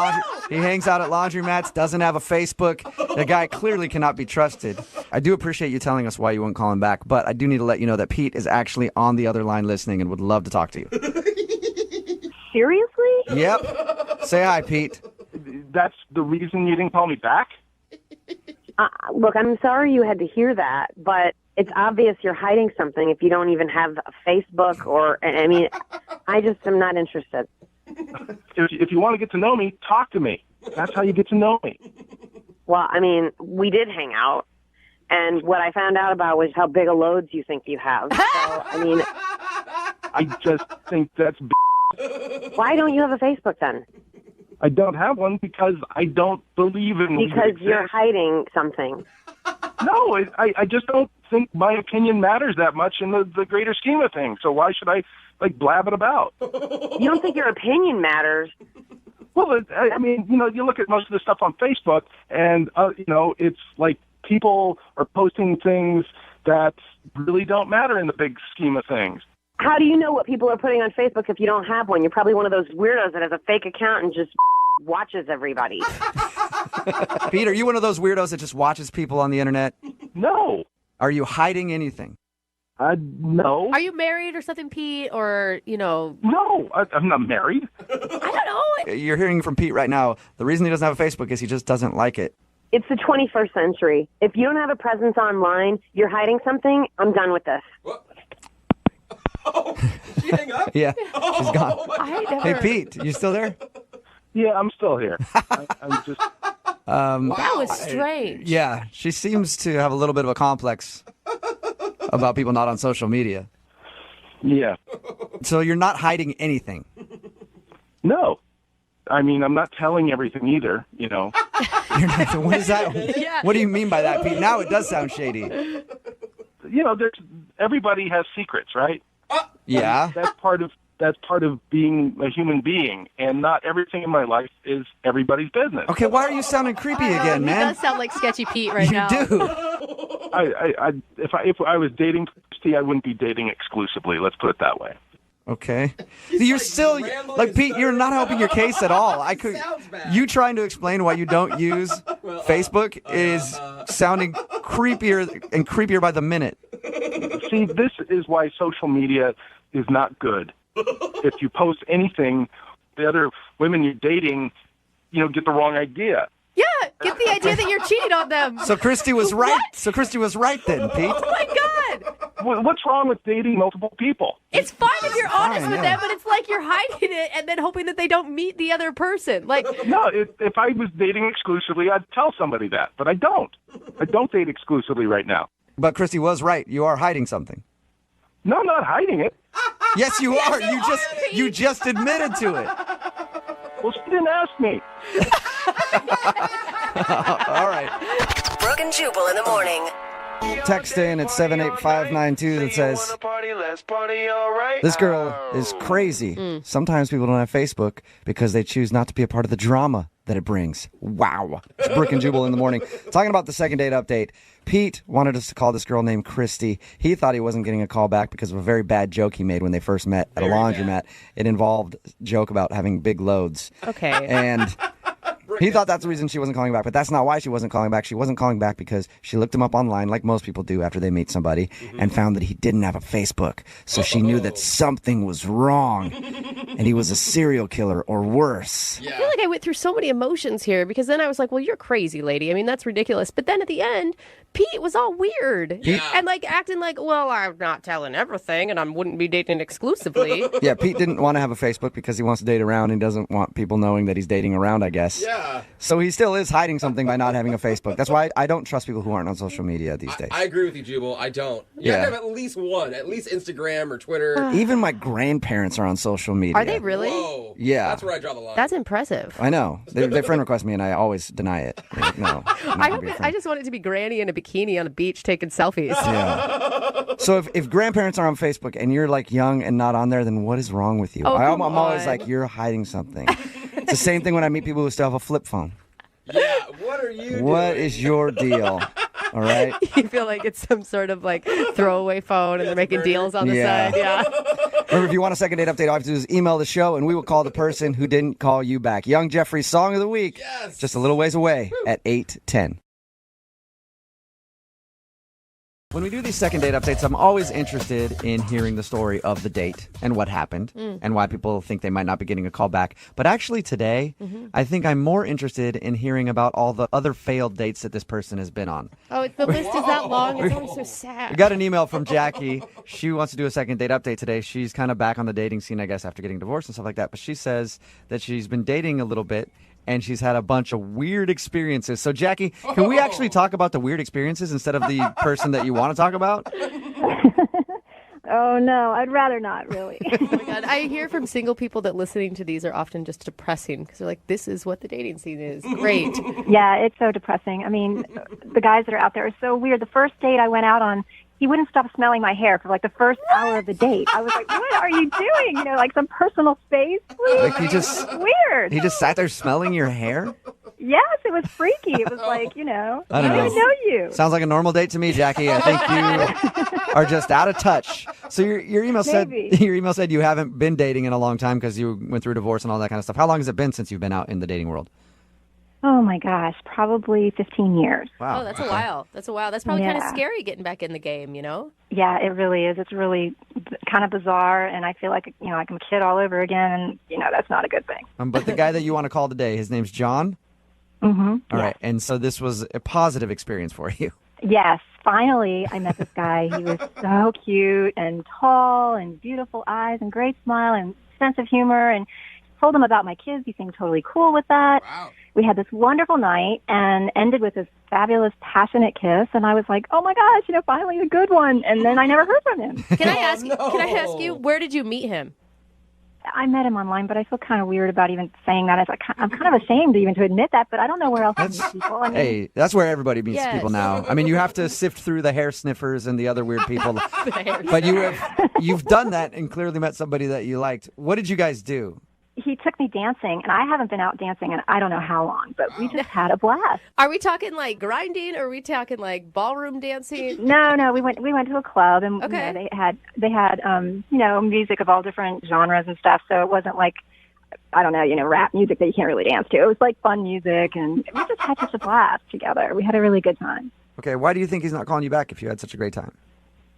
laundromats, doesn't have a Facebook. The guy clearly cannot be trusted. I do appreciate you telling us why you won't call him back, but I do need to let you know that Pete is actually on the other line listening and would love to talk to you. Seriously? Yep. Say hi, Pete. That's the reason you didn't call me back? Look, I'm sorry you had to hear that, but it's obvious you're hiding something if you don't even have a Facebook or, I just am not interested. If you want to get to know me, talk to me. That's how you get to know me. Well, we did hang out, and what I found out about was how big a loads you think you have. So, I just think that's why don't you have a Facebook then? I don't have one because I don't believe in Because you're hiding something. No, I just don't think my opinion matters that much in the greater scheme of things. So why should I, blab it about? You don't think your opinion matters? Well, you look at most of the stuff on Facebook, and, it's like people are posting things that really don't matter in the big scheme of things. How do you know what people are putting on Facebook if you don't have one? You're probably one of those weirdos that has a fake account and just watches everybody. Pete, are you one of those weirdos that just watches people on the internet? No. Are you hiding anything? No. Are you married or something, Pete? Or, No, I'm not married. I don't know. You're hearing from Pete right now. The reason he doesn't have a Facebook is he just doesn't like it. It's the 21st century. If you don't have a presence online, you're hiding something, I'm done with this. What? Did she hang up? Yeah, she's gone. Hey, never... Pete, you still there? Yeah, I'm still here. I'm just... that was strange. Yeah, she seems to have a little bit of a complex about people not on social media. Yeah. So you're not hiding anything? No. I'm not telling everything either, You're not, what is that? Yeah. What do you mean by that, Pete? Now it does sound shady. Everybody has secrets, right? Yeah. That's part of being a human being, and not everything in my life is everybody's business. Okay, why are you sounding creepy again, man? He does sound like Sketchy Pete right now. You do. If I was dating Christy, I wouldn't be dating exclusively. Let's put it that way. Okay. You're still Pete. You're not helping your case at all. You trying to explain why you don't use Facebook is sounding creepier and creepier by the minute. See, this is why social media is not good. If you post anything, the other women you're dating, get the wrong idea. Yeah, get the idea that you're cheating on them. So Christy was right. What? So Christy was right then, Pete. Oh my God. What's wrong with dating multiple people? It's fine if you're honest with them, but it's like you're hiding it and then hoping that they don't meet the other person. No, if I was dating exclusively, I'd tell somebody that, but I don't. I don't date exclusively right now. But Christy was right. You are hiding something. No, I'm not hiding it. Yes, you are. You just admitted to it. Well, she didn't ask me. All right. Brooke and Jubal in the morning. Text in at 78592 that says, this girl is crazy. Sometimes people don't have Facebook because they choose not to be a part of the drama that it brings. Wow. It's Brooke and Jubal in the morning. Talking about the second date update. Pete wanted us to call this girl named Christy. He thought he wasn't getting a call back because of a very bad joke he made when they first met at a laundromat. It involved a joke about having big loads. Okay. And he thought that's the reason she wasn't calling back, but that's not why she wasn't calling back. She wasn't calling back because she looked him up online, like most people do after they meet somebody, and found that he didn't have a Facebook. So she knew that something was wrong, and he was a serial killer or worse. I feel like I went through so many emotions here because then I was like, well, you're crazy, lady. I mean, that's ridiculous. But then at the end, Pete was all weird and like acting like, well, I'm not telling everything and I wouldn't be dating exclusively. Yeah, Pete didn't want to have a Facebook because he wants to date around and doesn't want people knowing that he's dating around, I guess. Yeah. So he still is hiding something by not having a Facebook. That's why I don't trust people who aren't on social media these days. I agree with you, Jubal. I don't. You have to have at least one, at least Instagram or Twitter. Even my grandparents are on social media. Are they really? Whoa. Yeah. That's where I draw the line. That's impressive. I know. They friend request me and I always deny it. Like, no. I just want it to be Granny in a bikini on a beach taking selfies. Yeah. So if grandparents are on Facebook and you're like young and not on there, then what is wrong with you? Oh, I'm come always on. like, you're hiding something. It's the same thing when I meet people who still have a flip phone. Yeah, what are you What doing? is your deal? All right? You feel like it's some sort of like throwaway phone and they're making deals on the Yeah. side. Yeah. Remember, if you want a second date update, all you have to do is email the show and we will call the person who didn't call you back. Young Jeffrey's Song of the Week. Yes. Just a little ways away at 8:10. When we do these second date updates, I'm always interested in hearing the story of the date and what happened and why people think they might not be getting a call back. But actually today, I think I'm more interested in hearing about all the other failed dates that this person has been on. Oh, the list is that long. It's always so sad. We got an email from Jackie. She wants to do a second date update today. She's kind of back on the dating scene, I guess, after getting divorced and stuff like that. But she says that she's been dating a little bit and she's had a bunch of weird experiences. So, Jackie, can we actually talk about the weird experiences instead of the person that you want to talk about? Oh, no, I'd rather not, really. Oh my God. I hear from single people that listening to these are often just depressing because they're like, this is what the dating scene is. Great. Yeah, it's so depressing. I mean, the guys that are out there are so weird. The first date I went out on, he wouldn't stop smelling my hair for like the first hour of the date. I was like, what are you doing? You know, like some personal space, please. Like he just Weird. He just sat there smelling your hair? Yes, it was freaky. It was like, you know, I don't know. even know you. Sounds like a normal date to me, Jackie. I think you are just out of touch. So your email Maybe. said you haven't been dating in a long time because you went through a divorce and all that kind of stuff. How long has it been since you've been out in the dating world? Oh my gosh, probably 15 years. Wow. Oh, that's a while. That's a while. That's probably kind of Yeah. scary getting back in the game, you know? Yeah, it really is. It's really kind of bizarre, and I feel like, you know, like I'm a kid all over again, and, you know, that's not a good thing. But the guy that you want to call today, his name's John? Mm-hmm. All right. And so this was a positive experience for you. Yes, finally I met this guy. He was so cute and tall and beautiful eyes and great smile and sense of humor, and told him about my kids. He seemed totally cool with that. Wow. We had this wonderful night and ended with this fabulous, passionate kiss. And I was like, oh my gosh, you know, finally a good one. And then I never heard from him. Can I ask you, where did you meet him? I met him online, but I feel kind of weird about even saying that. I'm kind of ashamed even to admit that, but I don't know where else to meet people. I mean, Hey, that's where everybody meets Yes. people now. I mean, you have to sift through the hair sniffers and the other weird people. But you've done that and clearly met somebody that you liked. What did you guys do? he took me dancing, and I haven't been out dancing in I don't know how long, but we just had a blast. Are we talking like grinding, or are we talking like ballroom dancing? No, we went to a club, and Okay. you know, they had music of all different genres and stuff. So it wasn't like, I don't know, rap music that you can't really dance to. It was like fun music, and we just had such a blast together. We had a really good time. Okay, why do you think he's not calling you back if you had such a great time?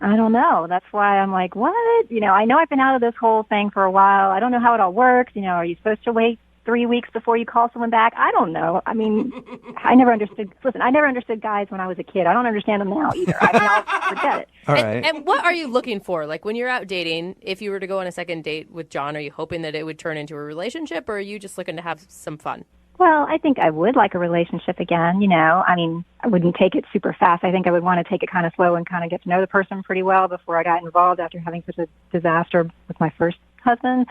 I don't know. That's why I'm like, what? I know I've been out of this whole thing for a while. I don't know how it all works. Are you supposed to wait 3 weeks before you call someone back? I don't know. I mean, I never understood. Listen, I never understood guys when I was a kid. I don't understand them now either. I mean, I'll forget it. All right. And what are you looking for? Like when you're out dating, if you were to go on a second date with John, are you hoping that it would turn into a relationship, or are you just looking to have some fun? Well, I think I would like a relationship again, I mean, I wouldn't take it super fast. I think I would want to take it kind of slow and kind of get to know the person pretty well before I got involved after having such a disaster with my first husband.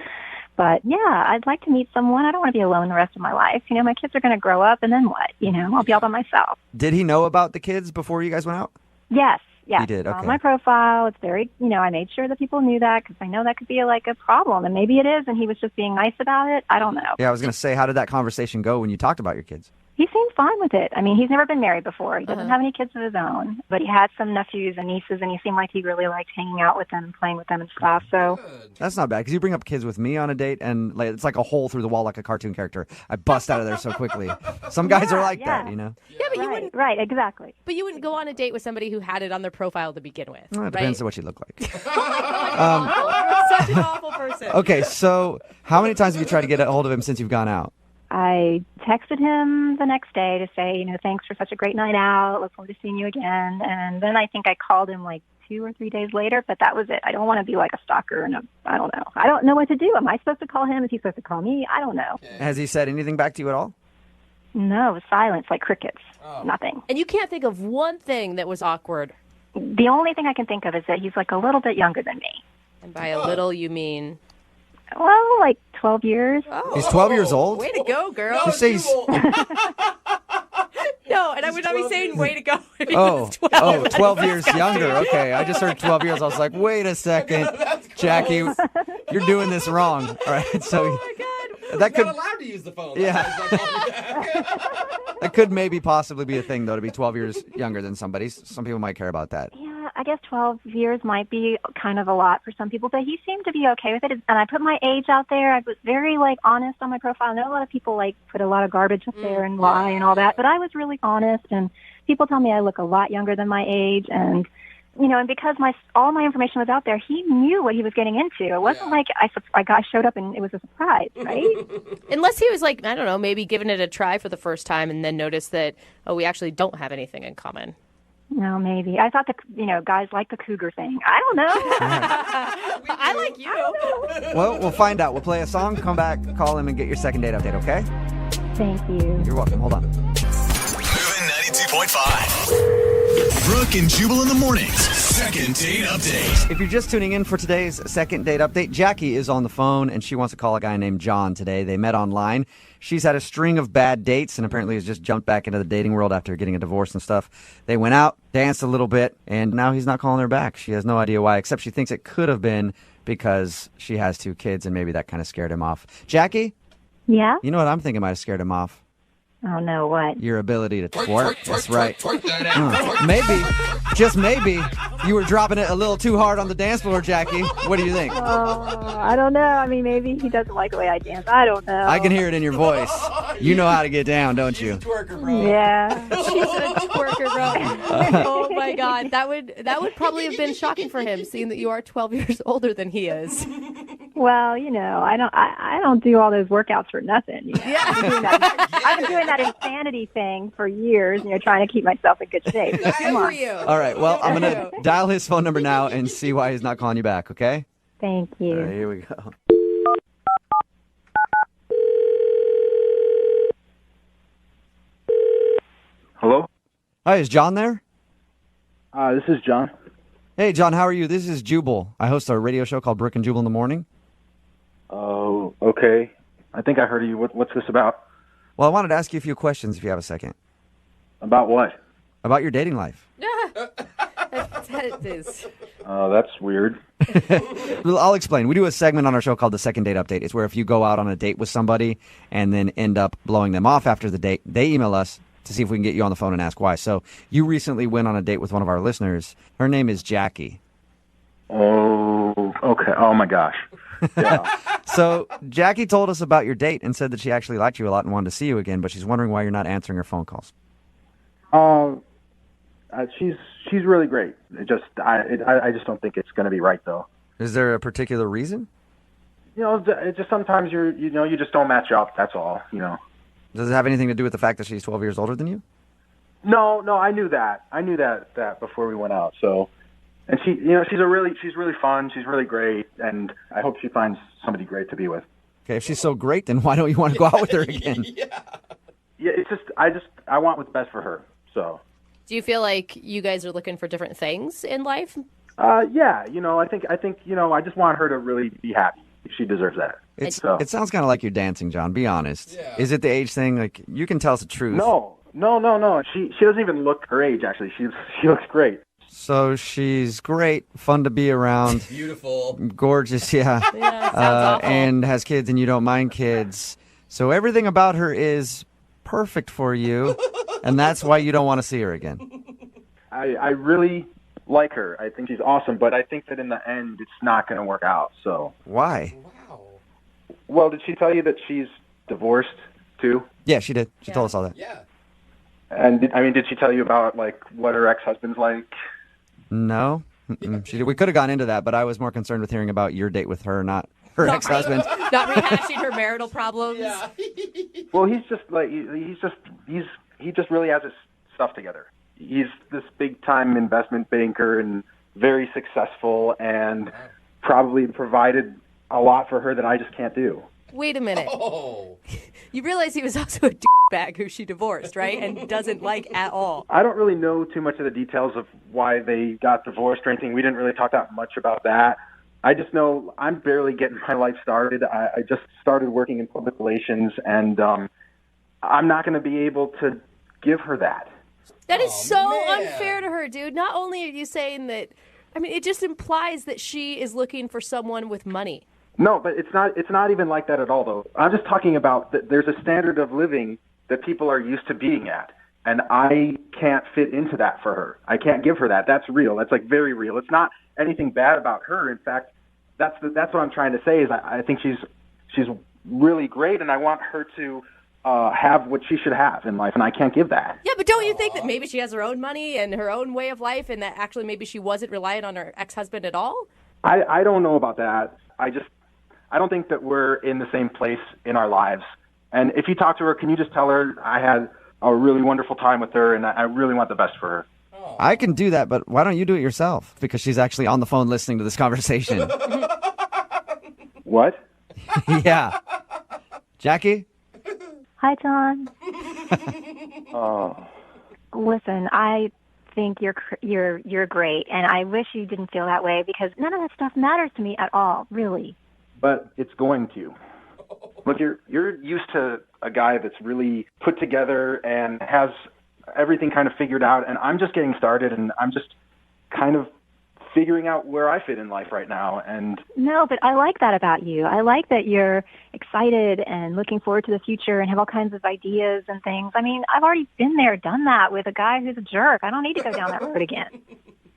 But yeah, I'd like to meet someone. I don't want to be alone the rest of my life. My kids are going to grow up and then what? I'll be all by myself. Did he know about the kids before you guys went out? Yes. He did, okay. On my profile, it's very, I made sure that people knew that because I know that could be a problem. And maybe it is, and he was just being nice about it. I don't know. Yeah, I was going to say, how did that conversation go when you talked about your kids? He seemed fine with it. I mean, he's never been married before. He doesn't have any kids of his own, but he had some nephews and nieces, and he seemed like he really liked hanging out with them and playing with them and stuff. So that's not bad because you bring up kids with me on a date, and it's like a hole through the wall, like a cartoon character. I bust out of there so quickly. Some guys are like that, Yeah, but you wouldn't. Right, exactly. But you wouldn't go on a date with somebody who had it on their profile to begin with. Well, it depends on what you look like. You're such an awful person. Okay, so how many times have you tried to get a hold of him since you've gone out? I texted him the next day to say, thanks for such a great night out. Look forward to seeing you again. And then I think I called him 2 or 3 days later, but that was it. I don't want to be like a stalker, and I don't know. I don't know what to do. Am I supposed to call him? Is he supposed to call me? I don't know. Has he said anything back to you at all? No, it was silence, like crickets. Nothing. And you can't think of one thing that was awkward. The only thing I can think of is that he's a little bit younger than me. And by a little, you mean? Well, 12 years. He's 12 years old? Way to go, girl. You say he's... No, and I would not be saying way to go if he was 12. 12 years younger. Okay, I just heard 12 years. I was like, wait a second, Jackie, you're doing this wrong. All right, so that could not allowed to use the phone. Yeah. That could maybe possibly be a thing, though, to be 12 years younger than somebody. Some people might care about that. Yeah, I guess 12 years might be kind of a lot for some people, but he seemed to be okay with it. And I put my age out there. I was very, honest on my profile. I know a lot of people, put a lot of garbage up there and lie and all that, but I was really honest, and people tell me I look a lot younger than my age, and and because all my information was out there, he knew what he was getting into. It wasn't like I showed up and it was a surprise, right? Unless he was I don't know, maybe giving it a try for the first time and then noticed that, we actually don't have anything in common. No, maybe. I thought guys like the cougar thing. I don't know. I like you. Well, we'll find out. We'll play a song, come back, call him, and get your second date update, okay? Thank you. You're welcome. Hold on. Moving 92.5. Brooke and Jubal in the mornings. Second date update. If you're just tuning in for today's second date update, Jackie is on the phone, and she wants to call a guy named John today. They met online. She's had a string of bad dates and apparently has just jumped back into the dating world after getting a divorce and stuff. They went out, danced a little bit, and now he's not calling her back. She has no idea why, except she thinks it could have been because she has 2 kids and maybe that kind of scared him off. Jackie? Yeah? You know what I'm thinking might have scared him off? Oh, no, what? Your ability to twerk. That's right. Maybe, just maybe, you were dropping it a little too hard on the dance floor, Jackie. What do you think? I don't know. I mean, maybe he doesn't like the way I dance. I don't know. I can hear it in your voice. You know how to get down, don't you? Yeah. She's a twerker, bro. Oh my God, that would probably have been shocking for him, seeing that you are 12 years older than he is. Well, I don't do all those workouts for nothing. Yeah. I've been doing that insanity thing for years, trying to keep myself in good shape. Come on. All right, well, I'm going to dial his phone number now and see why he's not calling you back, okay? Thank you. All right, here we go. Hello? Hi, is John there? This is John. Hey, John, how are you? This is Jubal. I host a radio show called Brooke and Jubal in the morning. Oh, okay. I think I heard of you. What's this about? Well, I wanted to ask you a few questions if you have a second. About what? About your dating life. That is. Oh, that's weird. Well, I'll explain. We do a segment on our show called the Second Date Update. It's where if you go out on a date with somebody and then end up blowing them off after the date, they email us to see if we can get you on the phone and ask why. So you recently went on a date with one of our listeners. Her name is Jackie. Oh, okay. Oh, my gosh. Yeah. So Jackie told us about your date and said that she actually liked you a lot and wanted to see you again, but she's wondering why you're not answering her phone calls. She's really great. I just don't think it's going to be right, though. Is there a particular reason? It just sometimes you just don't match up. That's all. Does it have anything to do with the fact that she's 12 years older than you? No, I knew that. I knew that before we went out. So, and she's really fun. She's really great, and I hope she finds somebody great to be with. Okay, if she's so great, then why don't you want to go out with her again? Yeah, it's just I want what's best for her. So. Do you feel like you guys are looking for different things in life? Yeah, I think I just want her to really be happy. She deserves that. It sounds kind of like you're dancing, John. Be honest. Yeah. Is it the age thing? Like, you can tell us the truth. No. She doesn't even look her age. Actually, she looks great. So she's great, fun to be around, beautiful, gorgeous, yeah, sounds awful. and has kids, and you don't mind kids. So everything about her is perfect for you, and that's why you don't want to see her again. I really like her. I think she's awesome, but I think that in the end, it's not going to work out. So why? Well, did she tell you that she's divorced too? Yeah, she did. She told us all that. Yeah. And did she tell you about like what her ex-husband's like? No. We could have gone into that, but I was more concerned with hearing about your date with her, not her ex-husband. Not rehashing her marital problems. Yeah. Well, he's just like he just really has his stuff together. He's this big-time investment banker and very successful, and probably provided a lot for her that I just can't do. Wait a minute. Oh. You realize he was also a bag who she divorced, right? And doesn't like at all. I don't really know too much of the details of why they got divorced or anything. We didn't really talk that much about that. I just know I'm barely getting my life started. I just started working in public relations, and I'm not going to be able to give her that. That is so unfair to her, dude. Not only are you saying that, I mean, it just implies that she is looking for someone with money. No, but it's not even like that at all, though. I'm just talking about that there's a standard of living that people are used to being at, and I can't fit into that for her. I can't give her that. That's real. That's like very real. It's not anything bad about her. In fact, that's what I'm trying to say is I think she's really great, and I want her to have what she should have in life, and I can't give that. Yeah, but don't you think that maybe she has her own money and her own way of life, and that actually maybe she wasn't reliant on her ex-husband at all? I don't know about that. I don't think that we're in the same place in our lives. And if you talk to her, can you just tell her I had a really wonderful time with her and I really want the best for her? I can do that, but why don't you do it yourself? Because she's actually on the phone listening to this conversation. What? Yeah. Jackie? Hi, John. Oh. Listen, I think you're great, and I wish you didn't feel that way because none of that stuff matters to me at all, really. But it's going to. Look, you're used to a guy that's really put together and has everything kind of figured out, and I'm just getting started, and I'm just kind of figuring out where I fit in life right now. And no, but I like that about you. I like that you're excited and looking forward to the future and have all kinds of ideas and things. I mean, I've already been there, done that with a guy who's a jerk. I don't need to go down that road again.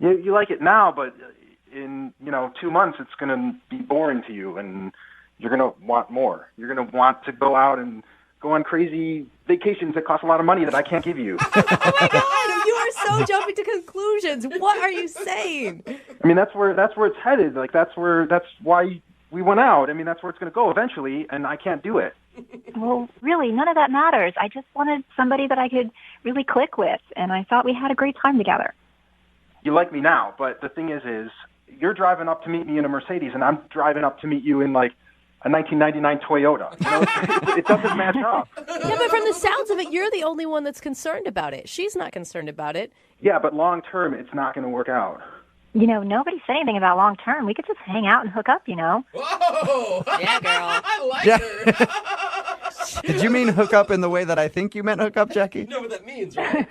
You like it now, but in 2 months it's going to be boring to you, and you're going to want more. You're going to want to go out and go on crazy vacations that cost a lot of money that I can't give you. Oh my God, you are so jumping to conclusions. What are you saying? I mean, that's where it's headed. Like that's why we went out. I mean, that's where it's going to go eventually, and I can't do it. Well, really, none of that matters. I just wanted somebody that I could really click with, and I thought we had a great time together. You like me now, but the thing is you're driving up to meet me in a Mercedes, and I'm driving up to meet you in like a 1999 Toyota. It doesn't match up. Yeah, but from the sounds of it, you're the only one that's concerned about it. She's not concerned about it. Yeah, but long term, it's not going to work out. Nobody said anything about long term. We could just hang out and hook up, Whoa! Yeah, girl. I like her. Did you mean hook up in the way that I think you meant hook up, Jackie? You know what that means, right?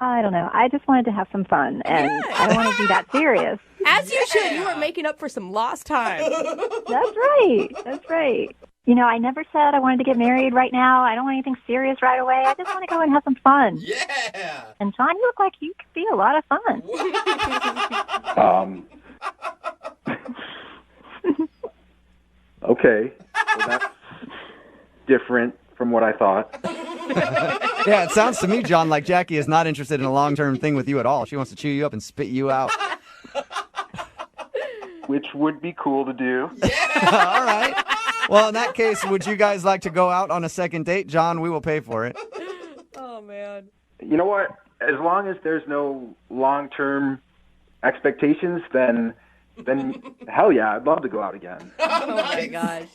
I don't know. I just wanted to have some fun, and I don't want to be that serious. As you should. You were making up for some lost time. That's right. That's right. I never said I wanted to get married right now. I don't want anything serious right away. I just want to go and have some fun. Yeah. And John, you look like you could be a lot of fun. Okay. Well, that's different from what I thought. Yeah, it sounds to me, John, like Jackie is not interested in a long-term thing with you at all. She wants to chew you up and spit you out. Which would be cool to do. Yeah. All right. Well, in that case, would you guys like to go out on a second date? John, we will pay for it. Oh, man. You know what? As long as there's no long-term expectations, then hell yeah, I'd love to go out again. Oh, my gosh.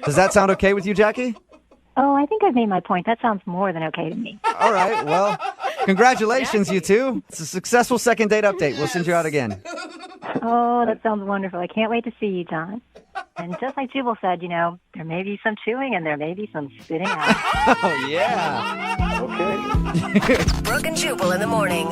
Does that sound okay with you, Jackie? Oh, I think I've made my point. That sounds more than okay to me. All right. Well, congratulations, you two. It's a successful second date update. We'll send you out again. Oh, that sounds wonderful. I can't wait to see you, John. And just like Jubal said, there may be some chewing and there may be some spitting out. Oh, yeah. Okay. Brooke and Jubal in the morning.